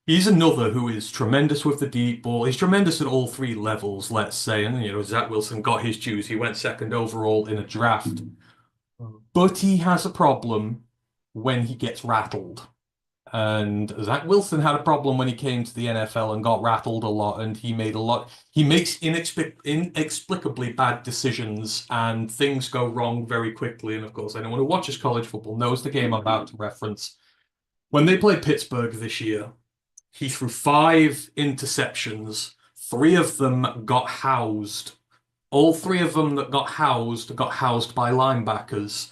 He's another who is tremendous with the deep ball. He's tremendous at all 3 levels, let's say. And, Zach Wilson got his dues. He went 2nd overall in a draft. But he has a problem when he gets rattled. And Zach Wilson had a problem when he came to the NFL and got rattled a lot. And he makes inexplicably bad decisions, and things go wrong very quickly. And of course, anyone who watches college football knows the game I'm about to reference. When they played Pittsburgh this year, he threw 5 interceptions. 3 of them got housed. All 3 of them that got housed by linebackers.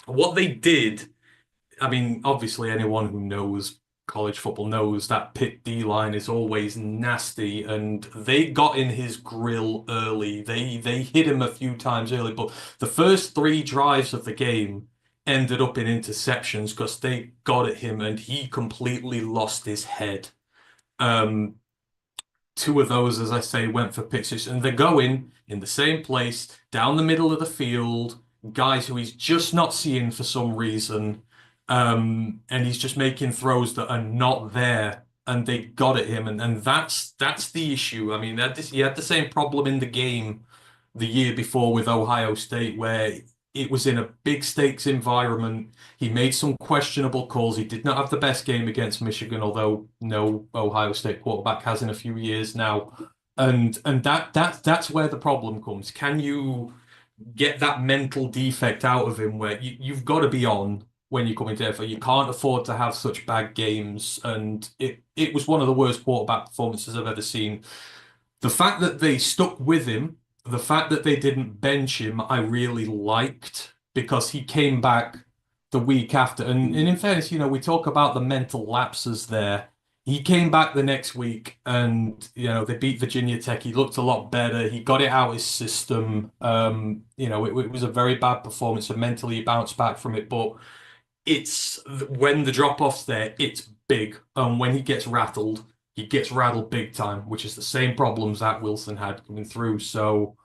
What they did, obviously anyone who knows college football knows that Pitt D-line is always nasty, and they got in his grill early. They hit him a few times early, but the first 3 drives of the game ended up in interceptions because they got at him and he completely lost his head. 2 of those, as I say, went for pick six, and they're going in the same place, down the middle of the field, guys who he's just not seeing for some reason, and he's just making throws that are not there, and they got at him, and that's the issue. He had the same problem in the game the year before with Ohio State, where it was in a big stakes environment. He made some questionable calls. He did not have the best game against Michigan, although no Ohio State quarterback has in a few years now. And that's where the problem comes. Can you get that mental defect out of him where you've got to be on when you come into NFL? You can't afford to have such bad games. And it was one of the worst quarterback performances I've ever seen. The fact that they stuck with him, the fact that they didn't bench him, I really liked, because he came back the week after. And in fairness, we talk about the mental lapses there. He came back the next week and, they beat Virginia Tech. He looked a lot better. He got it out of his system. It was a very bad performance, and mentally he bounced back from it. But it's when the drop-off's there, it's big. And when he gets rattled big time, which is the same problem Zach Wilson had coming through. So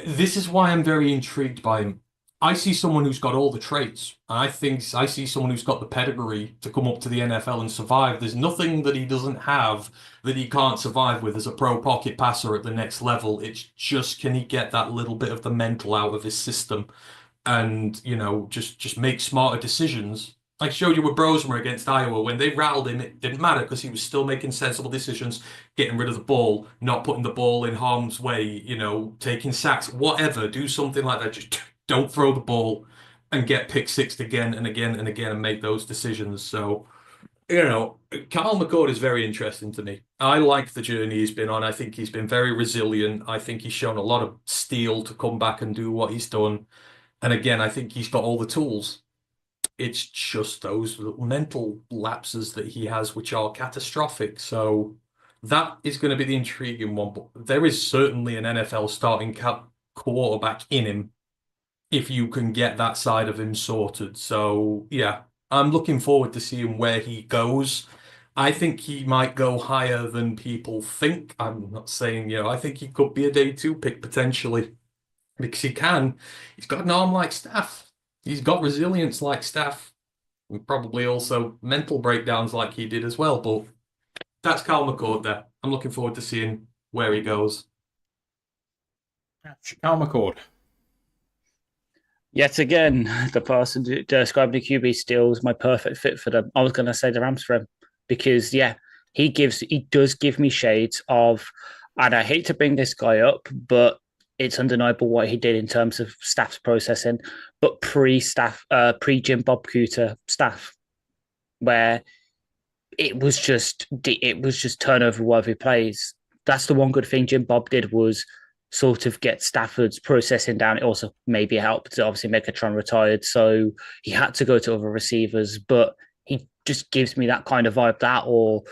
this is why I'm very intrigued by him. I see someone who's got all the traits. I see someone who's got the pedigree to come up to the NFL and survive. There's nothing that he doesn't have that he can't survive with as a pro pocket passer at the next level. It's just, can he get that little bit of the mental out of his system and, just make smarter decisions? I showed you with Brosmer against Iowa. When they rattled him, it didn't matter because he was still making sensible decisions, getting rid of the ball, not putting the ball in harm's way, taking sacks, whatever. Do something like that. Just don't throw the ball and get pick sixed again and again and again and make those decisions. So, Kyle McCord is very interesting to me. I like the journey he's been on. I think he's been very resilient. I think he's shown a lot of steel to come back and do what he's done. And again, I think he's got all the tools. It's just those little mental lapses that he has, which are catastrophic. So that is going to be the intriguing one. But there is certainly an NFL starting quarterback in him if you can get that side of him sorted. So yeah, I'm looking forward to seeing where he goes. I think he might go higher than people think. I'm not saying, I think he could be a day 2 pick potentially because he can. He's got an arm like Staff. He's got resilience like Staff, and probably also mental breakdowns like he did as well. But that's Kyle McCord there. I'm looking forward to seeing where he goes. Kyle McCord. Yet again, the person describing the QB still is my perfect fit for them. I was going to say the Rams for him because, he does give me shades of, and I hate to bring this guy up, but it's undeniable what he did in terms of Staff's processing, but pre-Jim Bob Cooter Staff, where it was just turnover worthy plays. That's the one good thing Jim Bob did was sort of get Stafford's processing down. It also maybe helped to obviously Megatron retired, so he had to go to other receivers, but he just gives me that kind of vibe, that or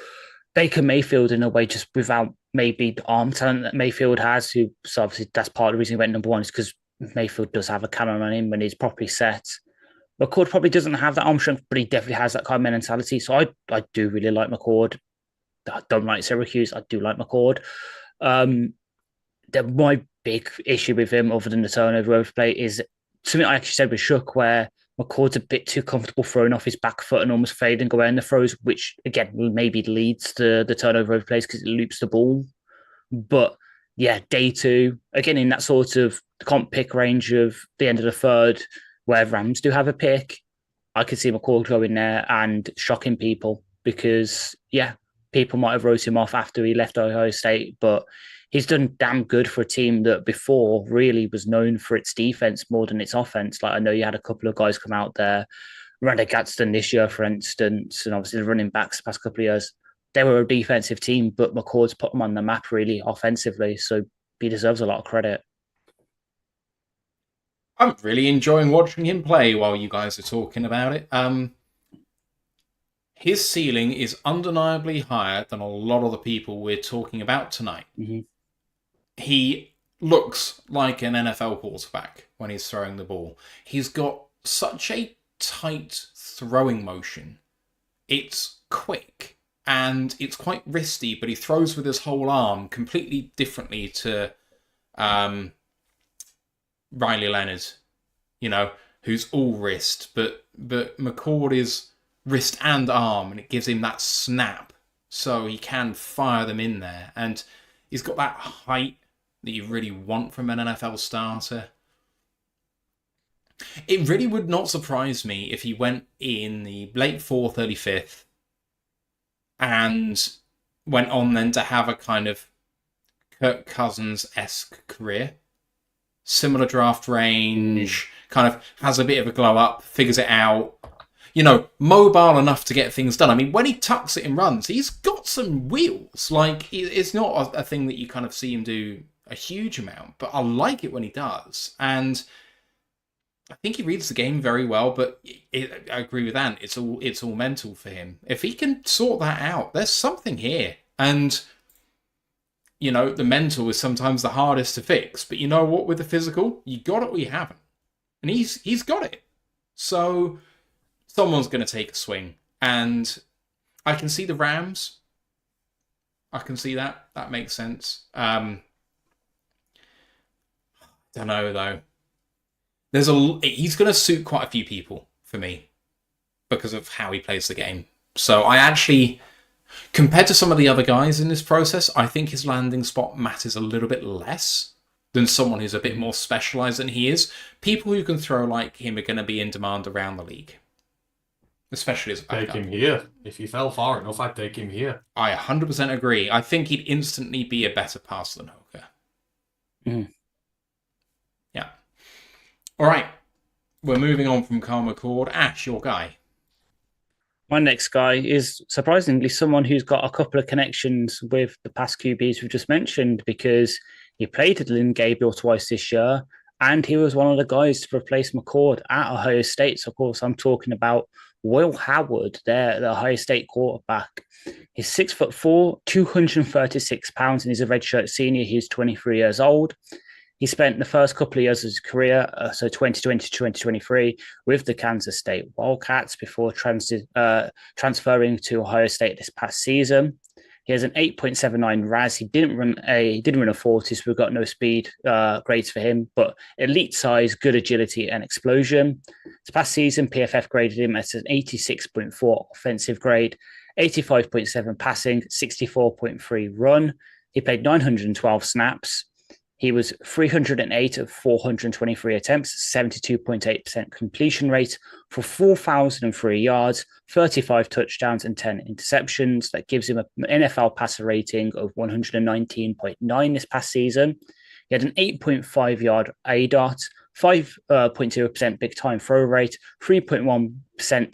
Baker Mayfield in a way, just without maybe the arm talent that Mayfield has, so obviously that's part of the reason he went number 1 is because Mayfield does have a cannon on him when he's properly set. McCord probably doesn't have that arm strength, but he definitely has that kind of mentality. So I do really like McCord. I don't like Syracuse. I do like McCord. My big issue with him, other than the turnover overplay, is something I actually said with Shough, where McCord's a bit too comfortable throwing off his back foot and almost fading away in the throws, which again maybe leads to the turnover overplays because it loops the ball. But yeah, day 2, again in that sort of comp pick range of the end of the third, where Rams do have a pick, I could see McCord going there and shocking people because, people might have wrote him off after he left Ohio State, but he's done damn good for a team that before really was known for its defense more than its offense. Like I know you had a couple of guys come out there, Randy Gadsden this year, for instance, and obviously the running backs the past couple of years. They were a defensive team, but McCord's put them on the map really offensively, so he deserves a lot of credit. I'm really enjoying watching him play while you guys are talking about it. His ceiling is undeniably higher than a lot of the people we're talking about tonight. Mm-hmm. He looks like an NFL quarterback when he's throwing the ball. He's got such a tight throwing motion. It's quick and it's quite wristy, but he throws with his whole arm completely differently to Riley Leonard, who's all wrist, but McCord is wrist and arm, and it gives him that snap so he can fire them in there. And he's got that height that you really want from an NFL starter. It really would not surprise me if he went in the late 4th, early 5th and went on then to have a kind of Kirk Cousins-esque career. Similar draft range, kind of has a bit of a glow up, figures it out. Mobile enough to get things done. I mean, when he tucks it and runs, he's got some wheels. Like, it's not a thing that you kind of see him do a huge amount, but I like it when he does. And I think he reads the game very well, but I agree with Ant. It's all mental for him. If he can sort that out, there's something here. And, the mental is sometimes the hardest to fix. But you know what, with the physical, you got it or you haven't. And he's got it. So someone's going to take a swing. And I can see the Rams. I can see that. That makes sense. Don't know, though. He's going to suit quite a few people for me because of how he plays the game. So I actually, compared to some of the other guys in this process, I think his landing spot matters a little bit less than someone who's a bit more specialized than he is. People who can throw like him are going to be in demand around the league. especially as a Take backup. him here. If he fell far enough, I'd take him here. I 100% agree. I think he'd instantly be a better passer than Hooker. Yeah. All right. We're moving on from Carl McCord. Ash, your guy. My next guy is surprisingly someone who's got a couple of connections with the past QBs we've just mentioned, because he played at Gabriel twice this year, and he was one of the guys to replace McCord at Ohio State. So, of course, I'm talking about Will Howard, the Ohio State quarterback. He's 6'4", 236 pounds, and he's a redshirt senior. He's 23 years old. He spent the first couple of years of his career, so 2020 to 2023, with the Kansas State Wildcats before transferring to Ohio State this past season. He has an 8.79 RAS. He didn't run a 40, so we've got no speed grades for him, but elite size, good agility, and explosion. This past season, PFF graded him as an 86.4 offensive grade, 85.7 passing, 64.3 run. He played 912 snaps. He was 308 of 423 attempts, 72.8% completion rate for 4,003 yards, 35 touchdowns, and 10 interceptions. That gives him an NFL passer rating of 119.9 this past season. He had an 8.5 yard ADOT, 5.0% big time throw rate, 3.1%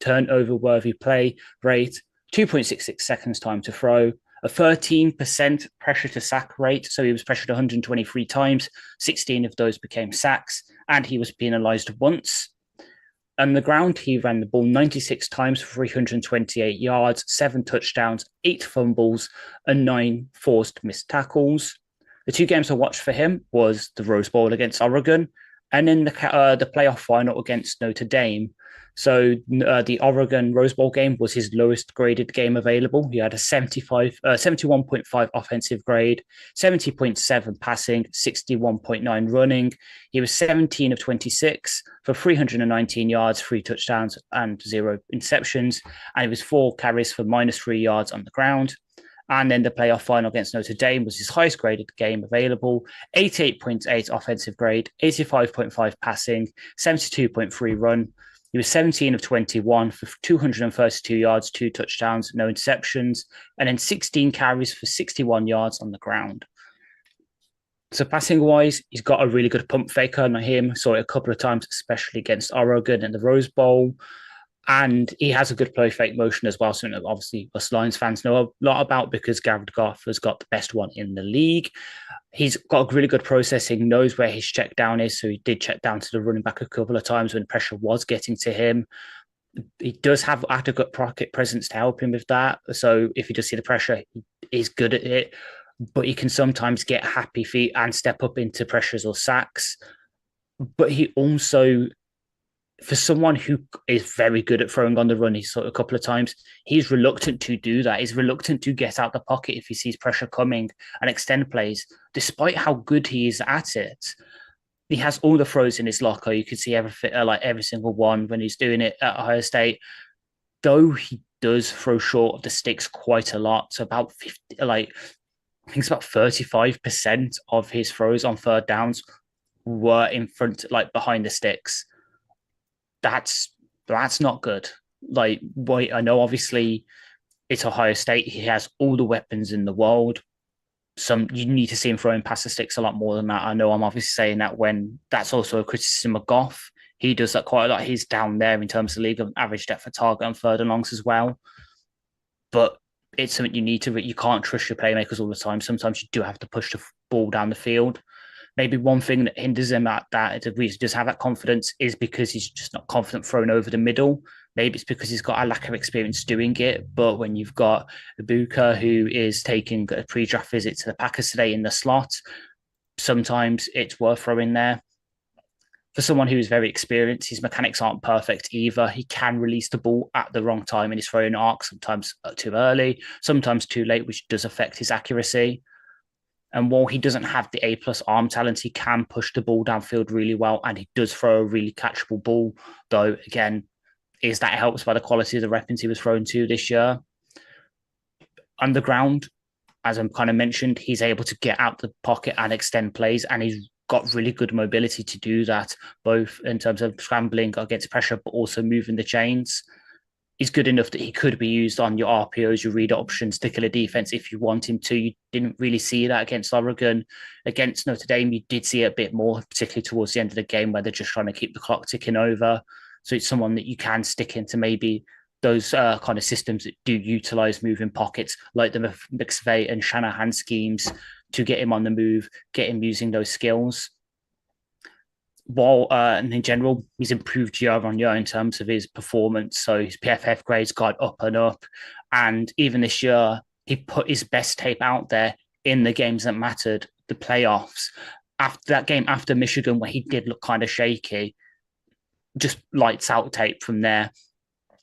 turnover worthy play rate, 2.66 seconds time to throw, a 13% pressure to sack rate. So he was pressured 123 times, 16 of those became sacks, and he was penalized once. On the ground, he ran the ball 96 times for 328 yards, 7 touchdowns, 8 fumbles, and 9 forced missed tackles. The 2 games I watched for him was the Rose Bowl against Oregon, and then the playoff final against Notre Dame. So the Oregon Rose Bowl game was his lowest graded game available. He had a 71.5 offensive grade, 70.7 passing, 61.9 running. He was 17 of 26 for 319 yards, 3 touchdowns, and 0 interceptions. And it was 4 carries for -3 yards on the ground. And then the playoff final against Notre Dame was his highest graded game available, 88.8 offensive grade, 85.5 passing, 72.3 run. He was 17 of 21 for 232 yards, 2 touchdowns, no interceptions, and then 16 carries for 61 yards on the ground. So passing-wise, he's got a really good pump faker on him. Saw it a couple of times, especially against Oregon in the Rose Bowl. And he has a good play fake motion as well, something that obviously us Lions fans know a lot about because Garrett Goff has got the best one in the league. He's got a really good processing, knows where his check down is. So he did check down to the running back a couple of times when pressure was getting to him. He does have adequate pocket presence to help him with that. So if you just see the pressure, he's good at it. But he can sometimes get happy feet and step up into pressures or sacks. But he also, for someone who is very good at throwing on the run, he's sort of a couple of times, he's reluctant to do that. He's reluctant to get out the pocket if he sees pressure coming and extend plays. Despite how good he is at it, he has all the throws in his locker. You can see everything, like every single one when he's doing it at Ohio State. Though he does throw short of the sticks quite a lot. So about 50, I think it's about 35% of his throws on third downs were in front, behind the sticks. That's not good. I know obviously it's Ohio State. He has all the weapons in the world. You need to see him throwing past the sticks a lot more than that. I know I'm obviously saying that when that's also a criticism of Goff. He does that quite a lot. He's down there in terms of the league of average depth of target on third and longs as well. But it's something you can't trust your playmakers all the time. Sometimes you do have to push the ball down the field. Maybe one thing that hinders him at that, the reason he does have that confidence, is because he's just not confident throwing over the middle. Maybe it's because he's got a lack of experience doing it. But when you've got Ibuka, who is taking a pre-draft visit to the Packers today in the slot, sometimes it's worth throwing there. For someone who's very experienced, his mechanics aren't perfect either. He can release the ball at the wrong time in his throwing arc, sometimes too early, sometimes too late, which does affect his accuracy. And while he doesn't have the A-plus arm talent, he can push the ball downfield really well, and he does throw a really catchable ball, though, again, that helps by the quality of the weapons he was thrown to this year. On the ground, as I'm kind of mentioned, he's able to get out the pocket and extend plays, and he's got really good mobility to do that, both in terms of scrambling against pressure, but also moving the chains. He's good enough that he could be used on your RPOs, your read options, particular defense if you want him to. You didn't really see that against Oregon. Against Notre Dame, you did see it a bit more, particularly towards the end of the game where they're just trying to keep the clock ticking over. So it's someone that you can stick into maybe those kind of systems that do utilize moving pockets, like the McSvey and Shanahan schemes, to get him on the move, get him using those skills. While and in general, he's improved year on year in terms of his performance. So his PFF grades got up and up. And even this year, he put his best tape out there in the games that mattered, the playoffs. After that game, after Michigan, where he did look kind of shaky, just lights out tape from there.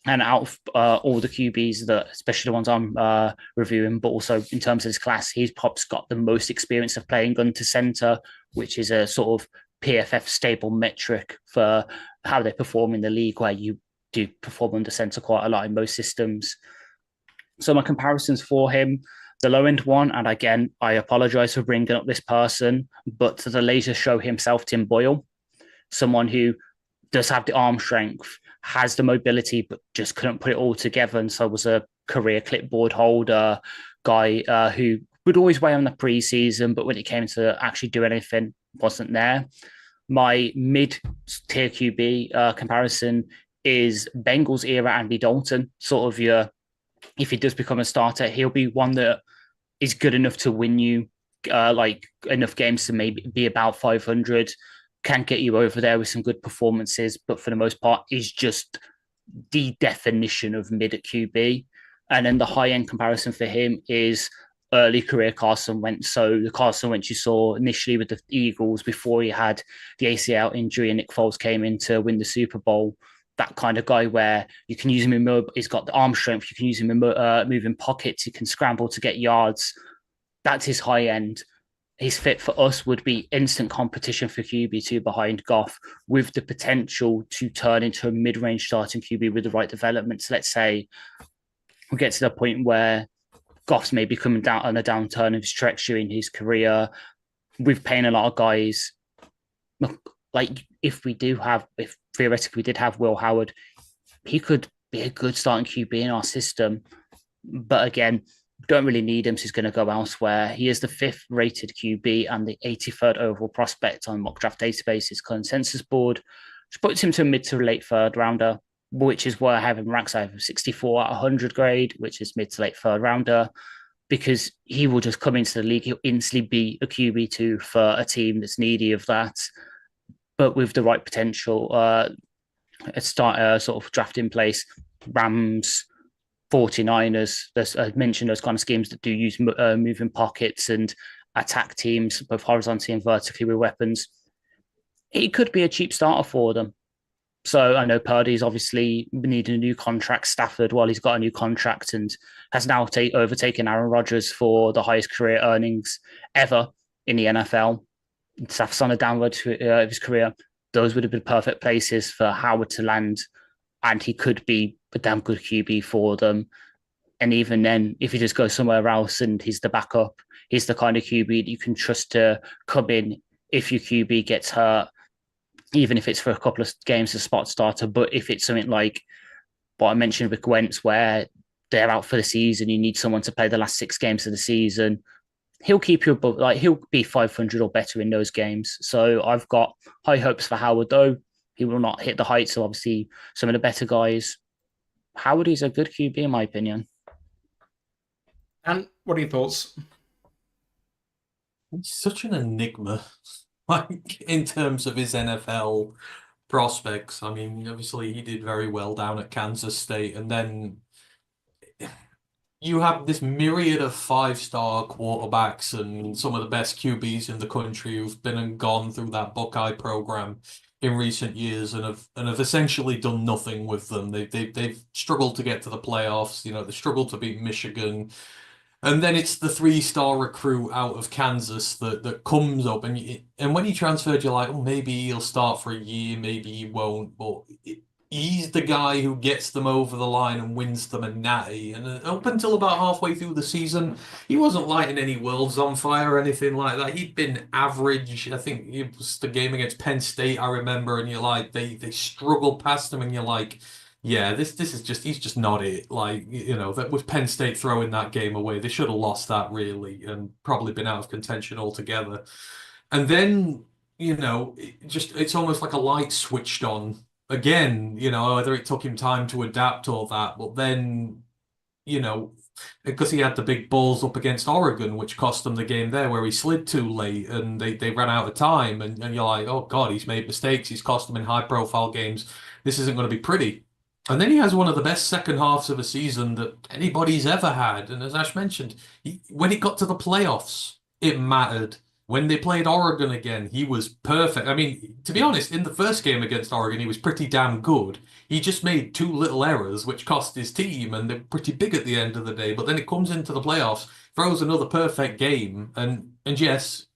And out of all the QBs, that especially the ones I'm reviewing, but also in terms of his class, he's perhaps got the most experience of playing under center, which is a sort of PFF stable metric for how they perform in the league, where you do perform under center quite a lot in most systems. So my comparisons for him, the low end one, and again, I apologize for bringing up this person, but the laser show himself, Tim Boyle, someone who does have the arm strength, has the mobility, but just couldn't put it all together. And so was a career clipboard holder guy who would always weigh on the preseason, but when it came to actually do anything, wasn't there. My mid-tier QB comparison is Bengals era Andy Dalton. Sort of your, if he does become a starter, he'll be one that is good enough to win you like enough games to maybe be about 500, can get you over there with some good performances, but for the most part is just the definition of mid at QB. And then the high-end comparison for him is early career Carson Wentz. So the Carson Wentz you saw initially with the Eagles before he had the ACL injury and Nick Foles came in to win the Super Bowl. That kind of guy where you can use him in he's got the arm strength, you can use him in moving pockets, he can scramble to get yards. That's his high end. His fit for us would be instant competition for QB2 behind Goff, with the potential to turn into a mid-range starting QB with the right developments. Let's say we get to the point where Goff's maybe coming down on a downturn of his trajectory in his career. We've paying a lot of guys. Like if theoretically we did have Will Howard, he could be a good starting QB in our system. But again, don't really need him, so he's going to go elsewhere. He is the 5th rated QB and the 83rd overall prospect on Mock Draft Database's consensus board, which puts him to a mid to late 3rd rounder, which is where I have him ranked. I have a 64 out of 100 grade, which is mid to late 3rd rounder, because he will just come into the league. He'll instantly be a QB2 for a team that's needy of that, but with the right potential. Sort of draft in place, Rams, 49ers, I mentioned those kind of schemes that do use moving pockets and attack teams, both horizontally and vertically with weapons. It could be a cheap starter for them. So I know Purdy's obviously needing a new contract. Stafford, while he's got a new contract and has now overtaken Aaron Rodgers for the highest career earnings ever in the NFL. Stafford's on a downward of his career. Those would have been perfect places for Howard to land, and he could be a damn good QB for them. And even then, if he just goes somewhere else and he's the backup, he's the kind of QB that you can trust to come in if your QB gets hurt, even if it's for a couple of games as spot starter. But if it's something like what I mentioned with Wentz, where they're out for the season, you need someone to play the last 6 games of the season, he'll keep you above, like he'll be 500 or better in those games. So I've got high hopes for Howard, though. He will not hit the heights of obviously some of the better guys. Howard is a good QB in my opinion. And what are your thoughts? He's such an enigma, like in terms of his NFL prospects. I mean, obviously he did very well down at Kansas State, and then you have this myriad of 5-star quarterbacks and some of the best QBs in the country who've been and gone through that Buckeye program in recent years and have essentially done nothing with them. They've struggled to get to the playoffs. You know, they struggled to beat Michigan. And then it's the 3-star recruit out of Kansas that comes up, and when he transferred, you're like, oh, maybe he'll start for a year, maybe he won't. But he's the guy who gets them over the line and wins them a natty. And up until about halfway through the season, he wasn't lighting any worlds on fire or anything like that. He'd been average. I think it was the game against Penn State, I remember, and you're like, they struggled past him, and you're like, yeah, this is just he's just not it. Like, that with Penn State throwing that game away, they should have lost that really and probably been out of contention altogether. And then, it's almost like a light switched on again, whether it took him time to adapt or that, but then, you know, because he had the big balls up against Oregon, which cost them the game there, where he slid too late and they ran out of time, and you're like, oh God, he's made mistakes, he's cost them in high profile games. This isn't going to be pretty. And then he has one of the best second halves of a season that anybody's ever had. And as Ash mentioned, when it got to the playoffs, it mattered. When they played Oregon again, he was perfect. I mean, to be honest, in the first game against Oregon, he was pretty damn good. He just made two little errors, which cost his team, and they're pretty big at the end of the day. But then it comes into the playoffs, throws another perfect game, and yes,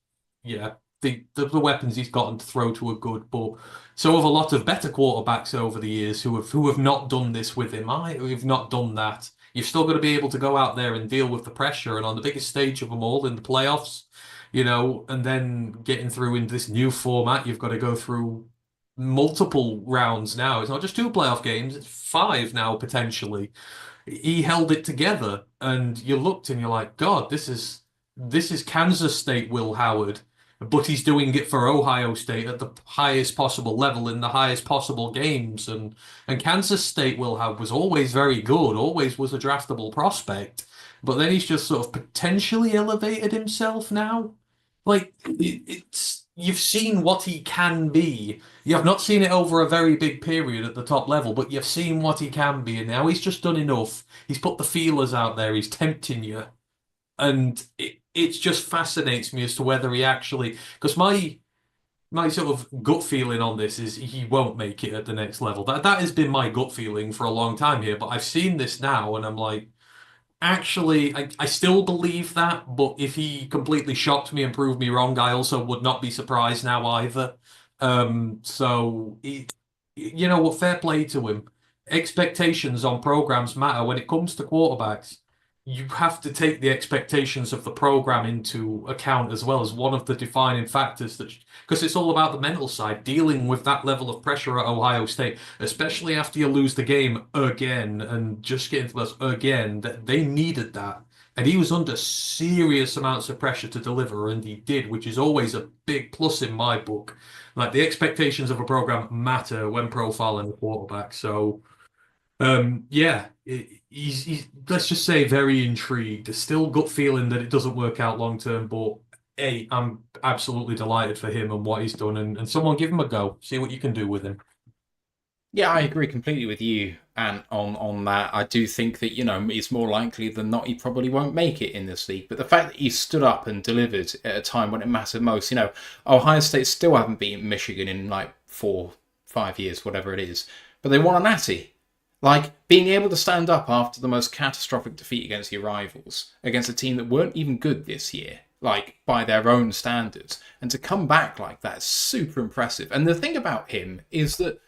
yeah, the weapons he's gotten to throw to are good. But so have a lot of better quarterbacks over the years who have not done this with him. Who've not done that. You've still got to be able to go out there and deal with the pressure, and on the biggest stage of them all in the playoffs. And then getting through into this new format, you've got to go through multiple rounds now. It's not just two playoff games, it's five now potentially. He held it together, and you looked and you're like, God, this is Kansas State Will Howard, but he's doing it for Ohio State at the highest possible level in the highest possible games. And Kansas State Will Howard was always very good, always was a draftable prospect, but then he's just sort of potentially elevated himself now. Like it's you've seen what he can be. You have not seen it over a very big period at the top level, but you've seen what he can be, and now he's just done enough. He's put the feelers out there. He's tempting you, and it just fascinates me as to whether he actually. Because my sort of gut feeling on this is he won't make it at the next level. That has been my gut feeling for a long time here, but I've seen this now, and I'm like. Actually, I still believe that, but if he completely shocked me and proved me wrong, I also would not be surprised now either. So, you know what, fair play to him. Expectations on programs matter. When it comes to quarterbacks, you have to take the expectations of the program into account as well as one of the defining factors because it's all about the mental side, dealing with that level of pressure at Ohio State, especially after you lose the game again and just getting to this again, that they needed that. And he was under serious amounts of pressure to deliver, and he did, which is always a big plus in my book. Like the expectations of a program matter when profiling a quarterback. So yeah, he's let's just say very intrigued. There's still gut feeling that it doesn't work out long term, but hey, I'm absolutely delighted for him and what he's done. And someone give him a go, see what you can do with him. Yeah, I agree completely with you, and on that, I do think that it's more likely than not he probably won't make it in this league. But the fact that he stood up and delivered at a time when it mattered most, Ohio State still haven't beaten Michigan in like 4-5 years, whatever it is, but they won a natty. Like, being able to stand up after the most catastrophic defeat against your rivals, against a team that weren't even good this year, like, by their own standards, and to come back like that is super impressive. And the thing about him is that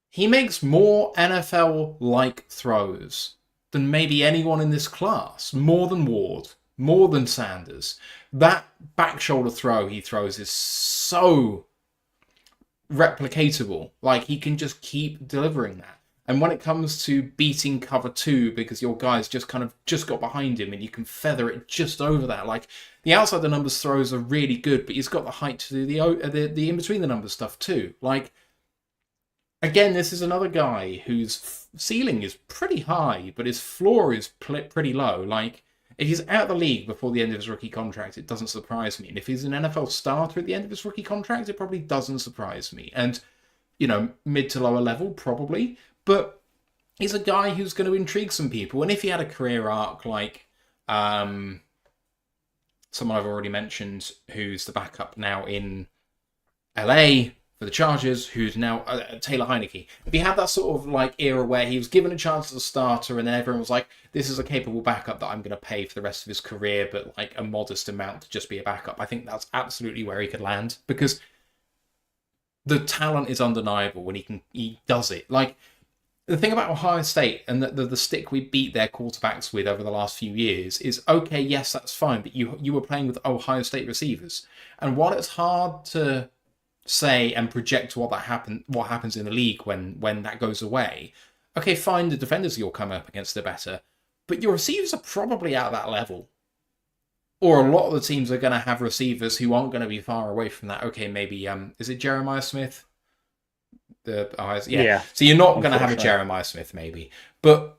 he makes more NFL-like throws than maybe anyone in this class. More than Ward, more than Sanders. That back shoulder throw he throws is so replicatable. Like, he can just keep delivering that. And when it comes to beating cover two because your guy's just got behind him and you can feather it just over that, like the outside the numbers throws are really good, but he's got the height to do the in between the numbers stuff too. Like, again, this is another guy whose ceiling is pretty high, but his floor is pretty low. Like, if he's out of the league before the end of his rookie contract, it doesn't surprise me. And if he's an NFL starter at the end of his rookie contract, it probably doesn't surprise me. And mid to lower level probably. But he's a guy who's going to intrigue some people. And if he had a career arc like someone I've already mentioned, who's the backup now in LA for the Chargers, who's now Taylor Heineke. If he had that sort of like era where he was given a chance as a starter and then everyone was like, this is a capable backup that I'm going to pay for the rest of his career, but like a modest amount to just be a backup, I think that's absolutely where he could land. Because the talent is undeniable when he does it. Like, the thing about Ohio State and the stick we beat their quarterbacks with over the last few years is, okay, yes, that's fine, but you were playing with Ohio State receivers. And while it's hard to say and project what happens in the league when that goes away, okay, fine, the defenders you'll come up against are better, but your receivers are probably at that level. Or a lot of the teams are going to have receivers who aren't going to be far away from that. Okay, maybe, is it Jeremiah Smith? Yeah. So you're not going to have a Jeremiah Smith, maybe. But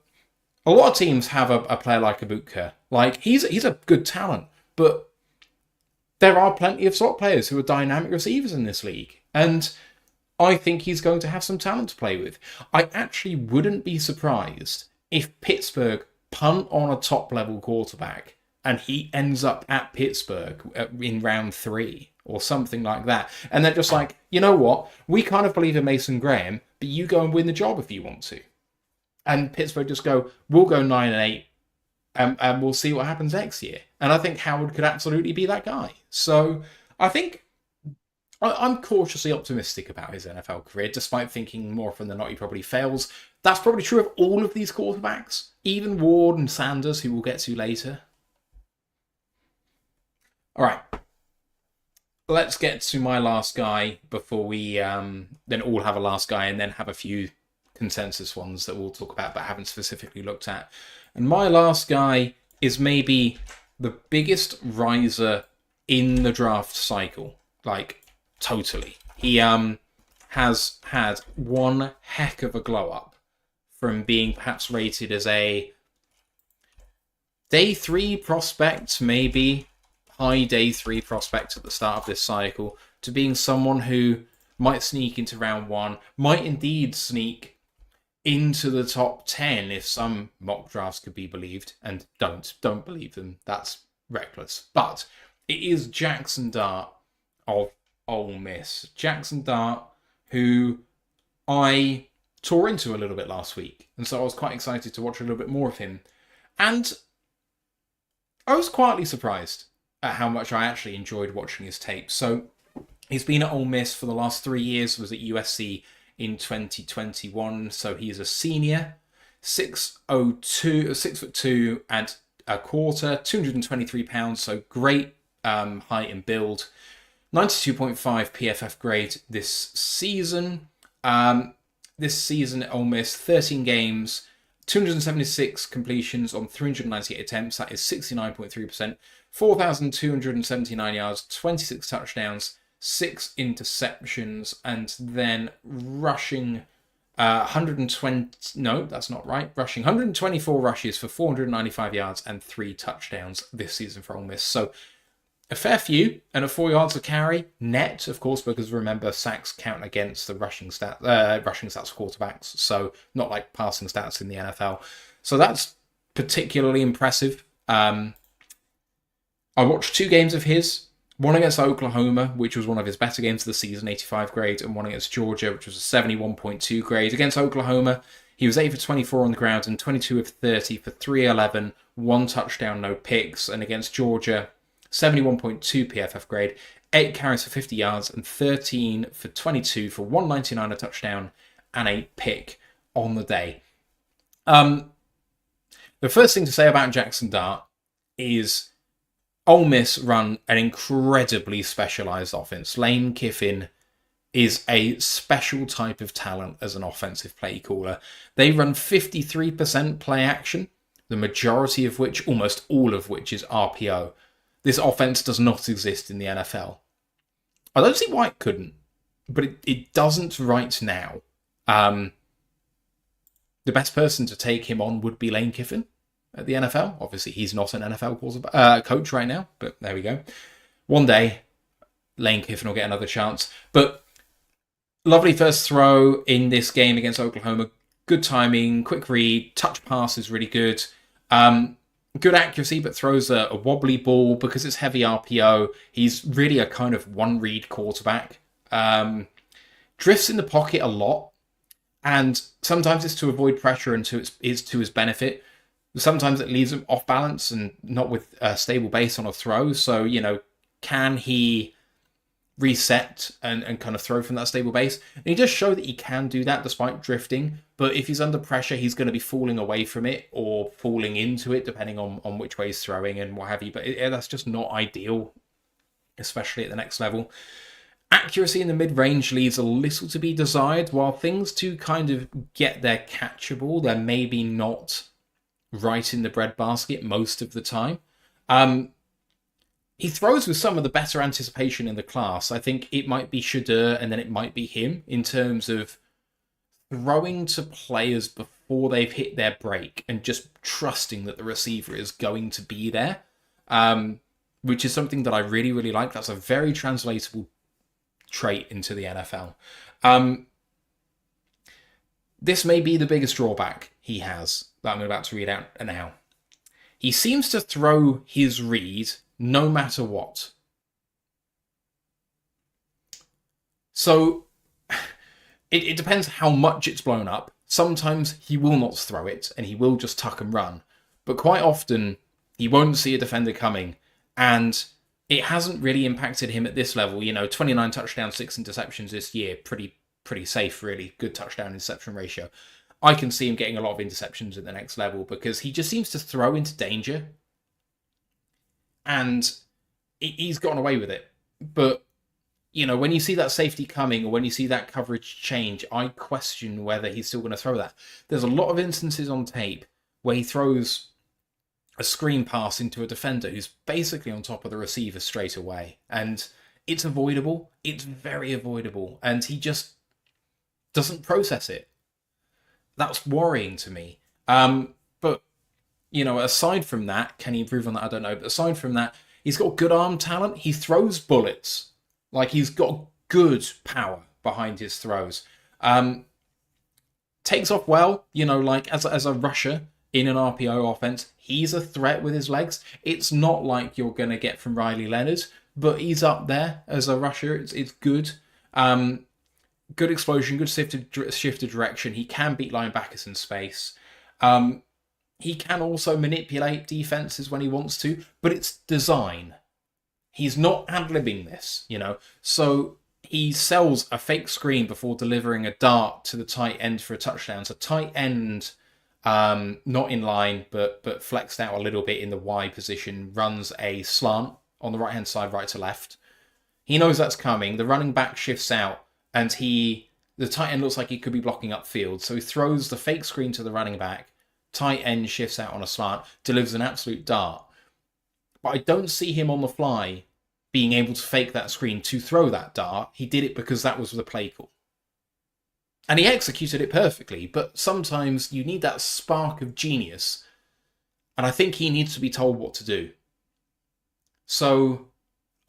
a lot of teams have a player like Abuka. Like, he's a good talent, but there are plenty of slot players who are dynamic receivers in this league. And I think he's going to have some talent to play with. I actually wouldn't be surprised if Pittsburgh punt on a top-level quarterback and he ends up at Pittsburgh in round 3 or something like that. And they're just like, you know what? We kind of believe in Mason Graham, but you go and win the job if you want to. And Pittsburgh just go, we'll go 9-8 and we'll see what happens next year. And I think Howard could absolutely be that guy. So I think I'm cautiously optimistic about his NFL career, despite thinking more often than not he probably fails. That's probably true of all of these quarterbacks, even Ward and Sanders, who we'll get to later. All right. Let's get to my last guy before we then all have a last guy and then have a few consensus ones that we'll talk about but haven't specifically looked at. And my last guy is maybe the biggest riser in the draft cycle. Like, totally. He has had one heck of a glow up from being perhaps rated as a day 3 prospect, maybe high day 3 prospect at the start of this cycle, to being someone who might sneak into round 1, might indeed sneak into the top 10 if some mock drafts could be believed, and don't believe them. That's reckless. But it is Jaxson Dart of Ole Miss. Jaxson Dart, who I tore into a little bit last week, and so I was quite excited to watch a little bit more of him. And I was quietly surprised at how much I actually enjoyed watching his tape. So he's been at Ole Miss for the last 3 years, was at USC in 2021. So he is a senior, 6'2" and a quarter, 223 pounds. So great height and build. 92.5 PFF grade this season. This season at Ole Miss, 13 games, 276 completions on 398 attempts. That is 69.3%. 4,279 yards, 26 touchdowns, 6 interceptions, and then rushing 124 rushes for 495 yards and 3 touchdowns this season for Ole Miss. So a fair few, and at 4 yards a carry net, of course, because remember, sacks count against the rushing stats quarterbacks, so not like passing stats in the NFL. So that's particularly impressive. I watched 2 games of his, one against Oklahoma, which was one of his better games of the season, 85 grade, and one against Georgia, which was a 71.2 grade. Against Oklahoma, he was 8 for 24 on the ground and 22 of 30 for 311, 1 touchdown, no picks. And against Georgia, 71.2 PFF grade, 8 carries for 50 yards and 13 for 22 for 199, a touchdown, and a pick on the day. The first thing to say about Jaxson Dart is Ole Miss run an incredibly specialized offense. Lane Kiffin is a special type of talent as an offensive play caller. They run 53% play action, the majority of which, almost all of which, is RPO. This offense does not exist in the NFL. I don't see why it couldn't, but it doesn't right now. The best person to take him on would be Lane Kiffin at the NFL. Obviously, he's not an NFL coach right now, but there we go. One day, Lane Kiffin will get another chance. But lovely first throw in this game against Oklahoma. Good timing, quick read, touch pass is really good. Good accuracy, but throws a wobbly ball because it's heavy RPO. He's really a kind of one-read quarterback. Drifts in the pocket a lot, and sometimes it's to avoid pressure and it's to his benefit. Sometimes it leaves him off balance and not with a stable base on a throw. So, can he reset and kind of throw from that stable base. And he does show that he can do that despite drifting, but if he's under pressure, he's going to be falling away from it or falling into it, depending on which way he's throwing and what have you. But that's just not ideal, especially at the next level. Accuracy in the mid-range leaves a little to be desired. While things do kind of get there catchable, they're maybe not right in the breadbasket most of the time. He throws with some of the better anticipation in the class. I think it might be Shedeur and then it might be him in terms of throwing to players before they've hit their break and just trusting that the receiver is going to be there, which is something that I really, really like. That's a very translatable trait into the NFL. This may be the biggest drawback he has that I'm about to read out now. He seems to throw his read no matter what. So it depends how much it's blown up. Sometimes he will not throw it and he will just tuck and run. But quite often he won't see a defender coming, and it hasn't really impacted him at this level. 29 touchdowns, 6 interceptions this year. Pretty safe, really. Good touchdown interception ratio. I can see him getting a lot of interceptions at the next level because he just seems to throw into danger. And he's gotten away with it. But, when you see that safety coming or when you see that coverage change, I question whether he's still going to throw that. There's a lot of instances on tape where he throws a screen pass into a defender who's basically on top of the receiver straight away. And it's avoidable. It's very avoidable. And he just doesn't process it. That's worrying to me. But, aside from that, can he improve on that? I don't know. But aside from that, he's got good arm talent. He throws bullets. Like, he's got good power behind his throws. Takes off well, as a rusher in an RPO offense. He's a threat with his legs. It's not like you're going to get from Riley Leonard, but he's up there as a rusher. It's good. Good explosion, good shift of direction. He can beat linebackers in space. He can also manipulate defenses when he wants to, but it's design. He's not ad-libbing this, So he sells a fake screen before delivering a dart to the tight end for a touchdown. So tight end, not in line, but flexed out a little bit in the Y position, runs a slant on the right-hand side, right to left. He knows that's coming. The running back shifts out, and the tight end looks like he could be blocking upfield. So he throws the fake screen to the running back. Tight end shifts out on a slant, delivers an absolute dart. But I don't see him on the fly being able to fake that screen to throw that dart. He did it because that was the play call. And he executed it perfectly, but sometimes you need that spark of genius. And I think he needs to be told what to do. So,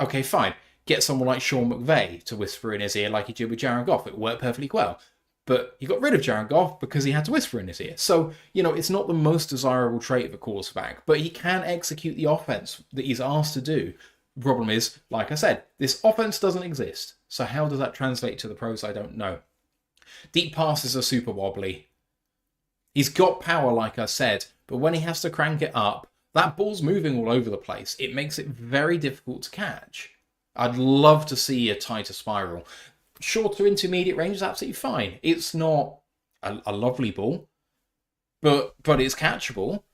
okay, fine. Get someone like Sean McVay to whisper in his ear like he did with Jared Goff. It worked perfectly well. But he got rid of Jared Goff because he had to whisper in his ear. So, it's not the most desirable trait of a quarterback, but he can execute the offense that he's asked to do. The problem is, like I said, this offense doesn't exist. So how does that translate to the pros? I don't know. Deep passes are super wobbly. He's got power, like I said, but when he has to crank it up, that ball's moving all over the place. It makes it very difficult to catch. I'd love to see a tighter spiral. Short to intermediate range is absolutely fine. It's not a lovely ball, but it's catchable.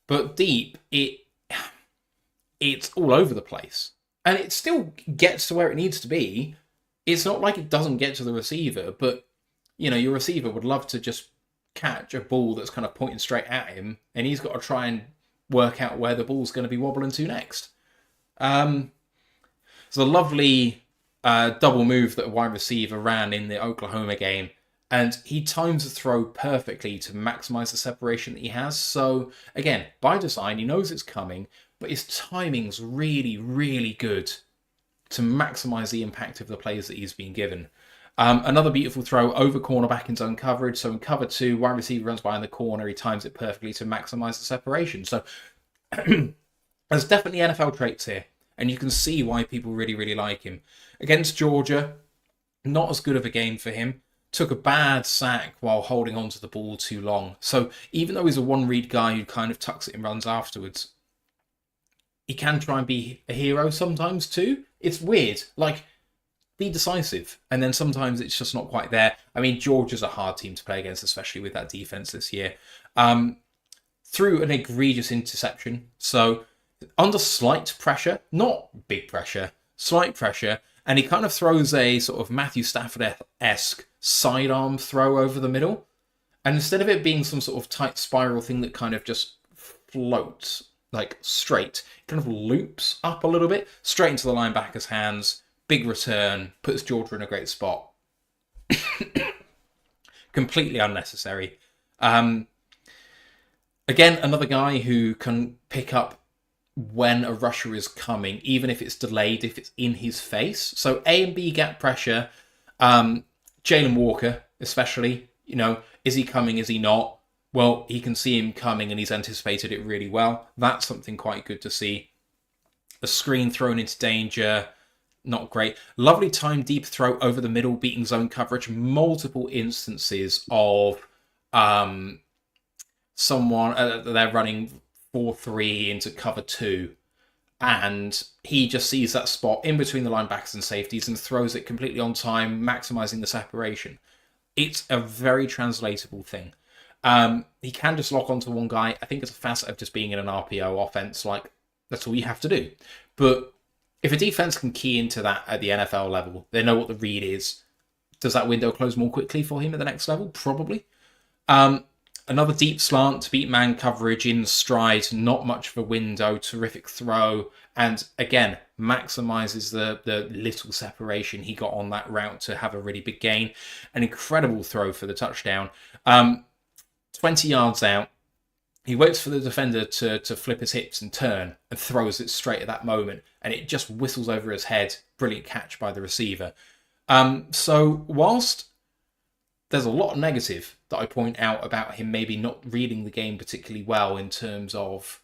But deep, it's all over the place. And it still gets to where it needs to be. It's not like it doesn't get to the receiver, but, your receiver would love to just catch a ball that's kind of pointing straight at him, and he's got to try and work out where the ball's going to be wobbling to next. It's a lovely double move that a wide receiver ran in the Oklahoma game, and he times the throw perfectly to maximize the separation that he has. So, again, by design, he knows it's coming, but his timing's really, really good to maximize the impact of the plays that he's been given. Another beautiful throw over cornerback in zone coverage. So in cover 2, wide receiver runs behind the corner. He times it perfectly to maximize the separation. So there's definitely NFL traits here. And you can see why people really, really like him. Against Georgia, not as good of a game for him. Took a bad sack while holding on to the ball too long. So even though he's a one-read guy who kind of tucks it and runs afterwards, he can try and be a hero sometimes too. It's weird. Like, be decisive. And then sometimes it's just not quite there. I mean, Georgia's a hard team to play against, especially with that defense this year. Through an egregious interception. So under slight pressure, not big pressure, slight pressure. And he kind of throws a sort of Matthew Stafford-esque sidearm throw over the middle. And instead of it being some sort of tight spiral thing that kind of just floats like straight, it kind of loops up a little bit, straight into the linebacker's hands. Big return, puts Georgia in a great spot. Completely unnecessary. Again, another guy who can pick up when a rusher is coming, even if it's delayed, if it's in his face. So A and B gap pressure. Jalen Walker, especially, is he coming? Is he not? Well, he can see him coming and he's anticipated it really well. That's something quite good to see. A screen thrown into danger, not great. Lovely time deep throw over the middle, beating zone coverage. Multiple instances of someone, they're running 4-3 into cover 2. And he just sees that spot in between the linebackers and safeties and throws it completely on time, maximizing the separation. It's a very translatable thing. He can just lock onto one guy. I think it's a facet of just being in an RPO offense. Like, that's all you have to do. But if a defense can key into that at the NFL level, they know what the read is. Does that window close more quickly for him at the next level? Probably. Another deep slant to beat man coverage in stride. Not much of a window. Terrific throw. And again, maximizes the little separation he got on that route to have a really big gain. An incredible throw for the touchdown. 20 yards out. He waits for the defender to flip his hips and turn and throws it straight at that moment. And it just whistles over his head. Brilliant catch by the receiver. So whilst there's a lot of negative that I point out about him maybe not reading the game particularly well in terms of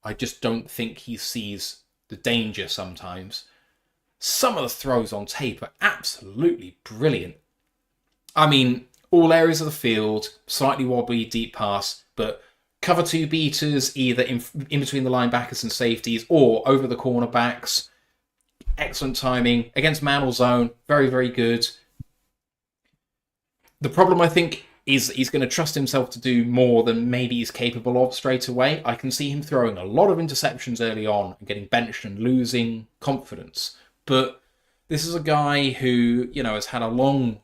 I just don't think he sees the danger sometimes. Some of the throws on tape are absolutely brilliant. I mean, all areas of the field, slightly wobbly, deep pass, but cover 2 beaters either in between the linebackers and safeties or over the cornerbacks. Excellent timing. Against man or zone, very, very good. The problem, I think, is he's going to trust himself to do more than maybe he's capable of straight away. I can see him throwing a lot of interceptions early on and getting benched and losing confidence. But this is a guy who, has had a long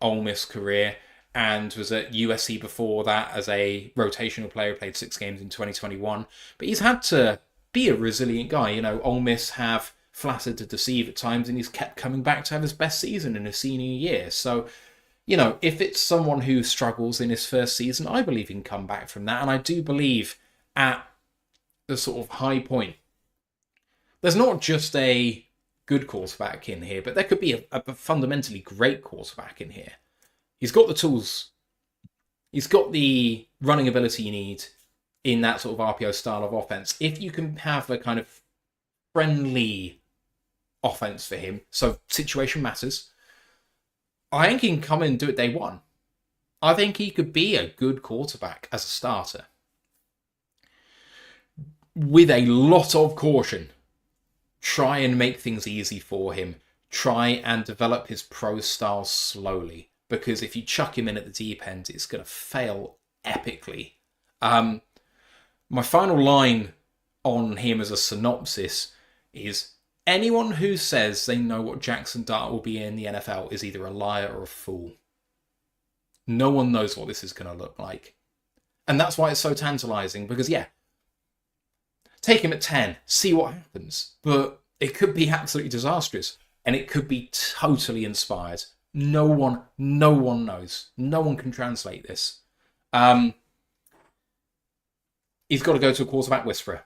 Ole Miss career and was at USC before that as a rotational player, played 6 games in 2021. But he's had to be a resilient guy. Ole Miss have flattered to deceive at times and he's kept coming back to have his best season in his senior year. So, if it's someone who struggles in his first season, I believe he can come back from that. And I do believe at the sort of high point, there's not just a good quarterback in here, but there could be a fundamentally great quarterback in here. He's got the tools. He's got the running ability you need in that sort of RPO style of offense. If you can have a kind of friendly offense for him, so situation matters, I think he can come in and do it day one. I think he could be a good quarterback as a starter. With a lot of caution, try and make things easy for him. Try and develop his pro style slowly. Because if you chuck him in at the deep end, it's going to fail epically. My final line on him as a synopsis is, anyone who says they know what Jaxson Dart will be in the NFL is either a liar or a fool. No one knows what this is going to look like. And that's why it's so tantalizing, because take him at 10, see what happens. But it could be absolutely disastrous, and it could be totally inspired. No one knows. No one can translate this. He's got to go to a quarterback whisperer.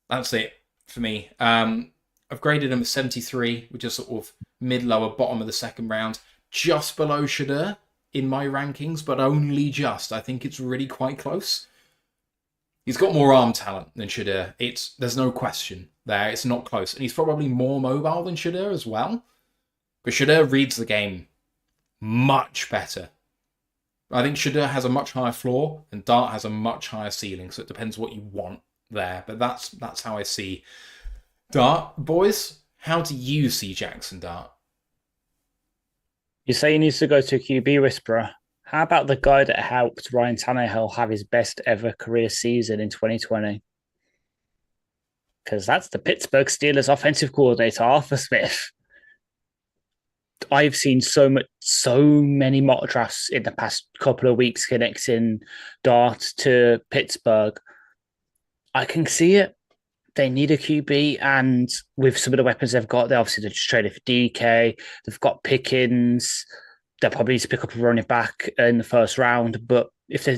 That's it for me. I've graded him at 73, which is sort of mid-lower bottom of the second round. Just below Shedeur in my rankings, but only just. I think it's really quite close. He's got more arm talent than Shedeur. There's no question there. It's not close. And he's probably more mobile than Shedeur as well. But Shedeur reads the game much better. I think Shedeur has a much higher floor and Dart has a much higher ceiling. So it depends what you want there. But that's how I see Dart. Boys, how do you see Jaxson Dart? You say he needs to go to a QB whisperer. How about the guy that helped Ryan Tannehill have his best ever career season in 2020? Because that's the Pittsburgh Steelers offensive coordinator, Arthur Smith. I've seen so many mock drafts in the past couple of weeks connecting Dart to Pittsburgh. I can see it. They need a QB, and with some of the weapons they've got, they obviously just traded for DK. They've got Pickens. They'll probably need to pick up a running back in the first round. But if they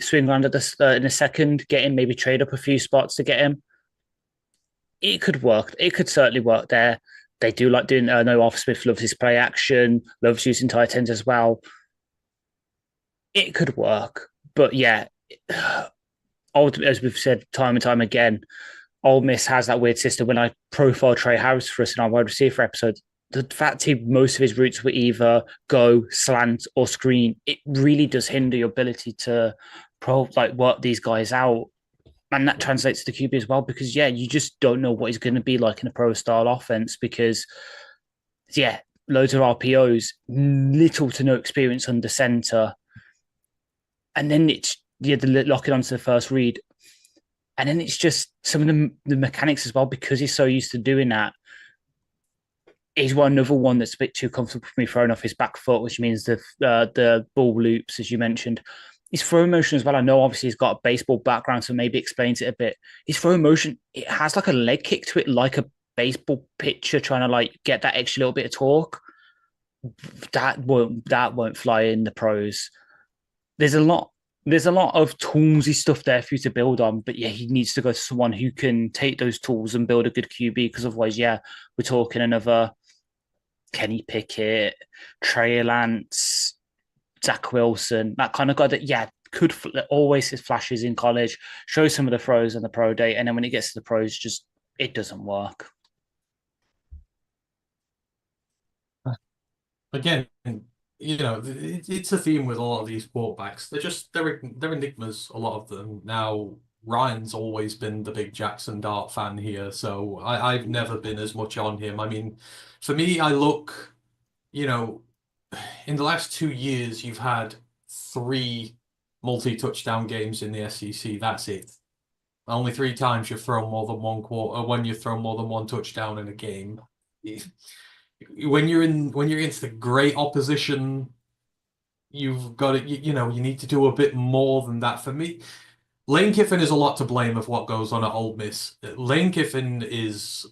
swing around in the second, get him, maybe trade up a few spots to get him, it could work. It could certainly work there. They do like doing. No, Arthur Smith loves his play action, loves using tight ends as well. It could work, but yeah, as we've said time and time again, Ole Miss has that weird system. When I profiled Trey Harris for us in our wide receiver episode, the fact most of his routes were either go, slant, or screen, it really does hinder your ability to work these guys out. And that translates to the QB as well, because, yeah, you just don't know what he's going to be like in a pro-style offense because, yeah, loads of RPOs, little to no experience under center. And then it's, the locking onto the first read. And then it's just some of the mechanics as well, because he's so used to doing that. He's another one that's a bit too comfortable for me throwing off his back foot, which means the ball loops, as you mentioned. His throw motion as well. I know obviously he's got a baseball background, so maybe explains it a bit. His throw motion, it has like a leg kick to it, like a baseball pitcher trying to get that extra little bit of torque. That won't fly in the pros. There's a lot of toolsy stuff there for you to build on, but yeah, he needs to go to someone who can take those tools and build a good QB, because otherwise, yeah, we're talking another Kenny Pickett, Trey Lance, Zach Wilson, that kind of guy that, yeah, could always his flashes in college, show some of the throws on the pro day, and then when it gets to the pros, just it doesn't work. Again, it's a theme with a lot of these quarterbacks. They're enigmas, a lot of them. Now, Ryan's always been the big Jaxson Dart fan here, so I've never been as much on him. I mean, for me, I look, in the last 2 years, you've had 3 multi-touchdown games in the SEC. That's it. Only 3 times you've thrown more than one quarter, when you've thrown more than one touchdown in a game. When you're against the great opposition, you've got it. You need to do a bit more than that. For me, Lane Kiffin is a lot to blame of what goes on at Ole Miss. Lane Kiffin is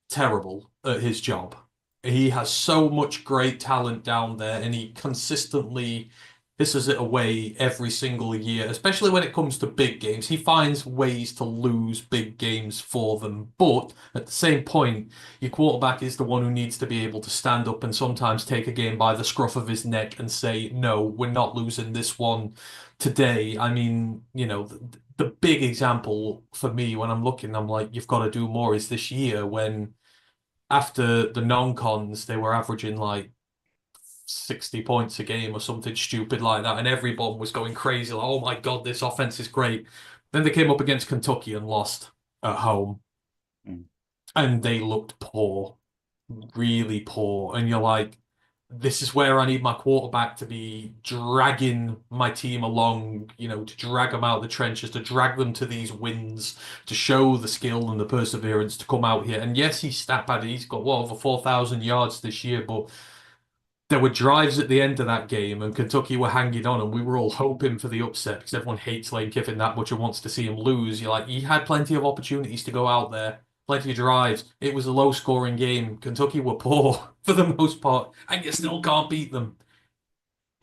terrible at his job. He has so much great talent down there, and he consistently pisses it away every single year, especially when it comes to big games. He finds ways to lose big games for them. But at the same point, your quarterback is the one who needs to be able to stand up and sometimes take a game by the scruff of his neck and say, no, we're not losing this one today. I mean, the big example for me when I'm looking, I'm like, you've got to do more, is this year when after the non-cons, they were averaging 60 points a game or something stupid like that, and everyone was going crazy, like, oh my God, this offense is great. Then they came up against Kentucky and lost at home. And they looked poor, really poor. And you're like, this is where I need my quarterback to be dragging my team along, to drag them out of the trenches, to drag them to these wins, to show the skill and the perseverance to come out here. And yes, he's stat-padded. He's got, over 4,000 yards this year, but there were drives at the end of that game, and Kentucky were hanging on, and we were all hoping for the upset because everyone hates Lane Kiffin that much and wants to see him lose. You're like, he had plenty of opportunities to go out there, plenty of drives. It was a low-scoring game. Kentucky were poor for the most part, and you still can't beat them.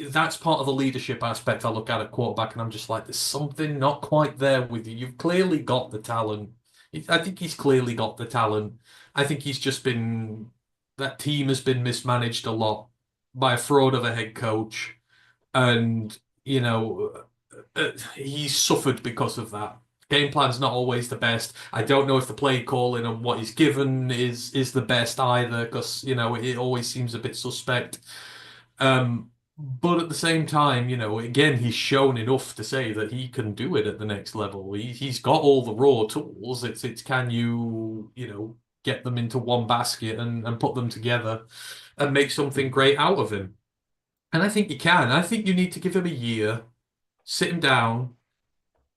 That's part of the leadership aspect I look at quarterback, and I'm just like, there's something not quite there with you. You've clearly got the talent. I think he's clearly got the talent. I think he's just been... That team has been mismanaged a lot by a fraud of a head coach, and he's suffered because of that. Game plan's not always the best. I don't know if the play calling and what he's given is the best either, because it always seems a bit suspect. But at the same time, again, he's shown enough to say that he can do it at the next level. He's got all the raw tools. It's can you get them into one basket and put them together and make something great out of him. And I think you can. I think you need to give him a year, sit him down,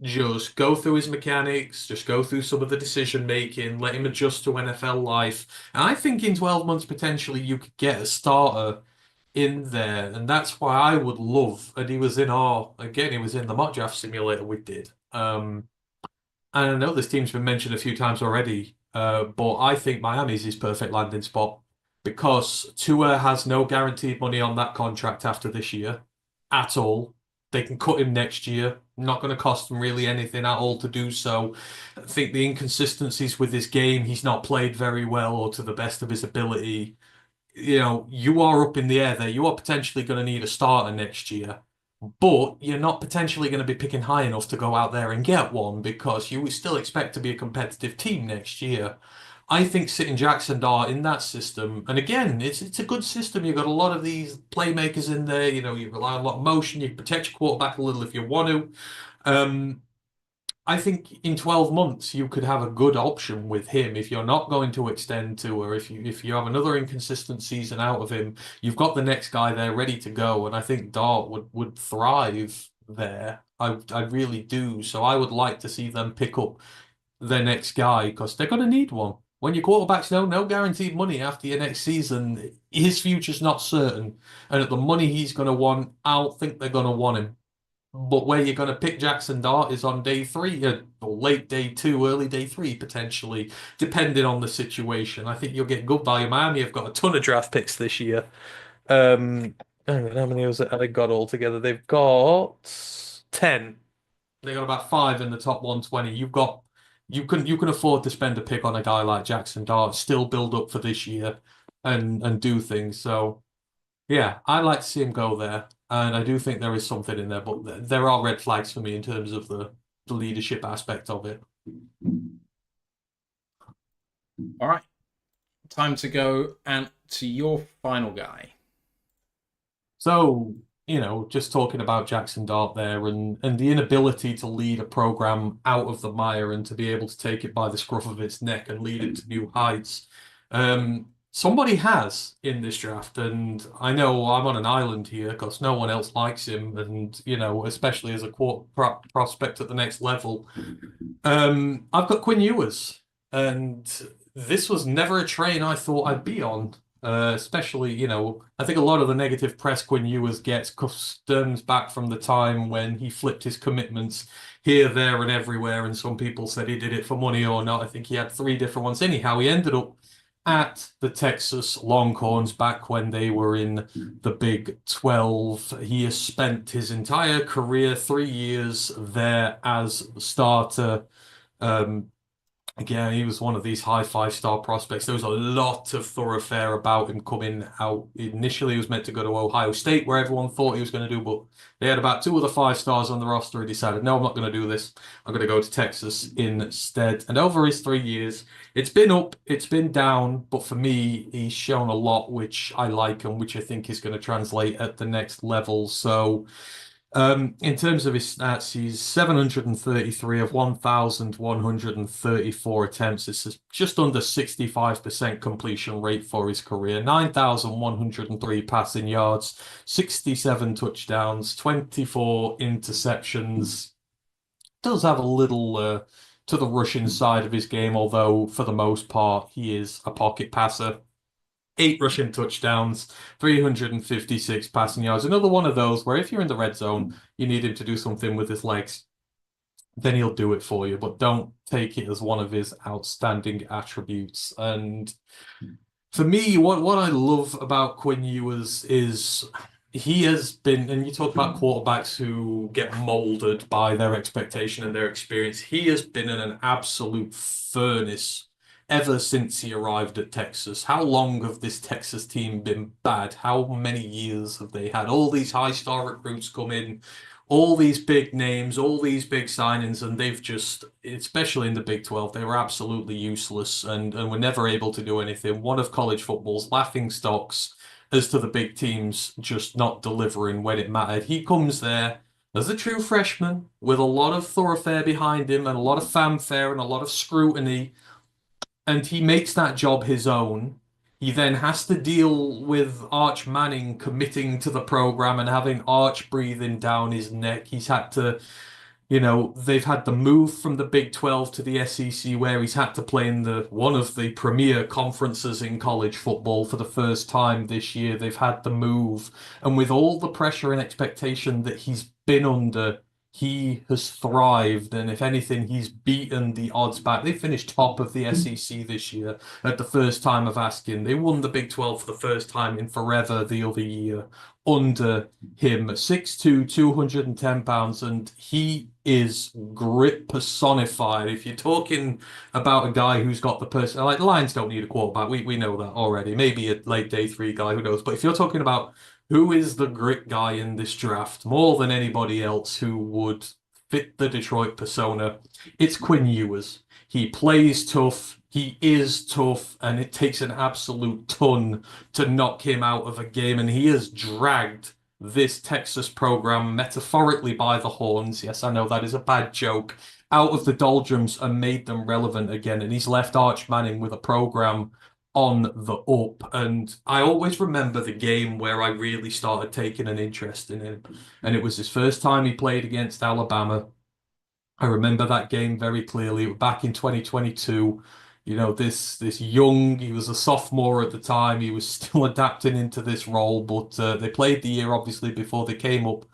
just go through his mechanics, just go through some of the decision making, let him adjust to NFL life. And I think in 12 months, potentially, you could get a starter in there. And that's why I would love, and he was in the mock draft simulator we did. And I know this team's been mentioned a few times already, but I think Miami's his perfect landing spot because Tua has no guaranteed money on that contract after this year at all. They can cut him next year. Not going to cost them really anything at all to do so. I think the inconsistencies with his game, he's not played very well or to the best of his ability. You know, you are up in the air there. You are potentially going to need a starter next year, but you're not potentially going to be picking high enough to go out there and get one because you still expect to be a competitive team next year. I think sitting Jaxson Dart in that system, and again, it's a good system. You've got a lot of these playmakers in there. You know, you rely on a lot of motion. You protect your quarterback a little if you want to. I think in 12 months you could have a good option with him if you're not going to extend to, or if you have another inconsistent season out of him, you've got the next guy there ready to go. And I think Dart would thrive there. I really do. So I would like to see them pick up their next guy because they're going to need one. When your quarterback's no guaranteed money after your next season, his future's not certain. And at the money he's going to want, I don't think they're going to want him. But where you're going to pick Jaxson Dart is on day 3, or late day 2, early day 3, potentially, depending on the situation. I think you'll get good value. Miami have got a ton of draft picks this year. How many was it they got all together? They've got 10. They got about 5 in the top 120. You can afford to spend a pick on a guy like Jaxson Dart, still build up for this year and do things. So yeah, I like to see him go there. And I do think there is something in there, but there are red flags for me in terms of the leadership aspect of it. All right. Time to go and to your final guy. So, you know, just talking about Jaxson Dart there and the inability to lead a program out of the mire and to be able to take it by the scruff of its neck and lead it to new heights. Somebody has in this draft, and I know I'm on an island here because no one else likes him, and you know, especially as a prospect at the next level. I've got Quinn Ewers, and this was never a train I thought I'd be on. Especially, you know, I think a lot of the negative press Quinn Ewers gets stems back from the time when he flipped his commitments here, there, and everywhere, and some people said he did it for money or not. I think he had 3 different ones. Anyhow, he ended up at the Texas Longhorns back when they were in the Big 12. He has spent his entire career, 3 years there as a starter. Again, he was one of these high 5-star prospects. There was a lot of thoroughfare about him coming out. Initially, he was meant to go to Ohio State, where everyone thought he was going to do, but they had about 2 other 5-stars on the roster. He decided, no, I'm not going to do this. I'm going to go to Texas instead. And over his 3 years, it's been up, it's been down, but for me, he's shown a lot, which I like and which I think is going to translate at the next level. So, in terms of his stats, he's 733 of 1,134 attempts. It's just under 65% completion rate for his career. 9,103 passing yards, 67 touchdowns, 24 interceptions. Does have a little to the rushing side of his game, although for the most part, he is a pocket passer. 8 rushing touchdowns, 356 passing yards. Another one of those where if you're in the red zone, you need him to do something with his legs, then he'll do it for you. But don't take it as one of his outstanding attributes. And for me, what I love about Quinn Ewers is he has been, and you talk about quarterbacks who get molded by their expectation and their experience. He has been in an absolute furnace ever since he arrived at Texas. How long have this Texas team been bad? How many years have they had all these high-star recruits come in, all these big names, all these big signings, and they've just, especially in the Big 12, they were absolutely useless and were never able to do anything. One of college football's laughing stocks as to the big teams just not delivering when it mattered. He comes there as a true freshman with a lot of thoroughfare behind him and a lot of fanfare and a lot of scrutiny. and he makes that job his own. He then has to deal with Arch Manning committing to the program and having Arch breathing down his neck. He's had to, they've had the move from the Big 12 to the SEC where he's had to play in one of the premier conferences in college football for the first time this year. They've had the move. And with all the pressure and expectation that he's been under, he has thrived. And if anything, he's beaten the odds back. They finished top of the SEC this year at the first time of asking. They won the Big 12 for the first time in forever the other year under him. 6'2", 210 pounds, and he is grit personified. If you're talking about a guy who's got the person, like the Lions don't need a quarterback, we know that already. Maybe a late day 3 guy, who knows? But if you're talking about who is the grit guy in this draft more than anybody else who would fit the Detroit persona, it's Quinn Ewers. He plays tough. He is tough, and it takes an absolute ton to knock him out of a game. And he has dragged this Texas program metaphorically by the horns. Yes, I know that is a bad joke. Out of the doldrums and made them relevant again. And he's left Arch Manning with a program on the up. And I always remember the game where I really started taking an interest in him. And it was his first time he played against Alabama. I remember that game very clearly. Back in 2022, this young, he was a sophomore at the time. He was still adapting into this role, but they played the year obviously before they came up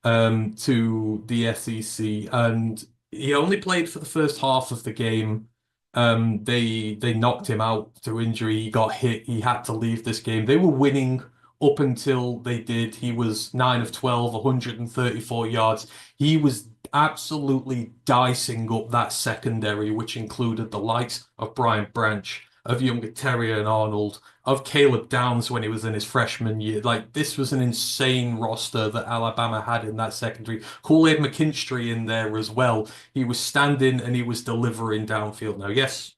to the SEC, and he only played for the first half of the game. They knocked him out through injury. He got hit. He had to leave this game. They were winning up until they did. He was 9 of 12, 134 yards. He was absolutely dicing up that secondary, which included the likes of Brian Branch, of younger Terrier and Arnold, of Caleb Downs when he was in his freshman year. Like, this was an insane roster that Alabama had in that secondary. Kool-Aid McKinstry in there as well. He was standing and he was delivering downfield. Now, yes,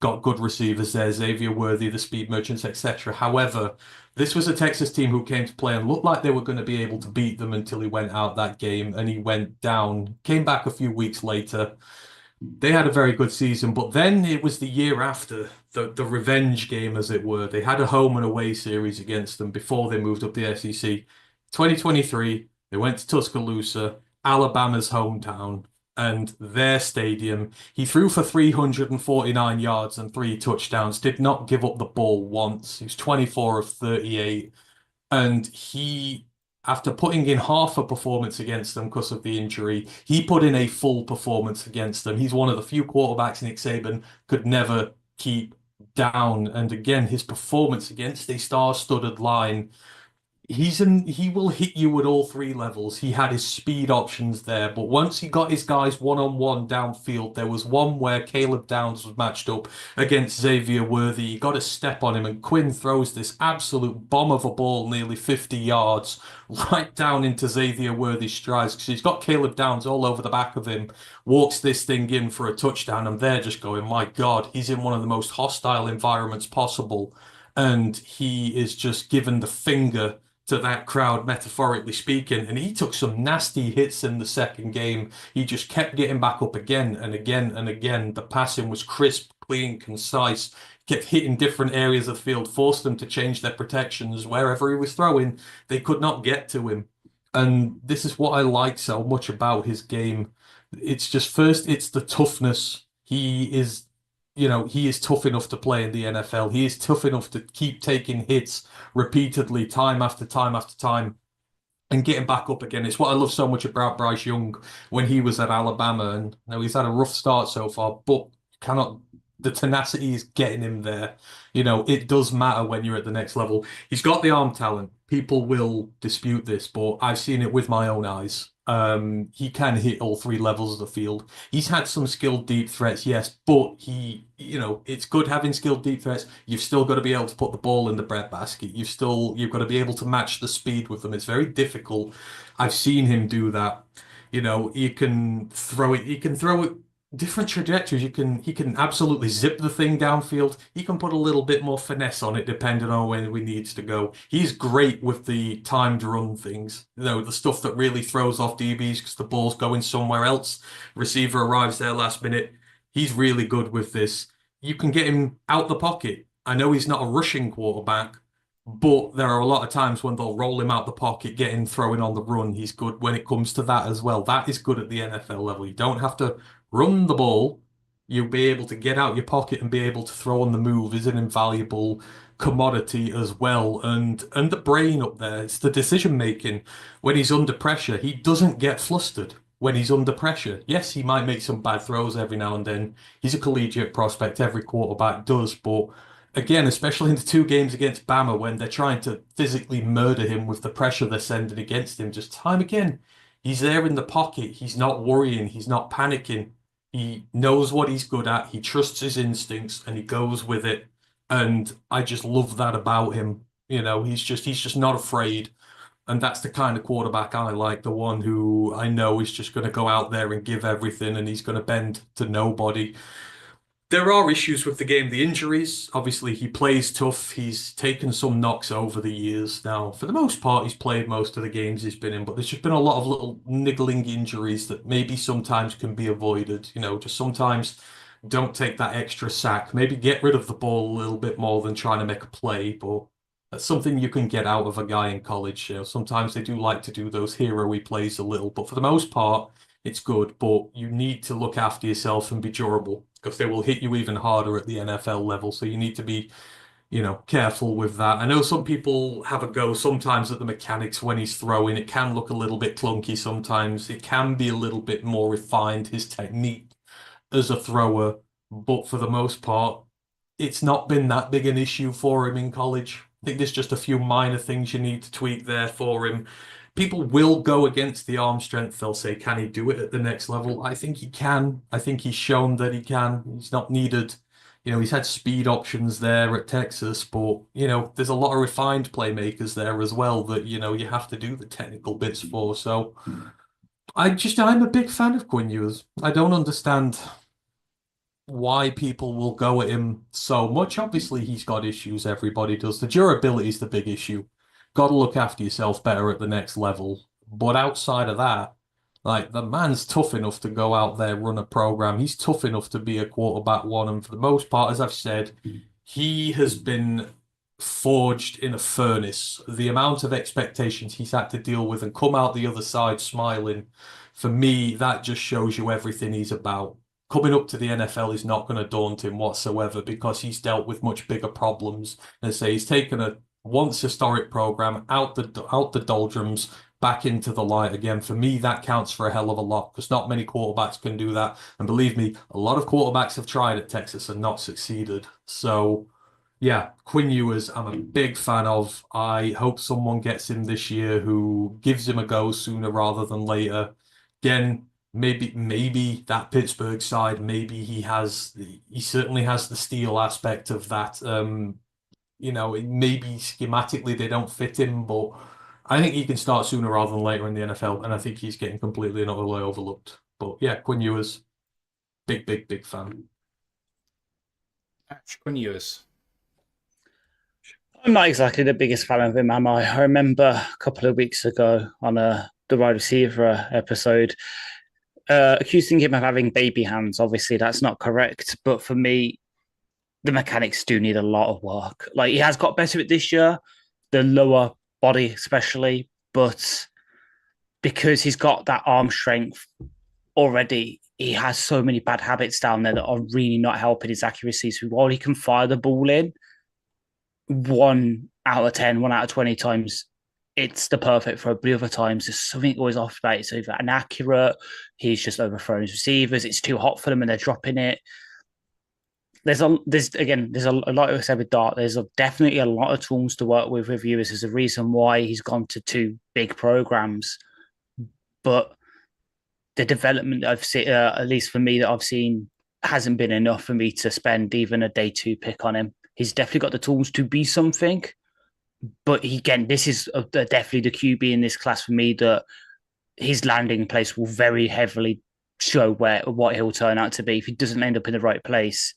got good receivers there, Xavier Worthy, the Speed Merchants, etc. However, this was a Texas team who came to play and looked like they were going to be able to beat them until he went out that game, and he went down, came back a few weeks later. They had a very good season, but then it was the year after, the revenge game, as it were. They had a home and away series against them before they moved up the SEC. 2023, they went to Tuscaloosa, Alabama's hometown, and their stadium. He threw for 349 yards and 3 touchdowns, did not give up the ball once. He was 24 of 38. And he, after putting in half a performance against them because of the injury, he put in a full performance against them. He's one of the few quarterbacks Nick Saban could never keep down. And again, his performance against a star-studded line, he will hit you at all 3 levels. He had his speed options there, but once he got his guys one-on-one downfield, there was one where Caleb Downs was matched up against Xavier Worthy. He got a step on him, and Quinn throws this absolute bomb of a ball nearly 50 yards right down into Xavier Worthy's strides, because he's got Caleb Downs all over the back of him, walks this thing in for a touchdown, and they're just going, my God, he's in one of the most hostile environments possible, and he is just given the finger to that crowd, metaphorically speaking. And he took some nasty hits in the second game. He just kept getting back up again and again and again. The passing was crisp, clean, concise, kept hitting different areas of the field, forced them to change their protections. Wherever he was throwing, they could not get to him. And this is what I like so much about his game. It's just, first, it's the toughness. He is tough enough to play in the NFL. He is tough enough to keep taking hits repeatedly, time after time after time, and getting back up again. It's what I love so much about Bryce Young when he was at Alabama. And he's had a rough start so far, but the tenacity is getting him there. It does matter when you're at the next level. He's got the arm talent. People will dispute this, but I've seen it with my own eyes. He can hit all 3 levels of the field. He's had some skilled deep threats, yes, but it's good having skilled deep threats. You've still got to be able to put the ball in the breadbasket. You've got to be able to match the speed with them. It's very difficult. I've seen him do that. He can throw it different trajectories. He can absolutely zip the thing downfield. He can put a little bit more finesse on it depending on where he needs to go. He's great with the timed run things, the stuff that really throws off DBs because the ball's going somewhere else. Receiver arrives there last minute. He's really good with this. you can get him out the pocket. I know he's not a rushing quarterback, but there are a lot of times when they'll roll him out the pocket, get him throwing on the run. He's good when it comes to that as well. That is good at the NFL level. You don't have to run the ball. You'll be able to get out your pocket and be able to throw on the move is an invaluable commodity as well. And the brain up there, it's the decision making. When he's under pressure, he doesn't get flustered when he's under pressure. Yes, he might make some bad throws every now and then. He's a collegiate prospect, every quarterback does, but again, especially in the two games against Bama when they're trying to physically murder him with the pressure they're sending against him, just time again, he's there in the pocket. He's not worrying. He's not panicking. He knows what he's good at. He trusts his instincts and he goes with it. And I just love that about him. You know, he's just not afraid. And that's the kind of quarterback I like, the one who I know is just going to go out there and give everything and he's going to bend to nobody. There are issues with the game, the injuries. Obviously, he plays tough. He's taken some knocks over the years. Now, for the most part, he's played most of the games he's been in, but there's just been a lot of little niggling injuries that maybe sometimes can be avoided. You know, just sometimes don't take that extra sack. Maybe get rid of the ball a little bit more than trying to make a play, but that's something you can get out of a guy in college. You know, sometimes they do like to do those hero-y plays a little, but for the most part, it's good. But you need to look after yourself and be durable because they will hit you even harder at the NFL level. So you need to be, you know, careful with that. I know some people have a go sometimes at the mechanics when he's throwing. It can look a little bit clunky sometimes. It can be a little bit more refined, his technique as a thrower. But for the most part, it's not been that big an issue for him in college. I think there's just a few minor things you need to tweak there for him. People will go against the arm strength. They'll say, can he do it at the next level? I think he can. I think he's shown that he can. He's not needed. You know, he's had speed options there at Texas, but, you know, there's a lot of refined playmakers there as well that, you know, you have to do the technical bits for. So I'm a big fan of Quinn Ewers. I don't understand why people will go at him so much. Obviously, he's got issues. Everybody does. The durability is the big issue. Got to look after yourself better at the next level. But outside of that, like the man's tough enough to go out there, run a program. He's tough enough to be a quarterback one. And for the most part, as I've said, he has been forged in a furnace. The amount of expectations he's had to deal with and come out the other side smiling, for me, that just shows you everything he's about. Coming up to the NFL is not going to daunt him whatsoever because he's dealt with much bigger problems. And say he's taken a once historic program out the doldrums back into the light again. For me, that counts for a hell of a lot because not many quarterbacks can do that. And believe me, a lot of quarterbacks have tried at Texas and not succeeded. So yeah, Quinn Ewers, I'm a big fan of. I hope someone gets him this year who gives him a go sooner rather than later. Again, maybe that Pittsburgh side, maybe he certainly has the steel aspect of that. You know, maybe schematically they don't fit him, but I think he can start sooner rather than later in the NFL, and I think he's getting completely and utterly overlooked. But yeah, Quinn Ewers, big fan. Quinn Ewers. I'm not exactly the biggest fan of him, am I? I remember a couple of weeks ago on the wide receiver episode, accusing him of having baby hands. Obviously, that's not correct. But for me, the mechanics do need a lot of work. Like, he has got better at this year, the lower body especially, but because he's got that arm strength already, he has so many bad habits down there that are really not helping his accuracy. So while he can fire the ball in 1 out of 10, 1 out of 20 times, it's the perfect throw. But the other times, there's something always off about it. It's either inaccurate, he's just overthrowing his receivers, it's too hot for them and they're dropping it. There's a lot of said with Dart. There's definitely a lot of tools to work with reviewers. There's a reason why he's gone to 2 big programs, but the development I've seen, at least for me that I've seen, hasn't been enough for me to spend even a day 2 pick on him. He's definitely got the tools to be something, but again, this is definitely the QB in this class for me that his landing place will very heavily show what he'll turn out to be. If he doesn't end up in the right place,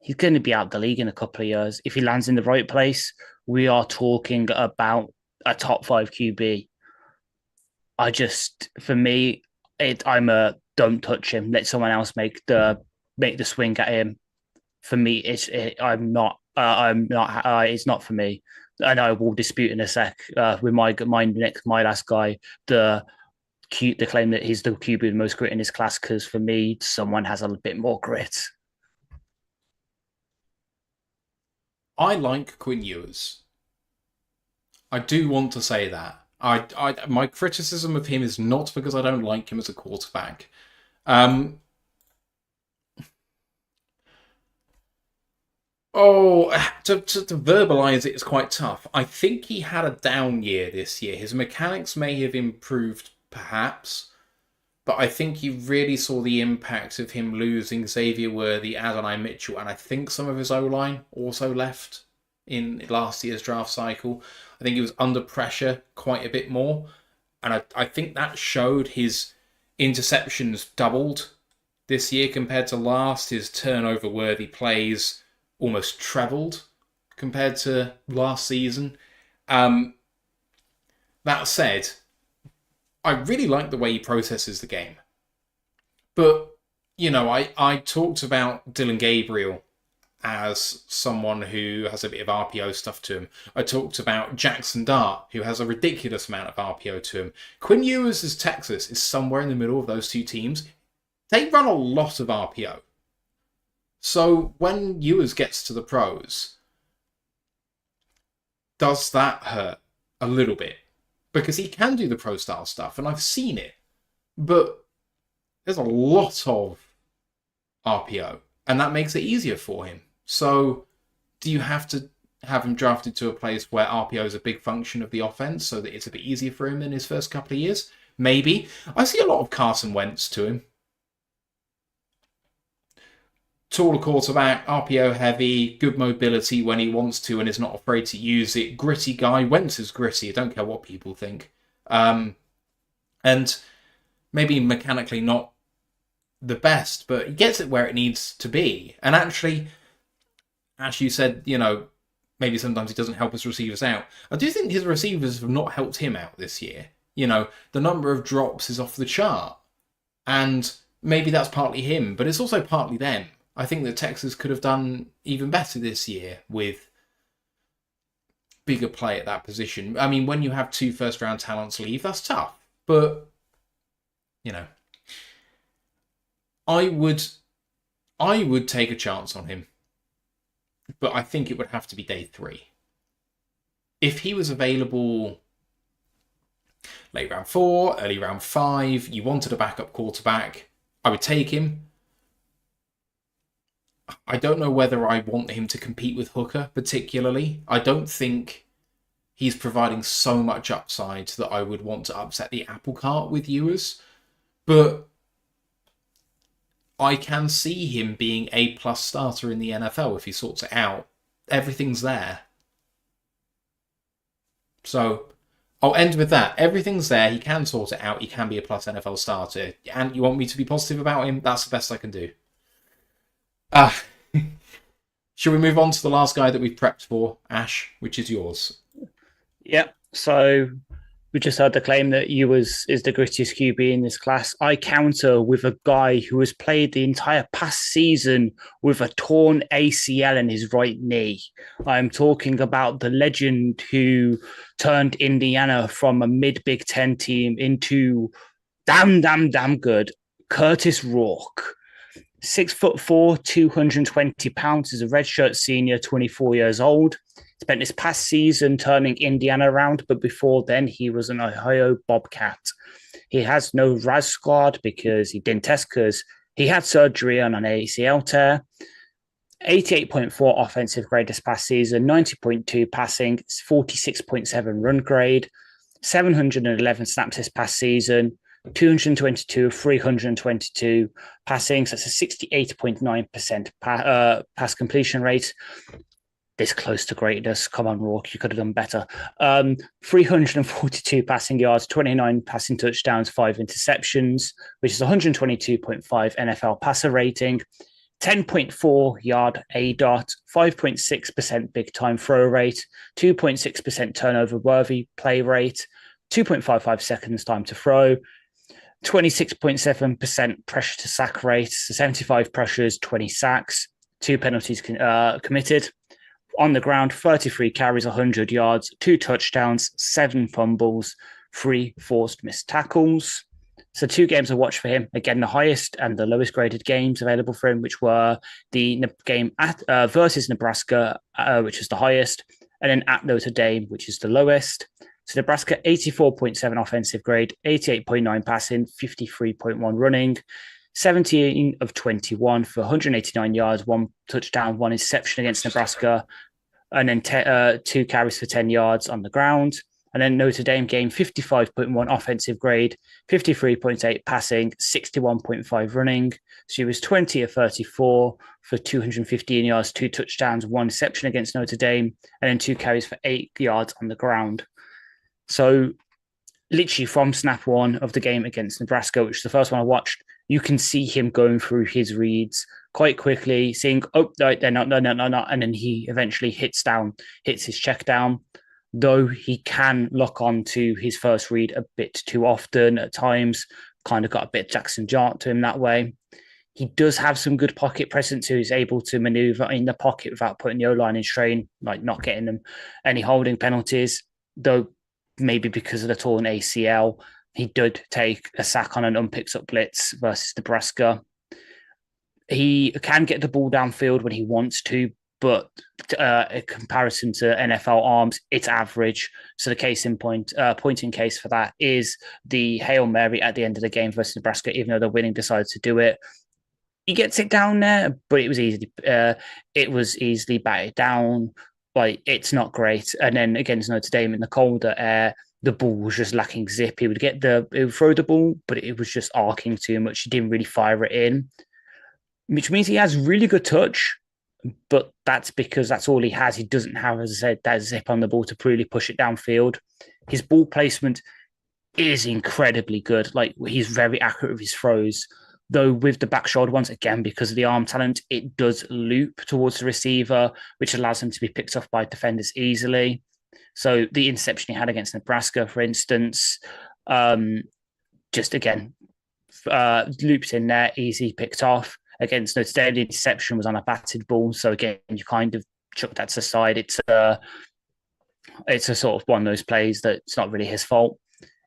he's going to be out of the league in a couple of years. If he lands in the right place, we are talking about a top 5 QB. For me, I'm a don't touch him. Let someone else make the swing at him. for me, I'm not. It's not for me, and I will dispute in a sec with my last guy. The claim that he's the QB with the most grit in his class, because for me, someone has a bit more grit. I like Quinn Ewers. I do want to say that. My criticism of him is not because I don't like him as a quarterback. To verbalise it is quite tough. I think he had a down year this year. His mechanics may have improved, perhaps, but I think you really saw the impact of him losing Xavier Worthy, Adonai Mitchell, and I think some of his O-line also left in last year's draft cycle. I think he was under pressure quite a bit more, and I think that showed. His interceptions doubled this year compared to last. His turnover-worthy plays almost trebled compared to last season. That said, I really like the way he processes the game. But, I talked about Dillon Gabriel as someone who has a bit of RPO stuff to him. I talked about Jaxson Dart, who has a ridiculous amount of RPO to him. Quinn Ewers' Texas is somewhere in the middle of those two teams. They run a lot of RPO. So when Ewers gets to the pros, does that hurt a little bit? Because he can do the pro style stuff, and I've seen it. But there's a lot of RPO, and that makes it easier for him. So do you have to have him drafted to a place where RPO is a big function of the offense so that it's a bit easier for him in his first couple of years? Maybe. I see a lot of Carson Wentz to him. Taller quarterback, RPO heavy, good mobility when he wants to and is not afraid to use it. Gritty guy. Wentz is gritty. I don't care what people think. And maybe mechanically not the best, but he gets it where it needs to be. And actually, as you said, maybe sometimes he doesn't help his receivers out. I do think his receivers have not helped him out this year. The number of drops is off the chart. And maybe that's partly him, but it's also partly them. I think that Texas could have done even better this year with bigger play at that position. I mean, when you have 2 first-round talents leave, that's tough. But, I would take a chance on him. But I think it would have to be day 3. If he was available late round 4, early round 5, you wanted a backup quarterback, I would take him. I don't know whether I want him to compete with Hooker particularly. I don't think he's providing so much upside that I would want to upset the apple cart with Ewers. But I can see him being A+ starter in the NFL if he sorts it out. Everything's there. So I'll end with that. Everything's there. He can sort it out. He can be a plus NFL starter. And you want me to be positive about him? That's the best I can do. Shall we move on to the last guy that we've prepped for, Ash, which is yours? Yeah. So we just heard the claim that Ewers is the grittiest QB in this class. I counter with a guy who has played the entire past season with a torn ACL in his right knee. I'm talking about the legend who turned Indiana from a mid-Big Ten team into damn good, Kurtis Rourke. 6'4", 220 pounds, is a redshirt senior, 24 years old. Spent his past season turning Indiana around, but before then he was an Ohio Bobcat. He has no RAS squad because he didn't test because he had surgery on an ACL tear. 88.4 offensive grade this past season, 90.2 passing, 46.7 run grade, 711 snaps this past season, 222 of 322 passing, so that's a 68.9% pass completion rate. This close to greatness. Come on, Rourke, you could have done better. 342 passing yards, 29 passing touchdowns, 5 interceptions, which is 122.5 NFL passer rating, 10.4 yard ADOT, 5.6% big time throw rate, 2.6% turnover worthy play rate, 2.55 seconds time to throw, 26.7% pressure to sack rate, 75 pressures, 20 sacks, 2 penalties committed. On the ground, 33 carries, 100 yards, 2 touchdowns, 7 fumbles, 3 forced missed tackles. So 2 games I watched for him. Again, the highest and the lowest graded games available for him, which were the game versus Nebraska, which is the highest, and then at Notre Dame, which is the lowest. So Nebraska, 84.7 offensive grade, 88.9 passing, 53.1 running, 17 of 21 for 189 yards, 1 touchdown, 1 interception against Nebraska, and then 2 carries for 10 yards on the ground. And then Notre Dame game, 55.1 offensive grade, 53.8 passing, 61.5 running. She was 20 of 34 for 215 yards, 2 touchdowns, 1 interception against Notre Dame, and then 2 carries for 8 yards on the ground. So literally from snap 1 of the game against Nebraska, which is the first one I watched, you can see him going through his reads quite quickly, seeing, oh, no, they're not, no. And then he eventually hits his check down. Though he can lock on to his first read a bit too often at times, kind of got a bit Jaxson Jart to him that way. He does have some good pocket presence, so he's able to maneuver in the pocket without putting the O-line in strain, like not getting them any holding penalties. Though maybe because of the torn ACL, he did take a sack on an unpicked up blitz versus Nebraska. He can get the ball downfield when he wants to, but in comparison to NFL arms, it's average. So the case in point, pointing case for that is the Hail Mary at the end of the game versus Nebraska, even though the winning decided to do it. He gets it down there, but it was easily batted down. Like, it's not great. And then against Notre Dame in the colder air, the ball was just lacking zip. He would throw the ball, but it was just arcing too much. He didn't really fire it in, which means he has really good touch. But that's because that's all he has. He doesn't have, as I said, that zip on the ball to really push it downfield. His ball placement is incredibly good. Like, he's very accurate with his throws. Though with the back shoulder ones, again, because of the arm talent, it does loop towards the receiver, which allows him to be picked off by defenders easily. So the interception he had against Nebraska, for instance, just again, looped in there, easy picked off. Against Notre Dame, the interception was on a batted ball. So again, you kind of chuck that to the side. It's a sort of one of those plays that it's not really his fault.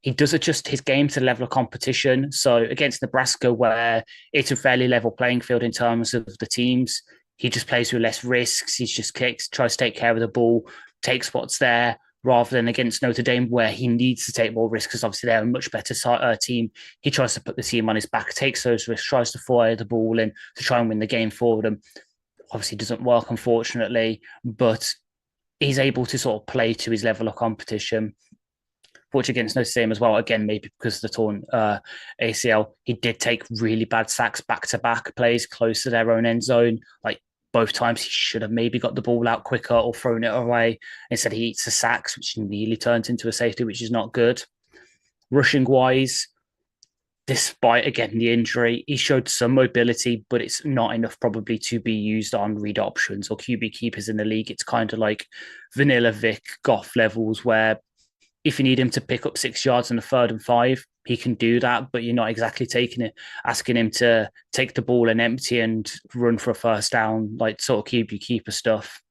He does adjust his game to the level of competition. So against Nebraska, where it's a fairly level playing field in terms of the teams, he just plays with less risks. He just tries to take care of the ball, takes what's there, rather than against Notre Dame, where he needs to take more risks because obviously they're a much better team. He tries to put the team on his back, takes those risks, tries to fire the ball in to try and win the game for them. Obviously doesn't work, unfortunately, but he's able to sort of play to his level of competition. Which against Notre Dame as well, again, maybe because of the torn ACL, he did take really bad sacks back-to-back plays close to their own end zone. Like, both times he should have maybe got the ball out quicker or thrown it away. Instead, he eats the sacks, which nearly turns into a safety, which is not good. Rushing-wise, despite, again, the injury, he showed some mobility, but it's not enough probably to be used on read options or QB keepers in the league. It's kind of like vanilla Vic Goff levels where if you need him to pick up 6 yards on a 3rd and 5, he can do that, but you're not exactly asking him to take the ball and empty and run for a first down, like sort of QB keeper stuff.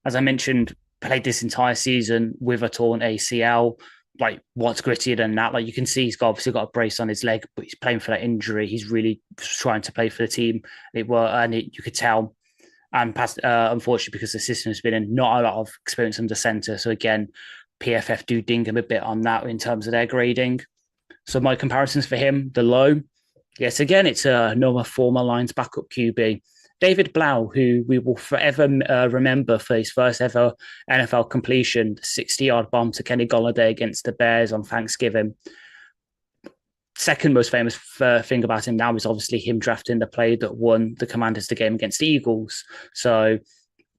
As I mentioned, played this entire season with a torn ACL. Like, what's grittier than that? Like, you can see he's obviously got a brace on his leg, but he's playing for that injury. He's really trying to play for the team. You could tell. And unfortunately, because the system has been in, not a lot of experience under center. So again, PFF do ding him a bit on that in terms of their grading. So my comparisons for him, the low, yes, again, it's another former Lions backup QB. David Blau, who we will forever remember for his first ever NFL completion, the 60-yard bomb to Kenny Golladay against the Bears on Thanksgiving. Second most famous thing about him now is obviously him drafting the play that won the Commanders the game against the Eagles. So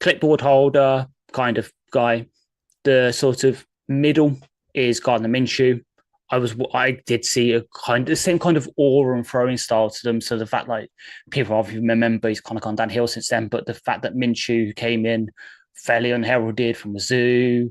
clipboard holder kind of guy. The sort of middle is Gardner Minshew. I did see the same kind of aura and throwing style to them. So the fact, like, people obviously remember he's kind of gone downhill since then, but the fact that Minshew came in fairly unheralded from Mizzou,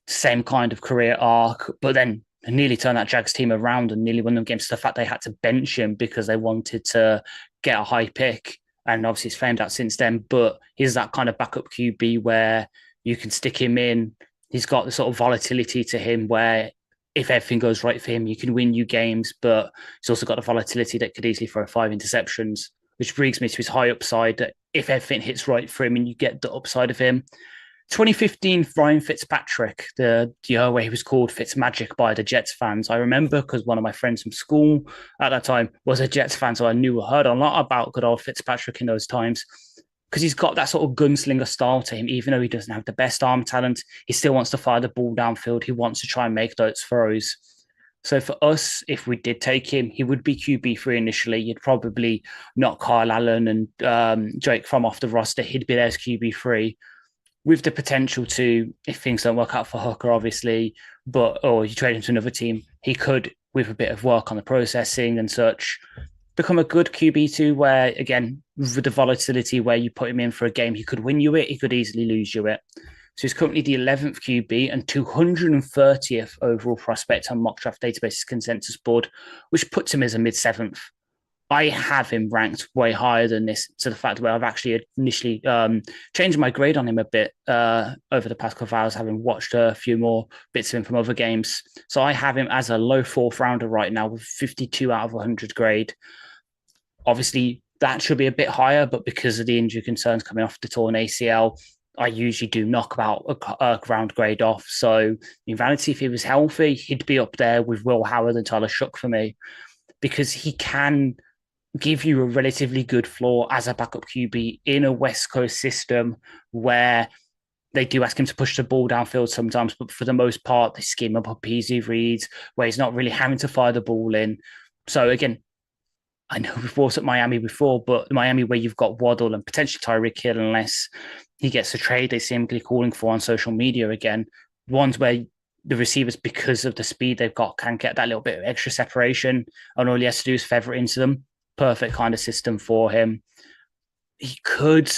same kind of career arc, but then nearly turned that Jags team around and nearly won them games. The fact they had to bench him because they wanted to get a high pick and obviously it's flamed out since then. But he's that kind of backup QB where you can stick him in. He's got the sort of volatility to him where if everything goes right for him, you can win you games, but he's also got the volatility that could easily throw 5 interceptions, which brings me to his high upside that if everything hits right for him and you get the upside of him. 2015 Ryan Fitzpatrick, the year where he was called Fitzmagic by the Jets fans. I remember because one of my friends from school at that time was a Jets fan, so I heard a lot about good old Fitzpatrick in those times because he's got that sort of gunslinger style to him. Even though he doesn't have the best arm talent, he still wants to fire the ball downfield. He wants to try and make those throws. So for us, if we did take him, he would be QB3 initially. You'd probably knock Kyle Allen and Drake from off the roster. He'd be there as QB3 with the potential to, if things don't work out for Hooker, obviously, or you trade him to another team, he could, with a bit of work on the processing and such, become a good QB2 where, again, with the volatility where you put him in for a game, he could win you it, he could easily lose you it. So he's currently the 11th QB and 230th overall prospect on Mock Draft Database's consensus board, which puts him as a mid-7th. I have him ranked way higher than this, to the fact where I've actually initially changed my grade on him a bit over the past couple of hours, having watched a few more bits of him from other games. So I have him as a low 4th rounder right now with 52 out of 100 grade. Obviously, that should be a bit higher, but because of the injury concerns coming off the torn ACL, I usually do knock about a round grade off. So in reality, if he was healthy, he'd be up there with Will Howard and Tyler Shough for me, because he can give you a relatively good floor as a backup QB in a West Coast system where they do ask him to push the ball downfield sometimes, but for the most part, they scheme up easy reads where he's not really having to fire the ball in. So again, I know we've brought up Miami before, but Miami where you've got Waddle and potentially Tyreek Hill, unless he gets a trade they seemingly calling for on social media again, ones where the receivers, because of the speed they've got, can get that little bit of extra separation, and all he has to do is feather it into them. Perfect kind of system for him. He could,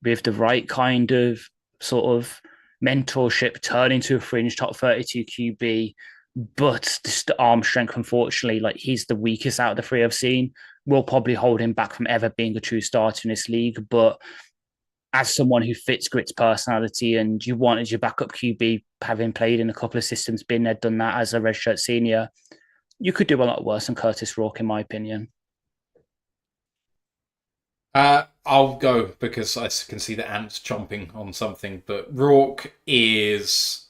with the right kind of sort of mentorship, turn into a fringe top 32 QB, but just the arm strength, unfortunately, like he's the weakest out of the 3 I've seen, will probably hold him back from ever being a true starter in this league. But as someone who fits Grit's personality and you wanted your backup QB, having played in a couple of systems, been there, done that as a redshirt senior, you could do a lot worse than Kurtis Rourke, in my opinion. I'll go because I can see the ants chomping on something, but Rourke is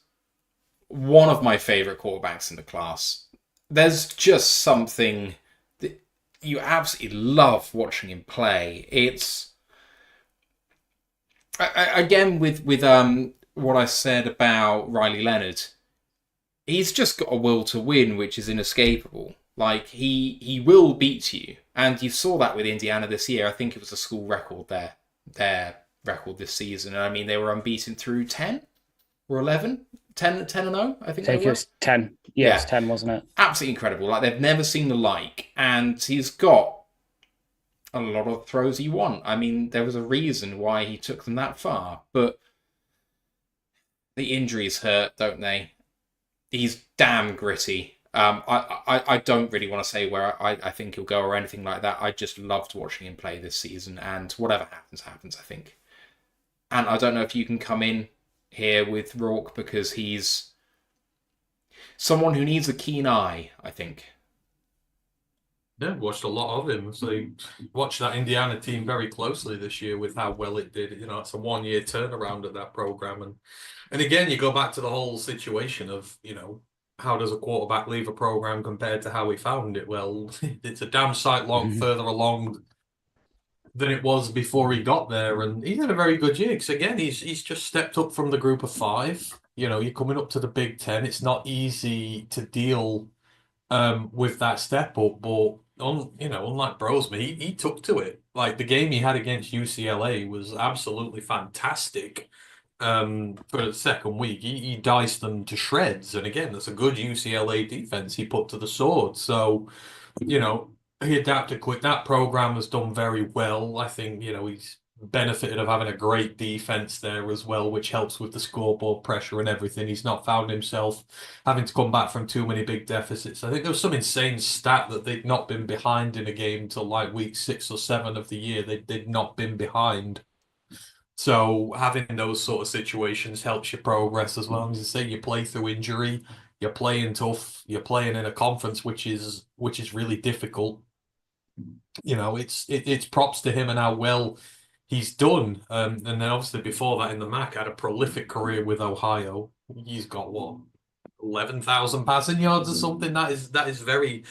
one of my favourite quarterbacks in the class. There's just something that you absolutely love watching him play. It's again with what I said about Riley Leonard. He's just got a will to win, which is inescapable. Like he will beat you, and you saw that with Indiana this year. I think it was a school record their record this season. I mean, they were unbeaten through 10 or 11, 10 and 0. I think it was 10. Yeah, it's 10, wasn't it? Absolutely incredible. Like they've never seen the like, and he's got a lot of throws he won. I mean, there was a reason why he took them that far, but the injuries hurt, don't they? He's damn gritty. I don't really want to say where I think he'll go or anything like that. I just loved watching him play this season, and whatever happens, I think. And I don't know if you can come in here with Rourke because he's someone who needs a keen eye, I think. Yeah, watched a lot of him. So watched that Indiana team very closely this year with how well it did. You know, it's a 1-year turnaround of that program. And again, you go back to the whole situation of, you know, how does a quarterback leave a program compared to how he found it? Well, it's a damn sight further along than it was before he got there. And he had a very good year. Because again, he's just stepped up from the group of 5. You know, you're coming up to the Big Ten. It's not easy to deal with that step up, but unlike Brosmer, he took to it. Like the game he had against UCLA was absolutely fantastic. For the second week, he diced them to shreds, and again, that's a good UCLA defense he put to the sword. So, you know, he adapted quick. That program has done very well. I think, you know, he's benefited of having a great defense there as well, which helps with the scoreboard pressure and everything. He's not found himself having to come back from too many big deficits. I think there was some insane stat that they'd not been behind in a game till like week 6 or 7 of the year. They'd not been behind. So having those sort of situations helps your progress as well. As you say, you play through injury, you're playing tough, you're playing in a conference which is really difficult. You know, it's props to him and how well he's done. And then obviously before that in the MAC, had a prolific career with Ohio. He's got what, 11,000 passing yards or something. That is very,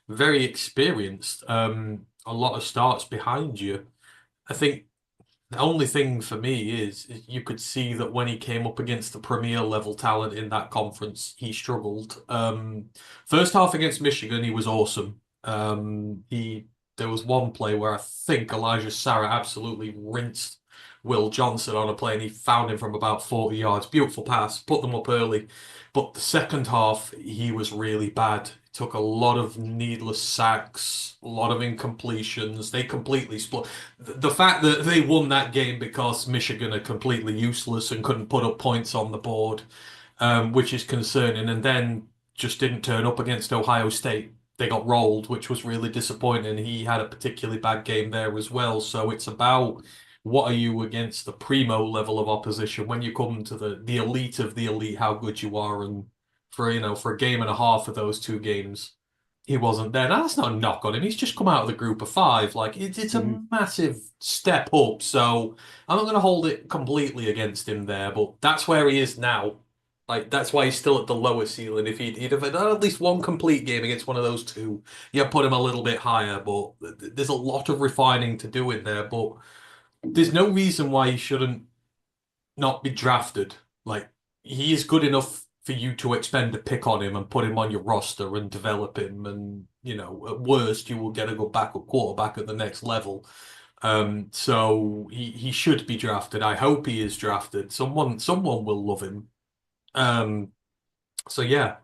very experienced. A lot of starts behind you. I think the only thing for me is you could see that when he came up against the premier level talent in that conference, he struggled. First half against Michigan, he was awesome. There was one play where I think Elijah Sarah absolutely rinsed Will Johnson on a play, and he found him from about 40 yards. Beautiful pass, put them up early. But the second half, he was really bad. Took a lot of needless sacks, a lot of incompletions. They completely split. The fact that they won that game because Michigan are completely useless and couldn't put up points on the board, which is concerning, and then just didn't turn up against Ohio State. They got rolled, which was really disappointing. He had a particularly bad game there as well. So it's about what are you against the primo level of opposition when you come to the elite of the elite, how good you are. And for a game and a half of those 2 games, he wasn't there. Now, that's not a knock on him. He's just come out of the group of 5. Like it's a massive step up. So I'm not going to hold it completely against him there, but that's where he is now. Like, that's why he's still at the lower ceiling. If he'd have had at least one complete game against one of those 2, put him a little bit higher. But there's a lot of refining to do in there. But there's no reason why he shouldn't not be drafted. Like, he is good enough for you to expend a pick on him and put him on your roster and develop him. And, at worst, you will get a good backup quarterback at the next level. So he should be drafted. I hope he is drafted. Someone will love him. So yeah,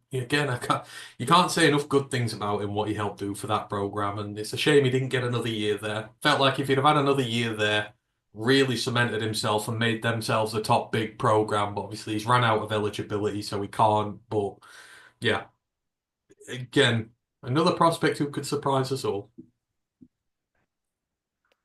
you can't say enough good things about him, what he helped do for that program, and it's a shame he didn't get another year there. Felt like if he'd have had another year there, really cemented himself and made themselves a top big program, but obviously he's run out of eligibility, so he can't. But yeah, again, another prospect who could surprise us all.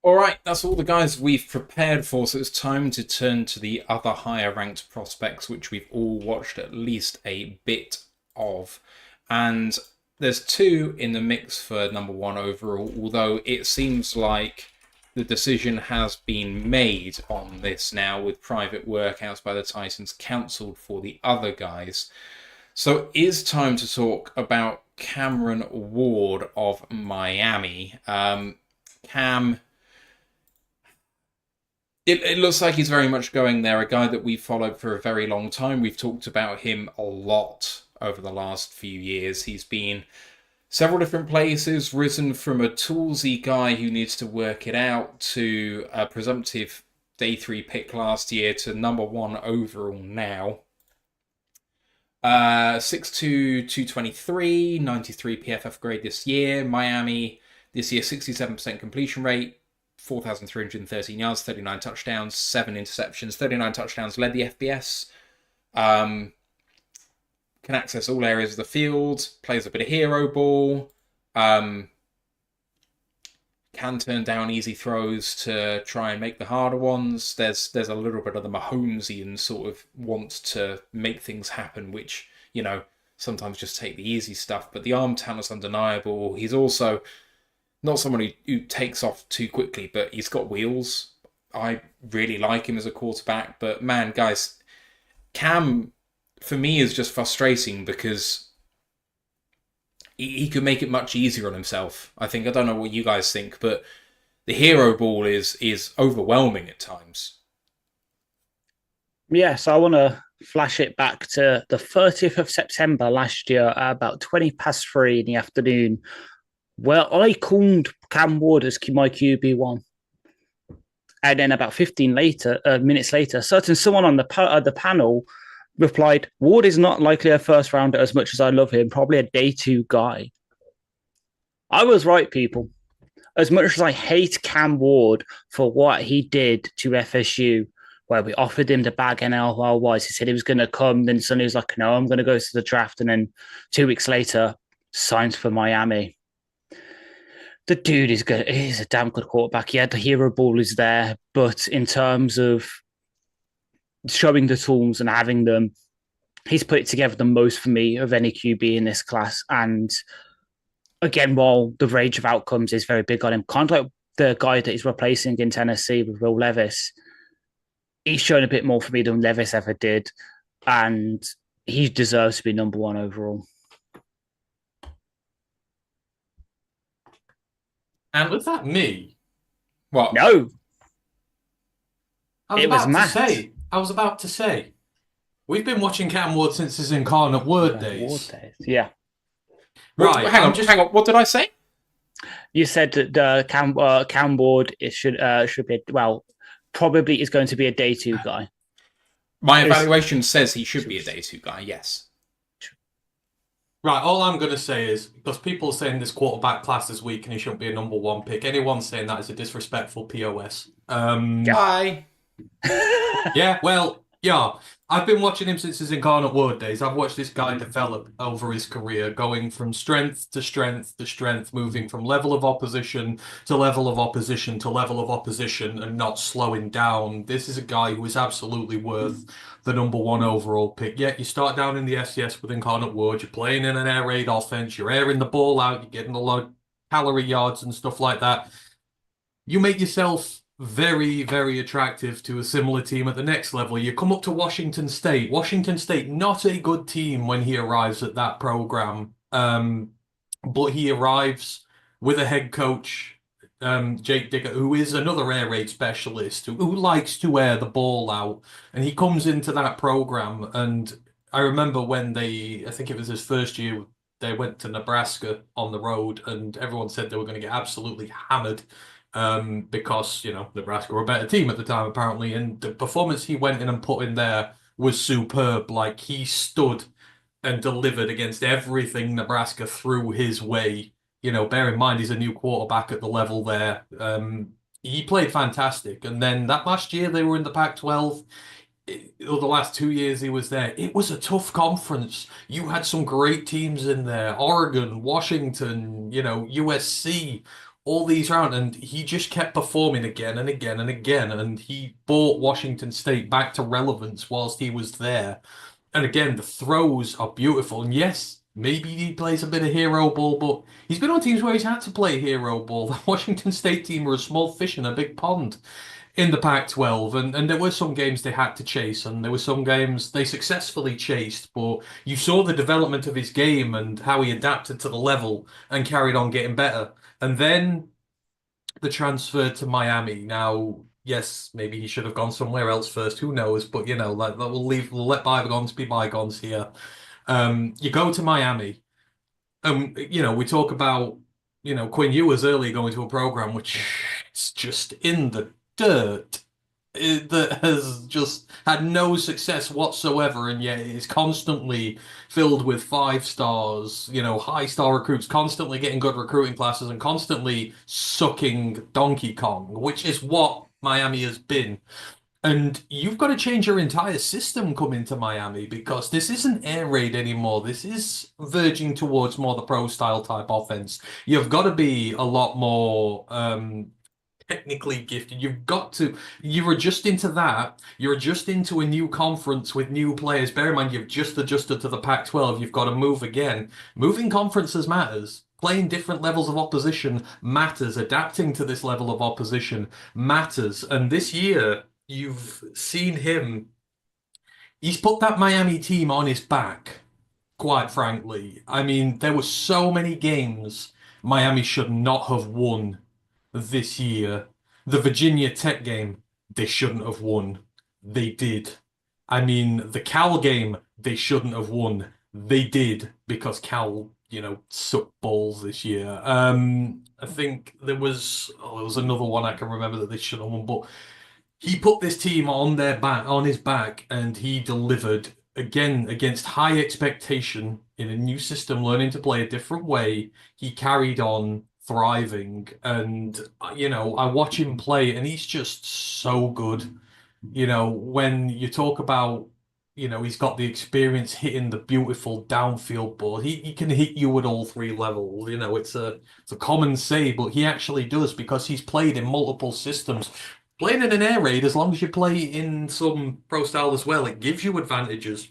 All right, that's all the guys we've prepared for, so it's time to turn to the other higher-ranked prospects, which we've all watched at least a bit of. And there's 2 in the mix for number 1 overall, although it seems like the decision has been made on this now, with private workouts by the Titans cancelled for the other guys. So it is time to talk about Cameron Ward of Miami. Cam... It looks like he's very much going there, a guy that we've followed for a very long time. We've talked about him a lot over the last few years. He's been several different places, risen from a toolsy guy who needs to work it out to a presumptive day 3 pick last year to number 1 overall now. 6'2", 223, 93 PFF grade this year. Miami this year, 67% completion rate. 4,313 yards, 39 touchdowns, 7 interceptions. 39 touchdowns led the FBS. Can access all areas of the field. Plays a bit of hero ball. Can turn down easy throws to try and make the harder ones. There's a little bit of the Mahomesian sort of wants to make things happen, which, sometimes just take the easy stuff. But the arm talent's undeniable. He's also not someone who takes off too quickly, but he's got wheels. I really like him as a quarterback. But man, guys, Cam, for me, is just frustrating because he could make it much easier on himself. I don't know what you guys think, but the hero ball is overwhelming at times. Yes, I want to flash it back to the 30th of September last year at about 3:20 in the afternoon, where I called Cam Ward as my QB1. And then about 15 minutes later, someone on the panel replied, Ward is not likely a first rounder as much as I love him, probably a day 2 guy. I was right, people. as much as I hate Cam Ward for what he did to FSU, where we offered him the bag NLL wise, he said he was going to come, then suddenly he was like, no, I'm going to go to the draft. And then 2 weeks later, signs for Miami. The dude is good. He's a damn good quarterback. Yeah, the hero ball is there, but in terms of showing the tools and having them, he's put it together the most for me of any QB in this class. And again, while the range of outcomes is very big on him, kind of like the guy that he's replacing in Tennessee with Will Levis, he's shown a bit more for me than Levis ever did. And he deserves to be number 1 overall. And was that me? What? No. I was about to say, we've been watching Cam Ward since his Incarnate Word days. Yeah. Right. Hang on. What did I say? You said that Cam Ward should be, probably is going to be a day 2 guy. My evaluation says he should be a day 2 guy, yes. Right, all I'm going to say is, because people are saying this quarterback class is weak and he shouldn't be a number 1 pick, anyone saying that is a disrespectful POS. Bye. Yeah, well, yeah. I've been watching him since his Incarnate Word days. I've watched this guy develop over his career, going from strength to strength to strength, moving from level of opposition to level of opposition to level of opposition and not slowing down. This is a guy who is absolutely worth the number 1 overall pick. Yeah, you start down in the SCS with Incarnate Word, you're playing in an air raid offense, you're airing the ball out, you're getting a lot of calorie yards and stuff like that. You make yourself very, very attractive to a similar team at the next level. You come up to Washington State. Washington State, not a good team when he arrives at that program. But he arrives with a head coach, Jake Dicker, who is another air raid specialist, who likes to air the ball out. And he comes into that program. And I remember when I think it was his first year, they went to Nebraska on the road, and everyone said they were going to get absolutely hammered. Because, Nebraska were a better team at the time, apparently. And the performance he went in and put in there was superb. Like, he stood and delivered against everything Nebraska threw his way. Bear in mind, he's a new quarterback at the level there. He played fantastic. And then that last year, they were in the Pac-12. Or the last 2 years he was there, it was a tough conference. You had some great teams in there. Oregon, Washington, USC, all these around, and he just kept performing again and again and again, and he brought Washington State back to relevance whilst he was there. And again, the throws are beautiful, and yes, maybe he plays a bit of hero ball, but he's been on teams where he's had to play hero ball. The Washington State team were a small fish in a big pond in the Pac-12, and there were some games they had to chase, and there were some games they successfully chased, but you saw the development of his game and how he adapted to the level and carried on getting better. And then the transfer to Miami. Now, yes, maybe he should have gone somewhere else first. Who knows? But we'll let bygones be bygones here. You go to Miami, and we talk about Quinn Ewers early going to a program which is just in the dirt. That has just had no success whatsoever, and yet it is constantly filled with 5 stars, high-star recruits, constantly getting good recruiting classes and constantly sucking Donkey Kong, which is what Miami has been. And you've got to change your entire system coming to Miami, because this isn't air raid anymore. This is verging towards more the pro-style type offense. You've got to be a lot more technically gifted. You're adjusting to that. You're adjusting to a new conference with new players. Bear in mind, you've just adjusted to the Pac-12. You've got to move again. Moving conferences matters. Playing different levels of opposition matters. Adapting to this level of opposition matters. And this year, you've seen him. He's put that Miami team on his back, quite frankly. I mean, there were so many games Miami should not have won this year. The Virginia Tech game, they shouldn't have won. They did. I mean, the Cal game, they shouldn't have won. They did, because Cal, sucked balls this year. I think there was another one I can remember that they should have won, but he put this team on his back, and he delivered again against high expectation in a new system, learning to play a different way. He carried on thriving. And, I watch him play and he's just so good. When you talk about, he's got the experience hitting the beautiful downfield ball. He can hit you at all three levels. It's a common say, but he actually does because he's played in multiple systems. Playing in an air raid, as long as you play in some pro style as well, it gives you advantages.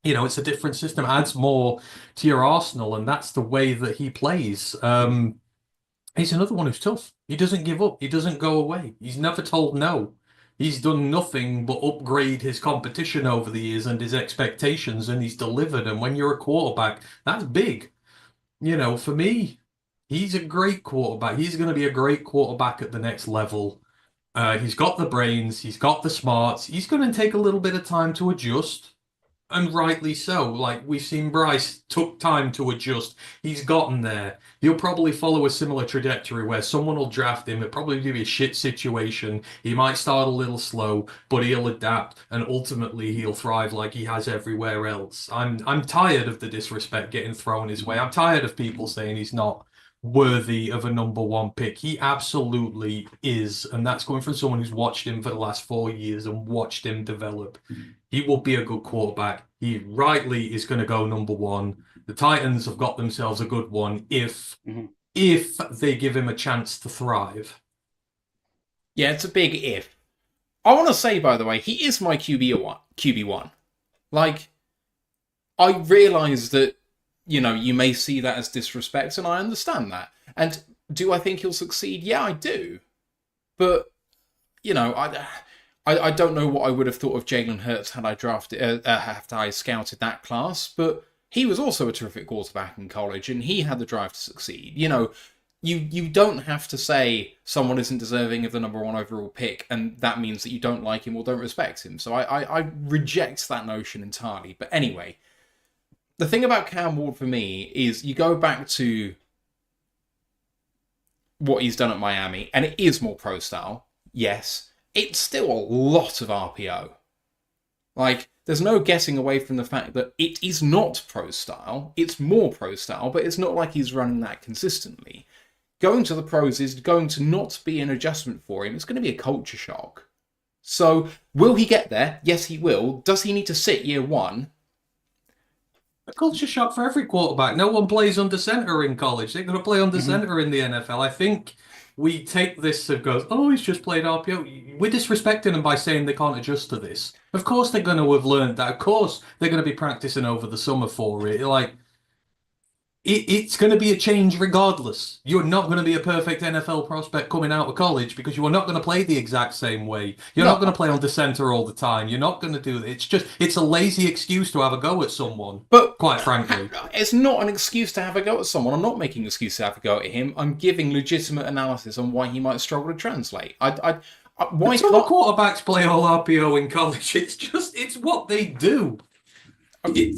It's a different system, adds more to your arsenal, and that's the way that he plays. He's another one who's tough. He doesn't give up. He doesn't go away. He's never told no. He's done nothing but upgrade his competition over the years and his expectations, and he's delivered. And when you're a quarterback, that's big. For me, he's a great quarterback. He's going to be a great quarterback at the next level. He's got the brains. He's got the smarts. He's going to take a little bit of time to adjust. And rightly so. Like we've seen Bryce took time to adjust. He's gotten there. He'll probably follow a similar trajectory where someone will draft him. It'll probably be a shit situation. He might start a little slow, but he'll adapt and ultimately he'll thrive like he has everywhere else. I'm tired of the disrespect getting thrown his way. I'm tired of people saying he's not worthy of a number one pick. He absolutely is. And that's coming from someone who's watched him for the last 4 years and watched him develop. He will be a good quarterback. He rightly is going to go number one. The Titans have got themselves a good one if they give him a chance to thrive. Yeah, it's a big if. I want to say, by the way, he is my QB1. Like, I realise that you may see that as disrespect, and I understand that. And do I think he'll succeed? Yeah, I do. But, I don't know what I would have thought of Jalen Hurts had I scouted that class, but he was also a terrific quarterback in college, and he had the drive to succeed. You don't have to say someone isn't deserving of the number one overall pick, and that means that you don't like him or don't respect him. So I reject that notion entirely. But anyway, the thing about Cam Ward for me is you go back to what he's done at Miami, and it is more pro style, yes. It's still a lot of RPO. Like, there's no getting away from the fact that it is not pro style. It's more pro style, but it's not like he's running that consistently. Going to the pros is going to not be an adjustment for him. It's going to be a culture shock. So, will he get there? Yes, he will. Does he need to sit year one? A culture shock for every quarterback. No one plays under center in college. They're going to play under center in the NFL. I think we take this and goes, oh, he's just played RPO. We're disrespecting them by saying they can't adjust to this. Of course they're going to have learned that. Of course they're going to be practicing over the summer for it. Like, it's going to be a change regardless. You're not going to be a perfect NFL prospect coming out of college because you are not going to play the exact same way. You're not going to play on the center all the time. You're not going to do it. It's a lazy excuse to have a go at someone. But quite frankly, it's not an excuse to have a go at someone. I'm not making an excuse to have a go at him. I'm giving legitimate analysis on why he might struggle to translate. Why some quarterbacks play all RPO in college? It's what they do. Okay.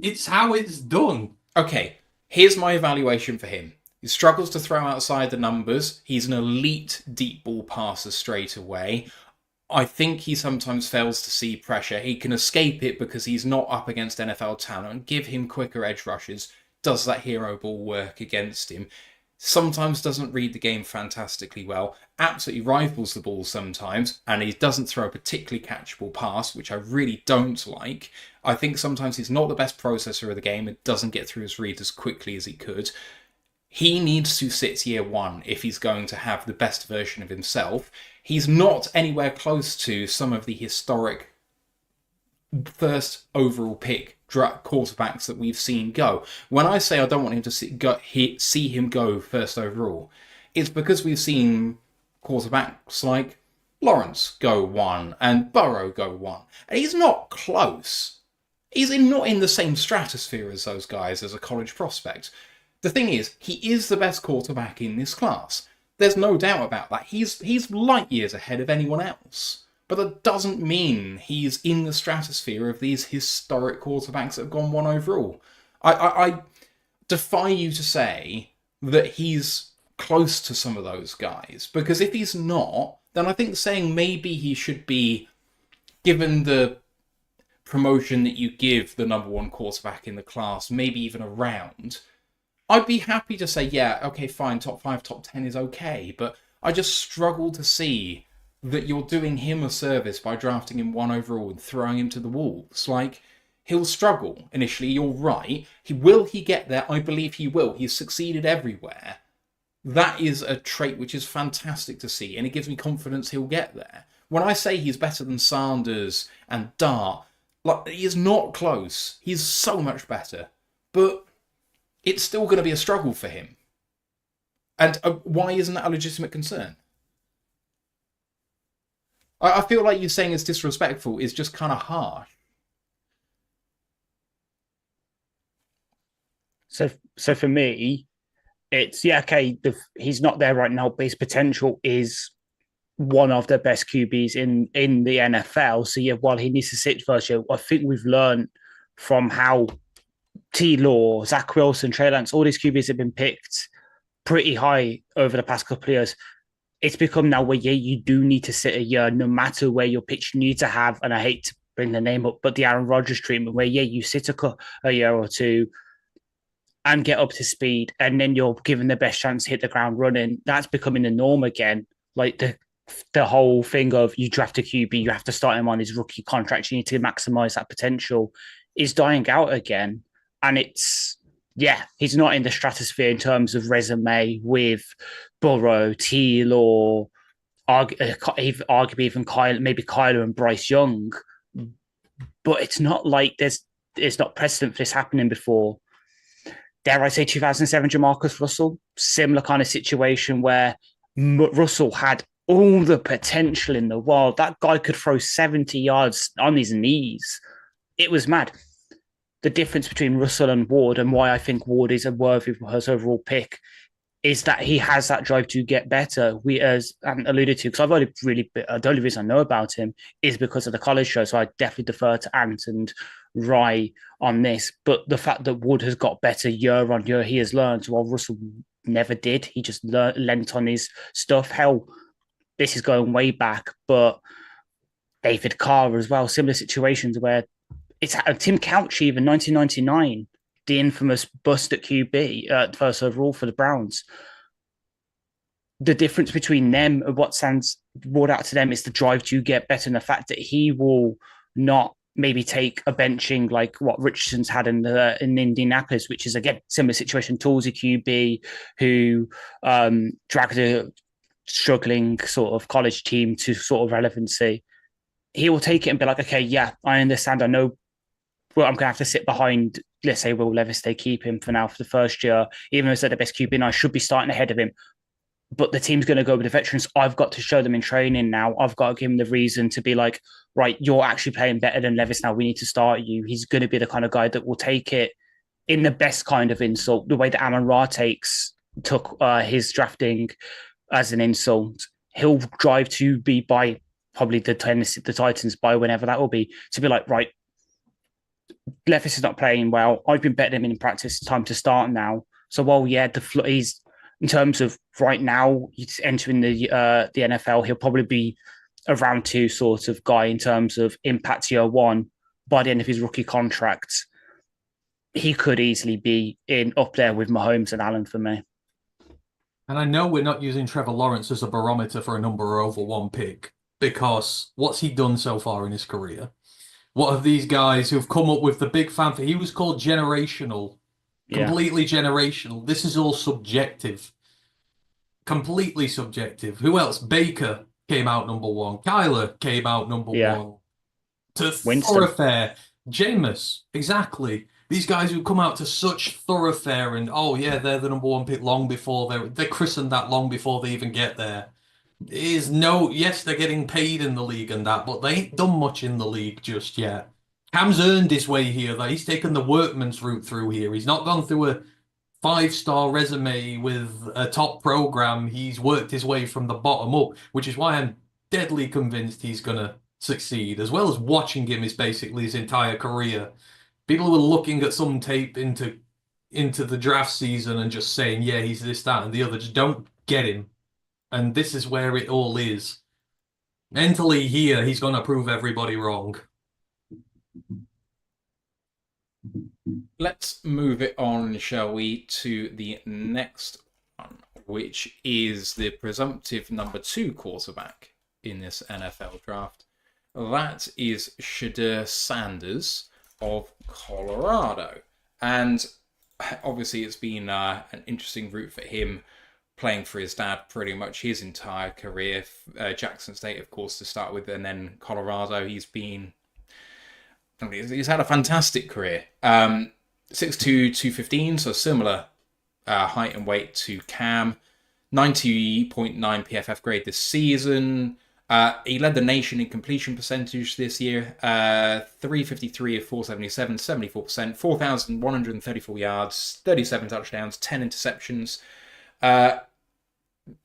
It's how it's done. Okay. Here's my evaluation for him. He struggles to throw outside the numbers. He's an elite deep ball passer straight away. I think he sometimes fails to see pressure. He can escape it because he's not up against NFL talent and give him quicker edge rushes. Does that hero ball work against him? Sometimes doesn't read the game fantastically well. Absolutely rifles the ball sometimes, and he doesn't throw a particularly catchable pass, which I really don't like. I think sometimes he's not the best processor of the game and doesn't get through his read as quickly as he could. He needs to sit year one if he's going to have the best version of himself. He's not anywhere close to some of the historic first overall pick quarterbacks that we've seen go. When I say I don't want him to see him go first overall, it's because we've seen quarterbacks like Lawrence go one and Burrow go one. And he's not close. He's not in the same stratosphere as those guys as a college prospect. The thing is, he is the best quarterback in this class. There's no doubt about that. He's light years ahead of anyone else. But that doesn't mean he's in the stratosphere of these historic quarterbacks that have gone one overall. I defy you to say that he's close to some of those guys. Because if he's not, then I think saying maybe he should be given the promotion that you give the number one quarterback in the class, maybe even a round, I'd be happy to say, yeah, okay, fine, top 5, top 10 is okay, but I just struggle to see that you're doing him a service by drafting him 1 overall and throwing him to the wolves. Like, he'll struggle initially, you're right. Will he get there? I believe he will. He's succeeded everywhere. That is a trait which is fantastic to see, and it gives me confidence he'll get there. When I say he's better than Sanders and Dart, like, he is not close. He's so much better. But it's still going to be a struggle for him. And why isn't that a legitimate concern? I feel like you saying it's disrespectful is just kind of harsh. So for me, it's okay. He's not there right now, but his potential is one of the best QBs in the NFL. So yeah, while he needs to sit first year, I think we've learned from how T. Law, Zach Wilson, Trey Lance, all these QBs have been picked pretty high over the past couple of years. It's become now where, you do need to sit a year, no matter where your pitch. You need to have, and I hate to bring the name up, but the Aaron Rodgers treatment, where, you sit a year or two and get up to speed, and then you're given the best chance to hit the ground running. That's becoming the norm again. Like the whole thing of you draft a QB, you have to start him on his rookie contract, you need to maximize that potential, is dying out again. And it's, he's not in the stratosphere in terms of resume with Burrow, Teal, or arguably even Kyler and Bryce Young. But it's not like there's not precedent for this happening before. Dare I say 2007 Jamarcus Russell? Similar kind of situation where Russell had all the potential in the world. That guy could throw 70 yards on his knees. It was mad. The difference between Russell and Ward, and why I think Ward is a worthy first overall pick, is that he has that drive to get better. We, as Ant alluded to, because the only reason I know about him is because of the college show. So I definitely defer to Ant and Rye on this. But the fact that Wood has got better year on year, he has learned, while Russell never did. He just lent on his stuff. Hell, this is going way back, but David Carr as well. Similar situations where it's Tim Couch, even 1999, the infamous bust at QB, first overall for the Browns. The difference between them and what stands brought out to them is the drive to get better, and the fact that he will not maybe take a benching like what Richardson's had in Indianapolis, which is, again, similar situation. Toolsy QB who dragged a struggling sort of college team to sort of relevancy. He will take it and be like, okay, yeah, I understand. I know, well, I'm going to have to sit behind, let's say, Will Levis. They keep him for now for the first year, even though he's the best QB, and I should be starting ahead of him. But the team's going to go with the veterans. I've got to show them in training now. I've got to give him the reason to be like, right, you're actually playing better than Levis now. We need to start you. He's going to be the kind of guy that will take it in the best kind of insult, the way that Amon-Ra took his drafting as an insult. He'll drive to be by probably the Titans by whenever that will be, to be like, right, Levis is not playing well. I've been betting him in practice. It's time to start now. So while, he's, in terms of right now, he's entering the NFL, he'll probably be a round 2 sort of guy in terms of impact year 1. By the end of his rookie contract, he could easily be up there with Mahomes and Allen for me. And I know we're not using Trevor Lawrence as a barometer for a number over 1 pick, because what's he done so far in his career? What have these guys who've come up with the big fanfare? He was called generational, completely generational. This is all subjective, completely subjective. Who else? Baker came out number 1. Kyler came out number 1. To thoroughfare. Jameis, exactly. These guys who come out to such thoroughfare and, they're the number 1 pick long before they're christened that long before they even get there. Yes, they're getting paid in the league and that, but they ain't done much in the league just yet. Cam's earned his way here, though. He's taken the workman's route through here. He's not gone through a 5-star resume with a top program. He's worked his way from the bottom up, which is why I'm deadly convinced he's going to succeed, as well as watching him is basically his entire career. People who are looking at some tape into the draft season and just saying, yeah, he's this, that, and the other, just don't get him. And this is where it all is. Mentally here, he's going to prove everybody wrong. Let's move it on, shall we, to the next one, which is the presumptive number 2 quarterback in this NFL draft. That is Shedeur Sanders of Colorado. And obviously it's been an interesting route for him, playing for his dad pretty much his entire career. Jackson State, of course, to start with, and then Colorado. He's had a fantastic career. 6'2", 215, so similar height and weight to Cam. 90.9 PFF grade this season. He led the nation in completion percentage this year. 353 of 477, 74%, 4,134 yards, 37 touchdowns, 10 interceptions.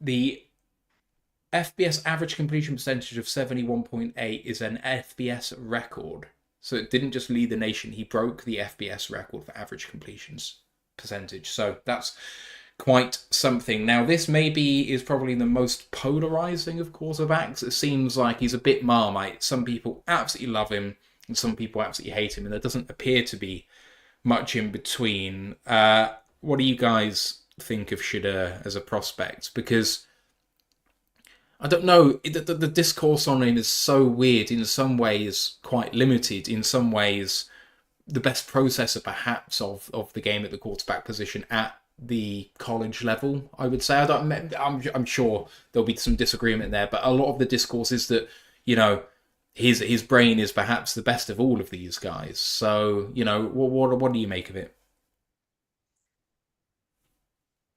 The FBS average completion percentage of 71.8 is an FBS record. So it didn't just lead the nation, he broke the FBS record for average completions percentage. So that's quite something. Now, this maybe is probably the most polarizing of quarterbacks. It seems like he's a bit Marmite. Some people absolutely love him, and some people absolutely hate him, and there doesn't appear to be much in between. What do you guys think of Shedeur as a prospect? Because I don't know, the discourse on him is so weird, in some ways quite limited, in some ways the best processor perhaps of the game at the quarterback position at the college level, I would say. I'm sure there'll be some disagreement there, but a lot of the discourse is that, his brain is perhaps the best of all of these guys. So, what do you make of it?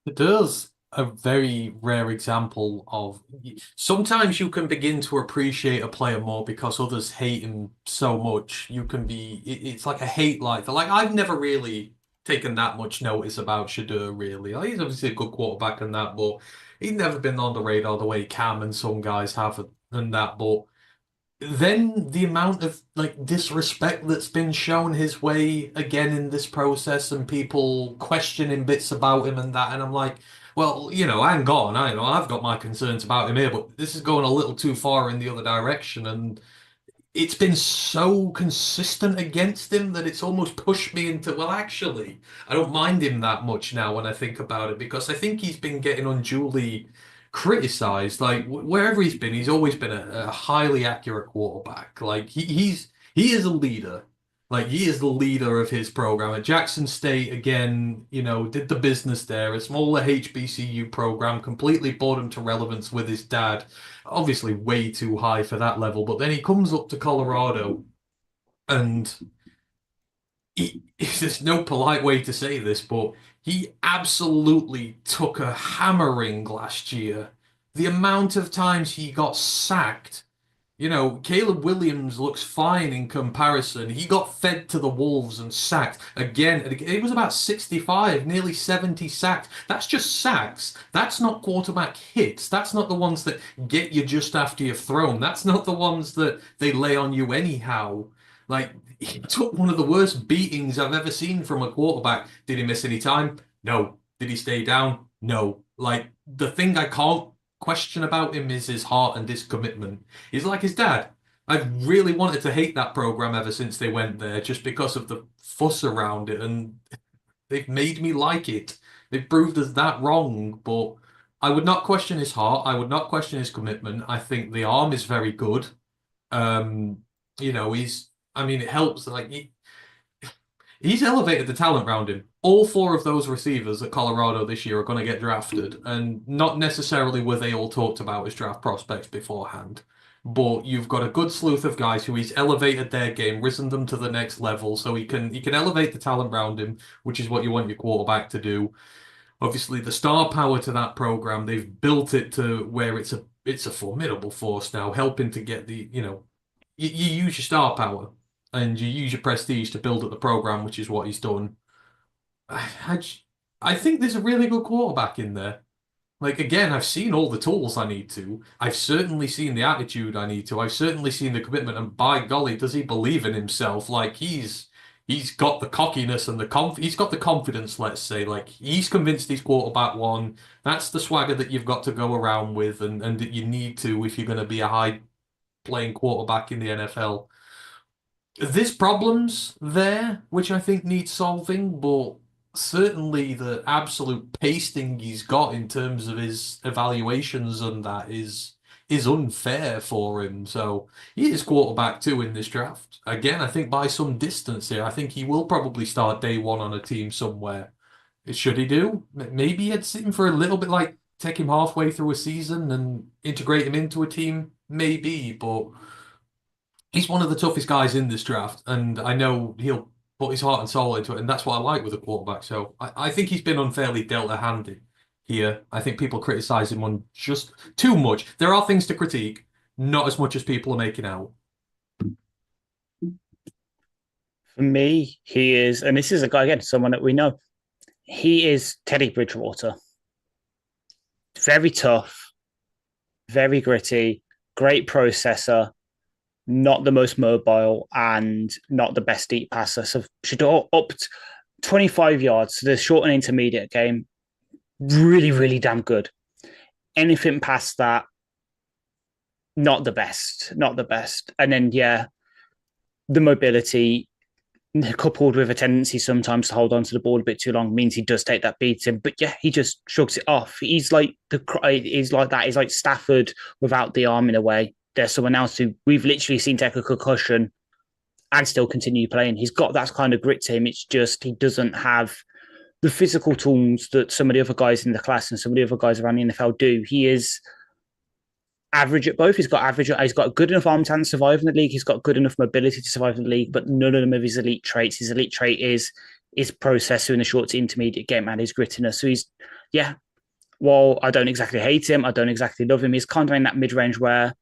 It does. A very rare example of sometimes you can begin to appreciate a player more because others hate him so much. It's like a hate like that. Like, I've never really taken that much notice about Shedeur, really. Like, he's obviously a good quarterback and that, but he's never been on the radar the way Cam and some guys have and that. But then the amount of disrespect that's been shown his way again in this process, and people questioning bits about him and that, and I'm like, well, hang on, I've got my concerns about him here, but this is going a little too far in the other direction, and it's been so consistent against him that it's almost pushed me into, well, actually, I don't mind him that much now when I think about it, because I think he's been getting unduly criticized. Like, wherever he's been, he's always been a highly accurate quarterback. Like, he is a leader. Like, he is the leader of his program. At Jackson State, again, did the business there. A smaller HBCU program, completely bored him to relevance with his dad. Obviously way too high for that level. But then he comes up to Colorado, and there's no polite way to say this, but he absolutely took a hammering last year. The amount of times he got sacked. Caleb Williams looks fine in comparison. He got fed to the wolves and sacked. Again, it was about 65, nearly 70 sacks. That's just sacks. That's not quarterback hits. That's not the ones that get you just after you've thrown. That's not the ones that they lay on you anyhow. Like, he took one of the worst beatings I've ever seen from a quarterback. Did he miss any time? No. Did he stay down? No. Like, the thing I can't question about him is his heart and his commitment. He's like his dad. I've really wanted to hate that program ever since they went there, just because of the fuss around it, and they've made me like it. They've proved us that wrong, but I would not question his heart. I would not question his commitment. I think the arm is very good. It helps. He's elevated the talent around him. All 4 of those receivers at Colorado this year are going to get drafted, and not necessarily were they all talked about as draft prospects beforehand. But you've got a good sleuth of guys who he's elevated their game, risen them to the next level, so he can elevate the talent around him, which is what you want your quarterback to do. Obviously, the star power to that program, they've built it to where it's a formidable force now, helping to get you use your star power and you use your prestige to build up the program, which is what he's done. I think there's a really good quarterback in there. Like, again, I've seen all the tools I need to. I've certainly seen the attitude I need to. I've certainly seen the commitment, and by golly, does he believe in himself? Like, he's got the cockiness and he's got the confidence, let's say. Like, he's convinced he's quarterback one. That's the swagger that you've got to go around with, and that you need to if you're going to be a high-playing quarterback in the NFL. There's problems there, which I think need solving, but certainly the absolute pasting he's got in terms of his evaluations and that is unfair for him. So he is quarterback two in this draft. Again, I think by some distance here, I think he will probably start day one on a team somewhere. Should he do? Maybe I'd sit him for a little bit, like take him halfway through a season and integrate him into a team, maybe, but he's one of the toughest guys in this draft, and I know he'll put his heart and soul into it, and that's what I like with a quarterback. So I think he's been unfairly dealt a hand here. I think people criticize him on just too much. There are things to critique, not as much as people are making out. For me, he is, and this is a guy, again, someone that we know, he is Teddy Bridgewater. Very tough, very gritty, great processor, not the most mobile, and not the best deep passer. So Shedeur upped 25 yards to the short and intermediate game. Really, really damn good. Anything past that, not the best. Not the best. And then, yeah, the mobility, coupled with a tendency sometimes to hold on to the ball a bit too long, means he does take that beating. But yeah, he just shrugs it off. He's like that. He's like Stafford without the arm in a way. There's someone else who we've literally seen take a concussion and still continue playing. He's got that kind of grit to him. It's just he doesn't have the physical tools that some of the other guys in the class and some of the other guys around the NFL do. He is average at both. He's got good enough arm talent to survive in the league. He's got good enough mobility to survive in the league, but none of them have his elite traits. His elite trait is processor in the short to intermediate game and his grittiness. So he's, yeah, while I don't exactly hate him, I don't exactly love him, he's kind of in that mid-range where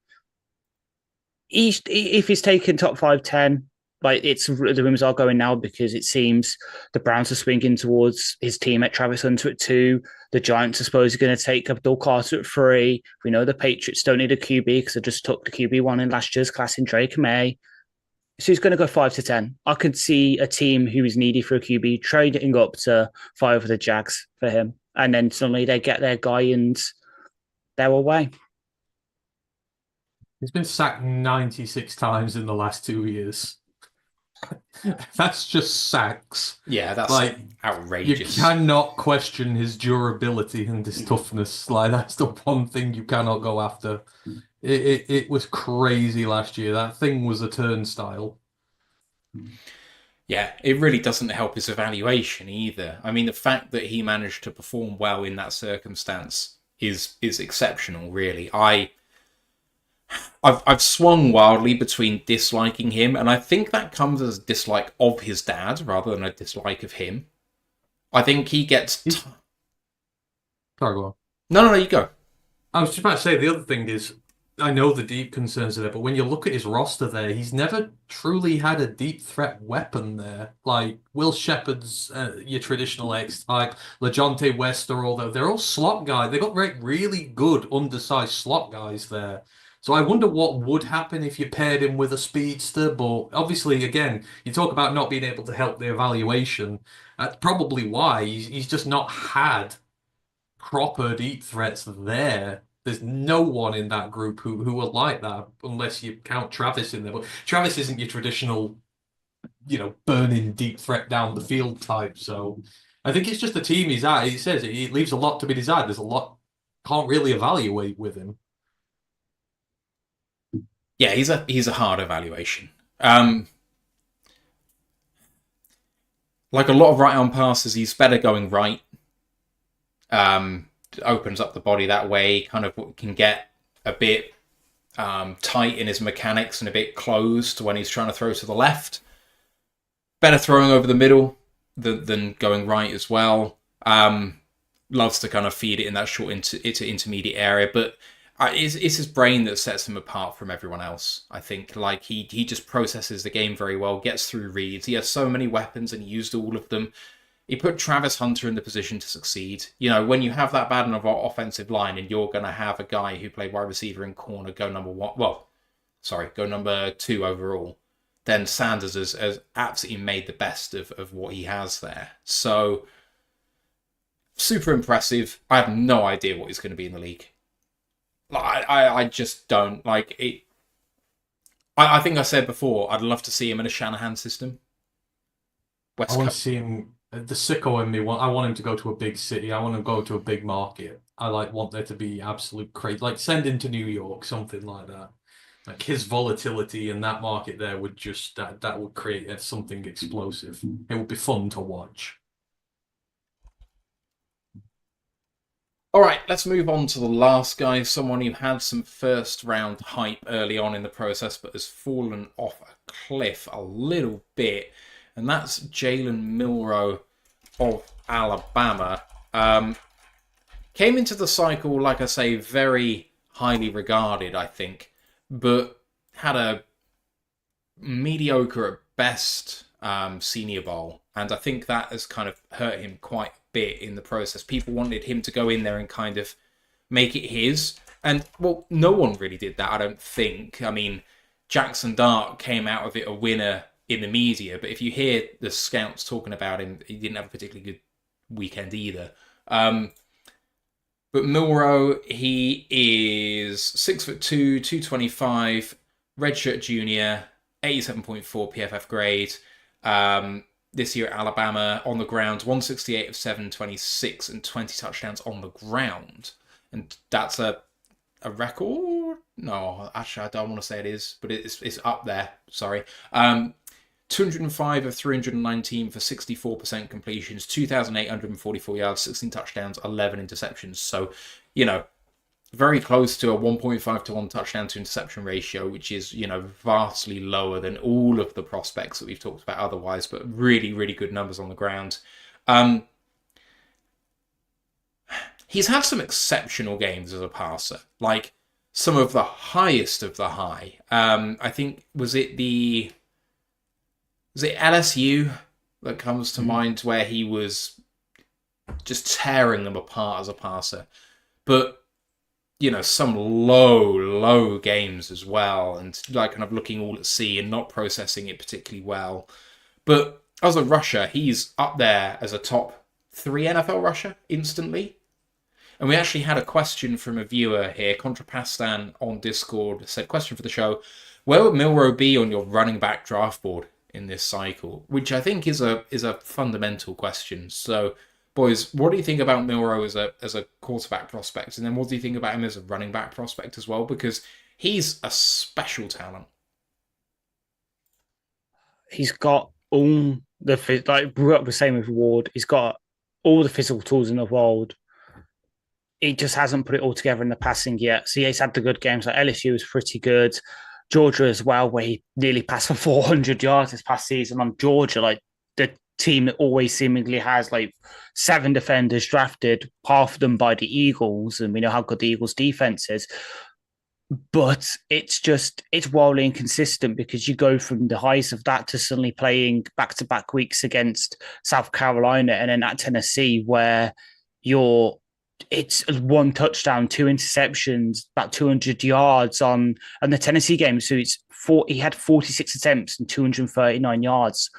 if he's taken top 5-10, like the rumors are going now because it seems the Browns are swinging towards his teammate Travis Hunter at 2. The Giants are supposed going to take Abdul Carter at 3. We know the Patriots don't need a QB because they just took the QB1 in last year's class in Drake May. So he's going to go 5-10. I could see a team who is needy for a QB trading up to 5 of the Jags for him. And then suddenly they get their guy and they're away. He's been sacked 96 times in the last 2 years. That's just sacks. Yeah, that's like outrageous. You cannot question his durability and his toughness. Like that's the one thing you cannot go after. It was crazy last year. That thing was a turnstile. Yeah, it really doesn't help his evaluation either. I mean, the fact that he managed to perform well in that circumstance is exceptional, really. I've swung wildly between disliking him, and I think that comes as a dislike of his dad rather than a dislike of him. I think he gets... Sorry, go on. No, you go. I was just about to say, the other thing is, I know the deep concerns are there, but when you look at his roster there, he's never truly had a deep threat weapon there. Like, Will Shepherd's your traditional X-type, LeJohntay Wester, although they're all slot guys. They got really good undersized slot guys there. So I wonder what would happen if you paired him with a speedster, but obviously, again, you talk about not being able to help the evaluation. That's probably why he's just not had proper deep threats there. There's no one in that group who are like that, unless you count Travis in there. But Travis isn't your traditional, burning deep threat down the field type. So I think it's just the team he's at. He says it leaves a lot to be desired. There's a lot can't really evaluate with him. Yeah, he's a hard evaluation. Like a lot of right arm passes, he's better going right. Opens up the body that way, kind of can get a bit tight in his mechanics and a bit closed when he's trying to throw to the left. Better throwing over the middle than going right as well. Loves to kind of feed it in that short into intermediate area, but it's his brain that sets him apart from everyone else. I think like he just processes the game very well, gets through reads. He has so many weapons and he used all of them. He put Travis Hunter in the position to succeed. When you have that bad of an offensive line and you're going to have a guy who played wide receiver in corner go number 2 overall, then Sanders has absolutely made the best of what he has there. So, super impressive. I have no idea what he's going to be in the league. I just don't. Like it. I think I said before, I'd love to see him in a Shanahan system. I want to see him. The sicko in me. I want him to go to a big city. I want him to go to a big market. Want there to be absolute crazy. Like send him to New York, something like that. Like his volatility in that market there would just that would create something explosive. It would be fun to watch. All right, let's move on to the last guy, someone who had some first round hype early on in the process, but has fallen off a cliff a little bit, and that's Jalen Milroe of Alabama. Came into the cycle, like I say, very highly regarded, I think, but had a mediocre at best Senior Bowl, and I think that has kind of hurt him quite a bit in the process. People wanted him to go in there and kind of make it his, and well, no one really did that, I don't think. I mean, Jaxson Dart came out of it a winner in the media, but if you hear the scouts talking about him, he didn't have a particularly good weekend either. But Milroe, he is 6'2", 225, redshirt junior, 87.4 PFF grade. This year at Alabama, on the ground, 168 of 726 and 20 touchdowns on the ground. And that's a record? No, actually, I don't want to say it is, but it's up there. Sorry. 205 of 319 for 64% completions, 2,844 yards, 16 touchdowns, 11 interceptions. So, very close to a 1.5 to 1 touchdown to interception ratio, which is, vastly lower than all of the prospects that we've talked about otherwise, but really, really good numbers on the ground. He's had some exceptional games as a passer, like some of the highest of the high. I think, was it LSU that comes to mind, where he was just tearing them apart as a passer? But, some low games as well, and like kind of looking all at sea and not processing it particularly well. But as a rusher, he's up there as a top 3 NFL rusher instantly. And we actually had a question from a viewer here, Contrapastan on Discord, said, question for the show, where would Milroe be on your running back draft board in this cycle? Which I think is a fundamental question. So, boys, what do you think about Milroe as a quarterback prospect? And then what do you think about him as a running back prospect as well? Because he's a special talent. He's got all the, like Rourke was saying with Ward, he's got all the physical tools in the world. He just hasn't put it all together in the passing yet. So, yeah, he's had the good games. Like LSU was pretty good. Georgia as well, where he nearly passed for 400 yards this past season on Georgia, like the team that always seemingly has like 7 defenders drafted, half of them by the Eagles, and we know how good the Eagles defense is. But it's wildly inconsistent, because you go from the highs of that to suddenly playing back-to-back weeks against South Carolina and then at Tennessee, where it's 1 touchdown, 2 interceptions, about 200 yards on the Tennessee game. So he had 46 attempts and 239 yards.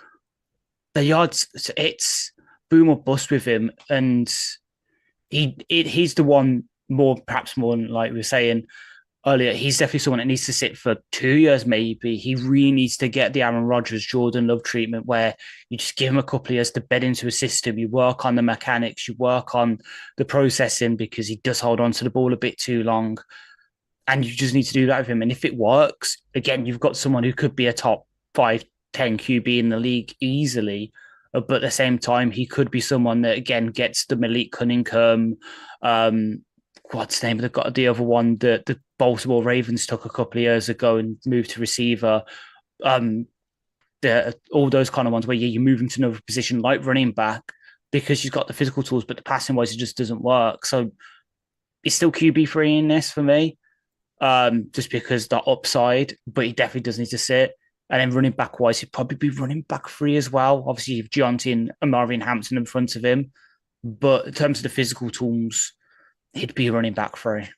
The yards, it's boom or bust with him, and he's the one perhaps more than, like we were saying earlier, he's definitely someone that needs to sit for 2 years maybe. He really needs to get the Aaron Rodgers, Jordan Love treatment, where you just give him a couple of years to bed into a system. You work on the mechanics, you work on the processing, because he does hold on to the ball a bit too long. And you just need to do that with him. And if it works, again, you've got someone who could be a top 5-10 QB in the league easily. But at the same time, he could be someone that, again, gets the Malik Cunningham, what's the name? They've got the other one that the Baltimore Ravens took a couple of years ago and moved to receiver. All those kind of ones where you move into another position like running back, because you've got the physical tools, but the passing wise, it just doesn't work. So it's still QB3 in this for me, just because the upside, but he definitely does need to sit. And then running back wise, he'd probably be running back 3 as well. Obviously, you have Gianti and Marvin Hampton in front of him. But in terms of the physical tools, he'd be running back 3.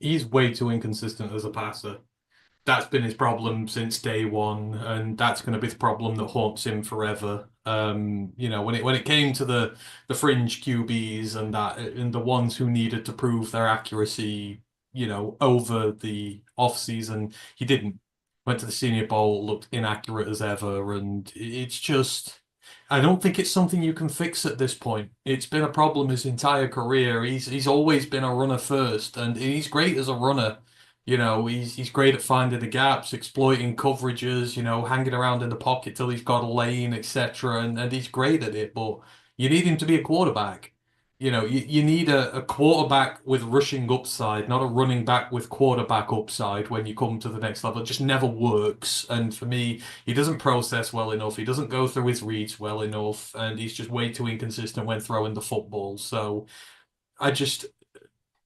He's way too inconsistent as a passer. that's been his problem since day one, and that's going to be the problem that haunts him forever. When it came to the fringe QBs and that and the ones who needed to prove their accuracy, over the off season, he didn't. Went to the Senior Bowl, looked inaccurate as ever, and it's just. I don't think it's something you can fix at this point. It's been a problem his entire career. He's always been a runner first, and he's great as a runner. He's great at finding the gaps, exploiting coverages, hanging around in the pocket till he's got a lane, etc. And he's great at it, but you need him to be a quarterback. You need a quarterback with rushing upside, not a running back with quarterback upside when you come to the next level. It just never works. And for me, he doesn't process well enough. He doesn't go through his reads well enough, and he's just way too inconsistent when throwing the football. So I just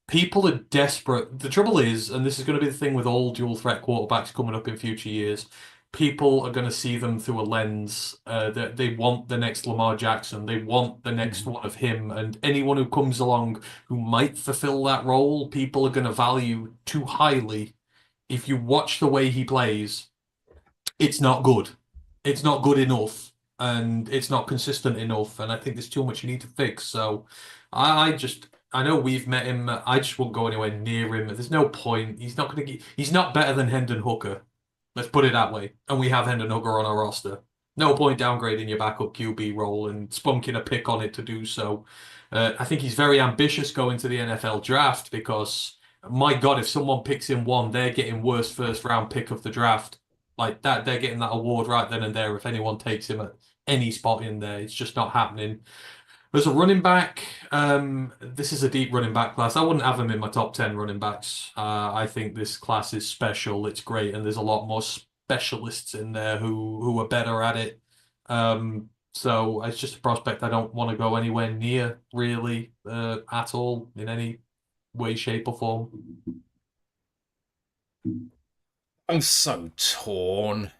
people are desperate. The trouble is, and this is going to be the thing with all dual threat quarterbacks coming up in future years, people are going to see them through a lens that they want the next Lamar Jackson. They want the next one of him. And anyone who comes along who might fulfill that role, people are going to value too highly. If you watch the way he plays, it's not good. It's not good enough. And it's not consistent enough. And I think there's too much you need to fix. So I know we've met him. I just won't go anywhere near him. There's no point. He's not better than Hendon Hooker. Let's put it that way. And we have Hendon Hooker on our roster. No point downgrading your backup QB role and spunking a pick on it to do so. I think he's very ambitious going to the NFL draft because, my God, if someone picks him one, they're getting worst first round pick of the draft. Like that, they're getting that award right then and there if anyone takes him at any spot in there. It's just not happening. As a running back, this is a deep running back class. I wouldn't have him in my top 10 running backs. I think this class is special. It's great, and there's a lot more specialists in there who are better at it. So it's just a prospect I don't want to go anywhere near, really, at all, in any way, shape, or form. I'm so torn.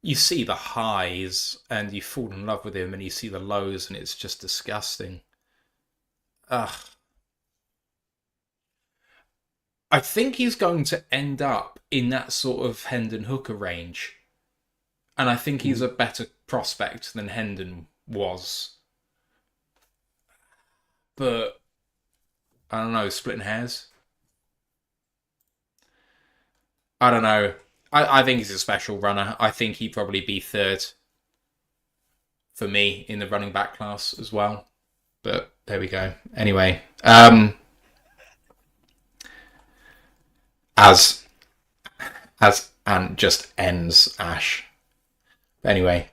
You see the highs and you fall in love with him, and you see the lows and it's just disgusting. Ugh. I think he's going to end up in that sort of Hendon Hooker range. And I think he's a better prospect than Hendon was. But I don't know, splitting hairs. I don't know. I think he's a special runner. I think he'd probably be third for me in the running back class as well. But there we go. Anyway, and just ends Ash. Anyway,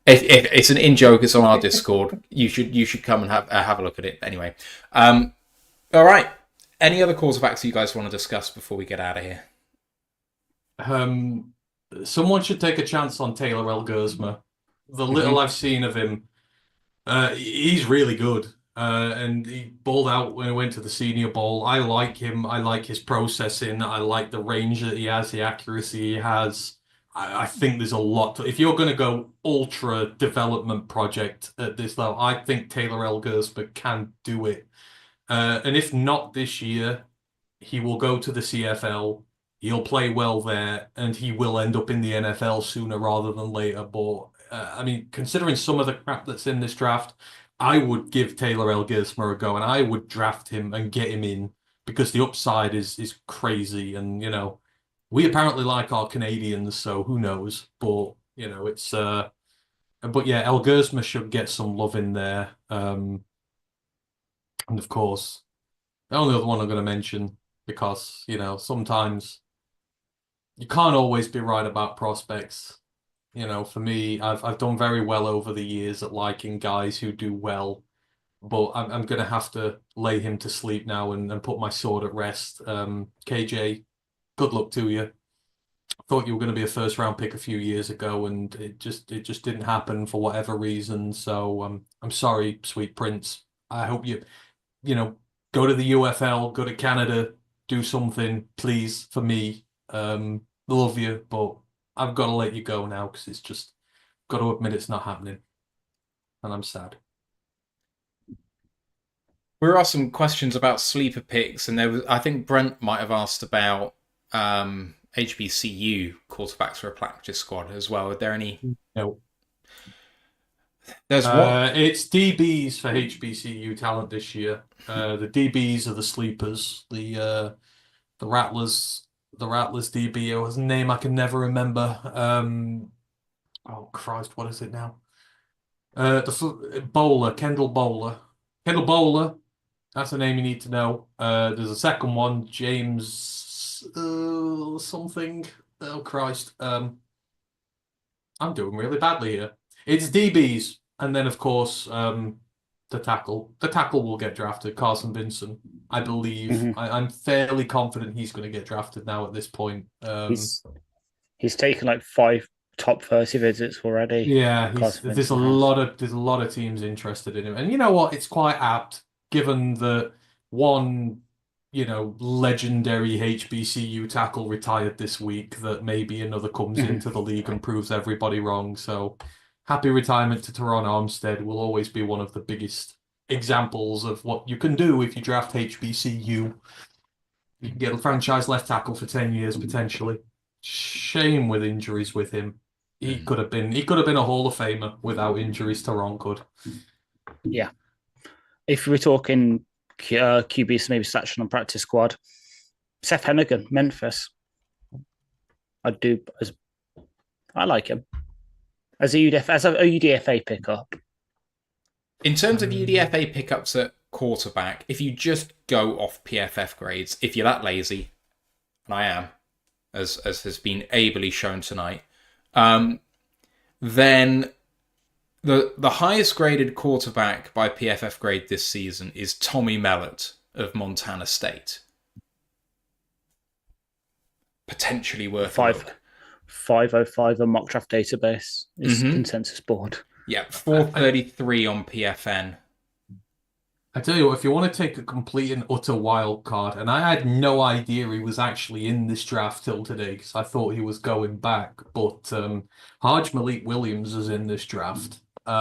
if it's an in joke, it's on our Discord. You should come and have a look at it. Anyway, all right. Any other quarterbacks you guys want to discuss before we get out of here? Someone should take a chance on Taylor Elgersma. The little I've seen of him, he's really good. And he balled out when he went to the Senior Bowl. I like him. I like his processing. I like the range that he has, the accuracy he has. I think there's a lot if you're going to go ultra development project at this level, I think Taylor Elgersma can do it. And if not this year, he will go to the CFL. He'll play well there, and he will end up in the NFL sooner rather than later. But, considering some of the crap that's in this draft, I would give Taylor Elgersma a go, and I would draft him and get him in because the upside is crazy. And, we apparently like our Canadians, so who knows? But, it's... But, yeah, Elgersma should get some love in there. And, of course, the only other one I'm going to mention, because, sometimes... You can't always be right about prospects. For me, I've done very well over the years at liking guys who do well, but I'm going to have to lay him to sleep now and put my sword at rest. KJ, good luck to you. Thought you were going to be a first round pick a few years ago, and it just didn't happen for whatever reason. So I'm sorry, sweet prince. I hope you go to the UFL, go to Canada, do something, please, for me. Love you, but I've got to let you go now because it's just got to admit it's not happening, and I'm sad. There are some questions about sleeper picks, and I think Brent might have asked about HBCU quarterbacks for a practice squad as well. Are there any? No. There's one. It's DBs for HBCU talent this year. The DBs are the sleepers. The Rattlers, DB. His name I can never remember. Oh Christ, what is it now? Bowler, Kendall Bowler. Kendall Bowler, that's the name you need to know. There's a second one, James something. Oh Christ. I'm doing really badly here. It's DBs, and then of course the tackle. The tackle will get drafted, Carson Vinson, I believe. Mhm. I'm fairly confident he's going to get drafted now at this point. He's taken like 5 top 30 visits already. Yeah, Carson there's a Vinson lot of teams interested in him, and you know what? It's quite apt given that one, legendary HBCU tackle retired this week. That maybe another comes into the league and proves everybody wrong. So, happy retirement to Teron Armstead. Will always be one of the biggest examples of what you can do if you draft HBCU. You can get a franchise left tackle for 10 years potentially. Shame with injuries with him. He could have been a Hall of Famer without injuries. Teron could. Yeah. If we're talking QBs, maybe selection on practice squad, Seth Hennigan, Memphis. I like him as a UDFA pickup. In terms of UDFA pickups at quarterback, if you just go off PFF grades, if you're that lazy, and I am, as has been ably shown tonight, then the highest graded quarterback by PFF grade this season is Tommy Mellott of Montana State. Potentially worth a look. 505 on mock draft database is consensus board. Yeah, 433 on PFN. I tell you what, if you want to take a complete and utter wild card, and I had no idea he was actually in this draft till today because I thought he was going back, but Hajj Malik Williams is in this draft. He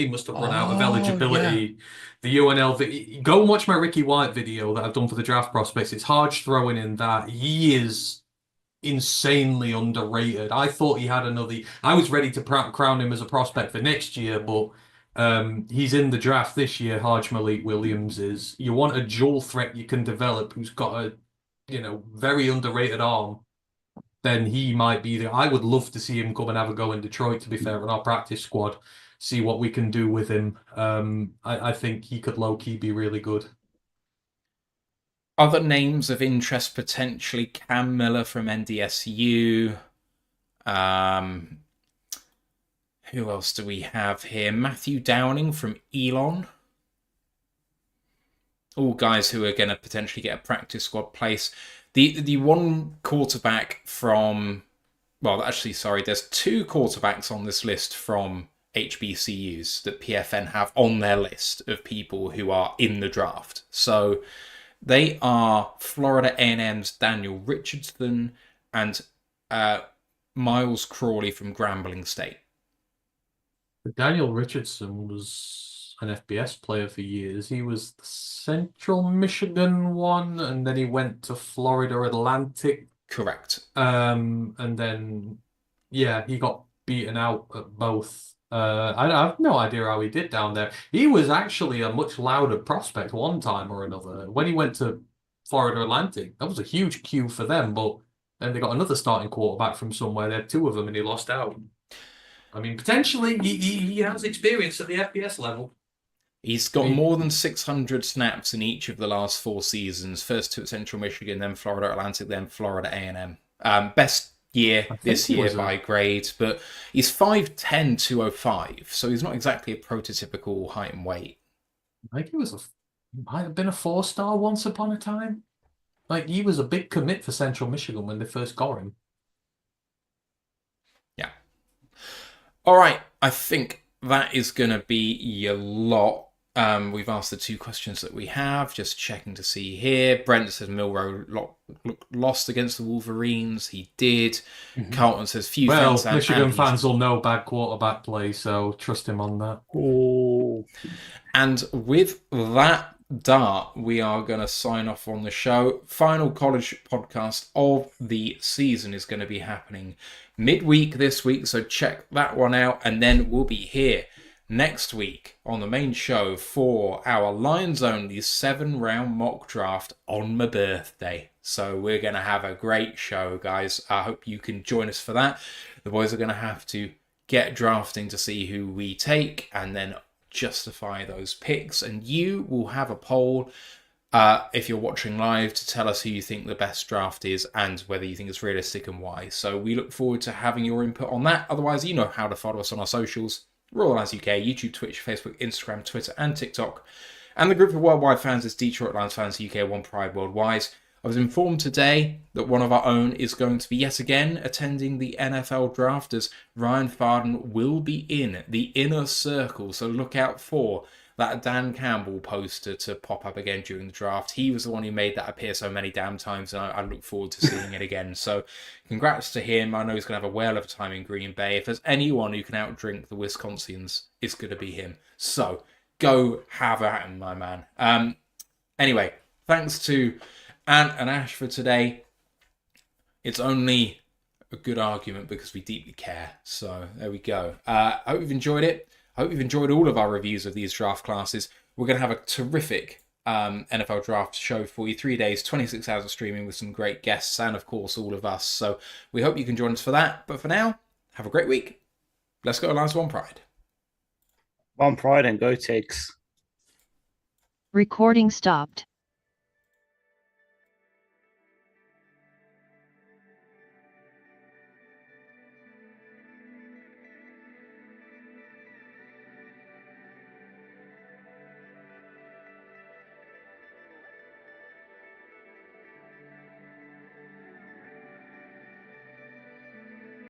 must have run out of eligibility. Yeah. The UNL, go and watch my Ricky White video that I've done for the draft prospects. It's Hajj throwing in that. He is insanely underrated. I thought he had I was ready to crown him as a prospect for next year, but he's in the draft this year. Hajj Malik Williams is. You want a dual threat you can develop who's got a very underrated arm, then he might be there. I would love to see him come and have a go in Detroit, to be fair, in our practice squad, see what we can do with him. I think he could low-key be really good. Other names of interest potentially: Cam Miller from NDSU. Who else do we have here? Matthew Downing from Elon. All guys who are going to potentially get a practice squad place. The one quarterback from... Well, actually, sorry. There's 2 quarterbacks on this list from HBCUs that PFN have on their list of people who are in the draft. So they are Florida A&M's Daniel Richardson and Miles Crawley from Grambling State. Daniel Richardson was an FBS player for years. He was the Central Michigan one, and then he went to Florida Atlantic. Correct. And then, he got beaten out at both. I have no idea how he did down there. He was actually a much louder prospect one time or another. When he went to Florida Atlantic, that was a huge cue for them, but then they got another starting quarterback from somewhere. They had 2 of them, and he lost out. I mean, potentially, he has experience at the FBS level. He's got more than 600 snaps in each of the last 4 seasons. First 2 at Central Michigan, then Florida Atlantic, then Florida A&M. Best year this year by grade, but he's 5'10", 205, so he's not exactly a prototypical height and weight. I think he might have been a 4-star once upon a time. Like, he was a big commit for Central Michigan when they first got him. All right, I think that is going to be your lot. We've asked the 2 questions that we have, just checking to see here. Brent says Milroe lost against the Wolverines. He did. Carlton says few Well, fans. Michigan fans will know bad quarterback play, so trust him on that. Oh. And with that dart, we are going to sign off on the show. Final college podcast of the season is going to be happening midweek this week, so check that one out. And then we'll be here next week on the main show for our Lions only 7-round mock draft on my birthday. So we're going to have a great show, guys. I hope you can join us for that. The boys are going to have to get drafting to see who we take and then justify those picks. And you will have a poll if you're watching live to tell us who you think the best draft is and whether you think it's realistic and why. So we look forward to having your input on that. Otherwise, you know how to follow us on our socials. Royal Lions UK, YouTube, Twitch, Facebook, Instagram, Twitter, and TikTok. And the group of worldwide fans is Detroit Lions Fans UK, One Pride Worldwide. I was informed today that one of our own is going to be yet again attending the NFL draft, as Ryan Farden will be in the inner circle. So look out for that Dan Campbell poster to pop up again during the draft. He was the one who made that appear so many damn times, and I look forward to seeing it again. So congrats to him. I know he's going to have a whale of a time in Green Bay. If there's anyone who can outdrink the Wisconsinians, it's going to be him. So go have at him, my man. Anyway, thanks to Ant and Ash for today. It's only a good argument because we deeply care. So there we go. I hope you've enjoyed it. I hope you've enjoyed all of our reviews of these draft classes. We're going to have a terrific NFL draft show for you. 3 days, 26 hours of streaming with some great guests and, of course, all of us. So we hope you can join us for that. But for now, have a great week. Let's go Lions One Pride. One Pride and go Tigs. Recording stopped.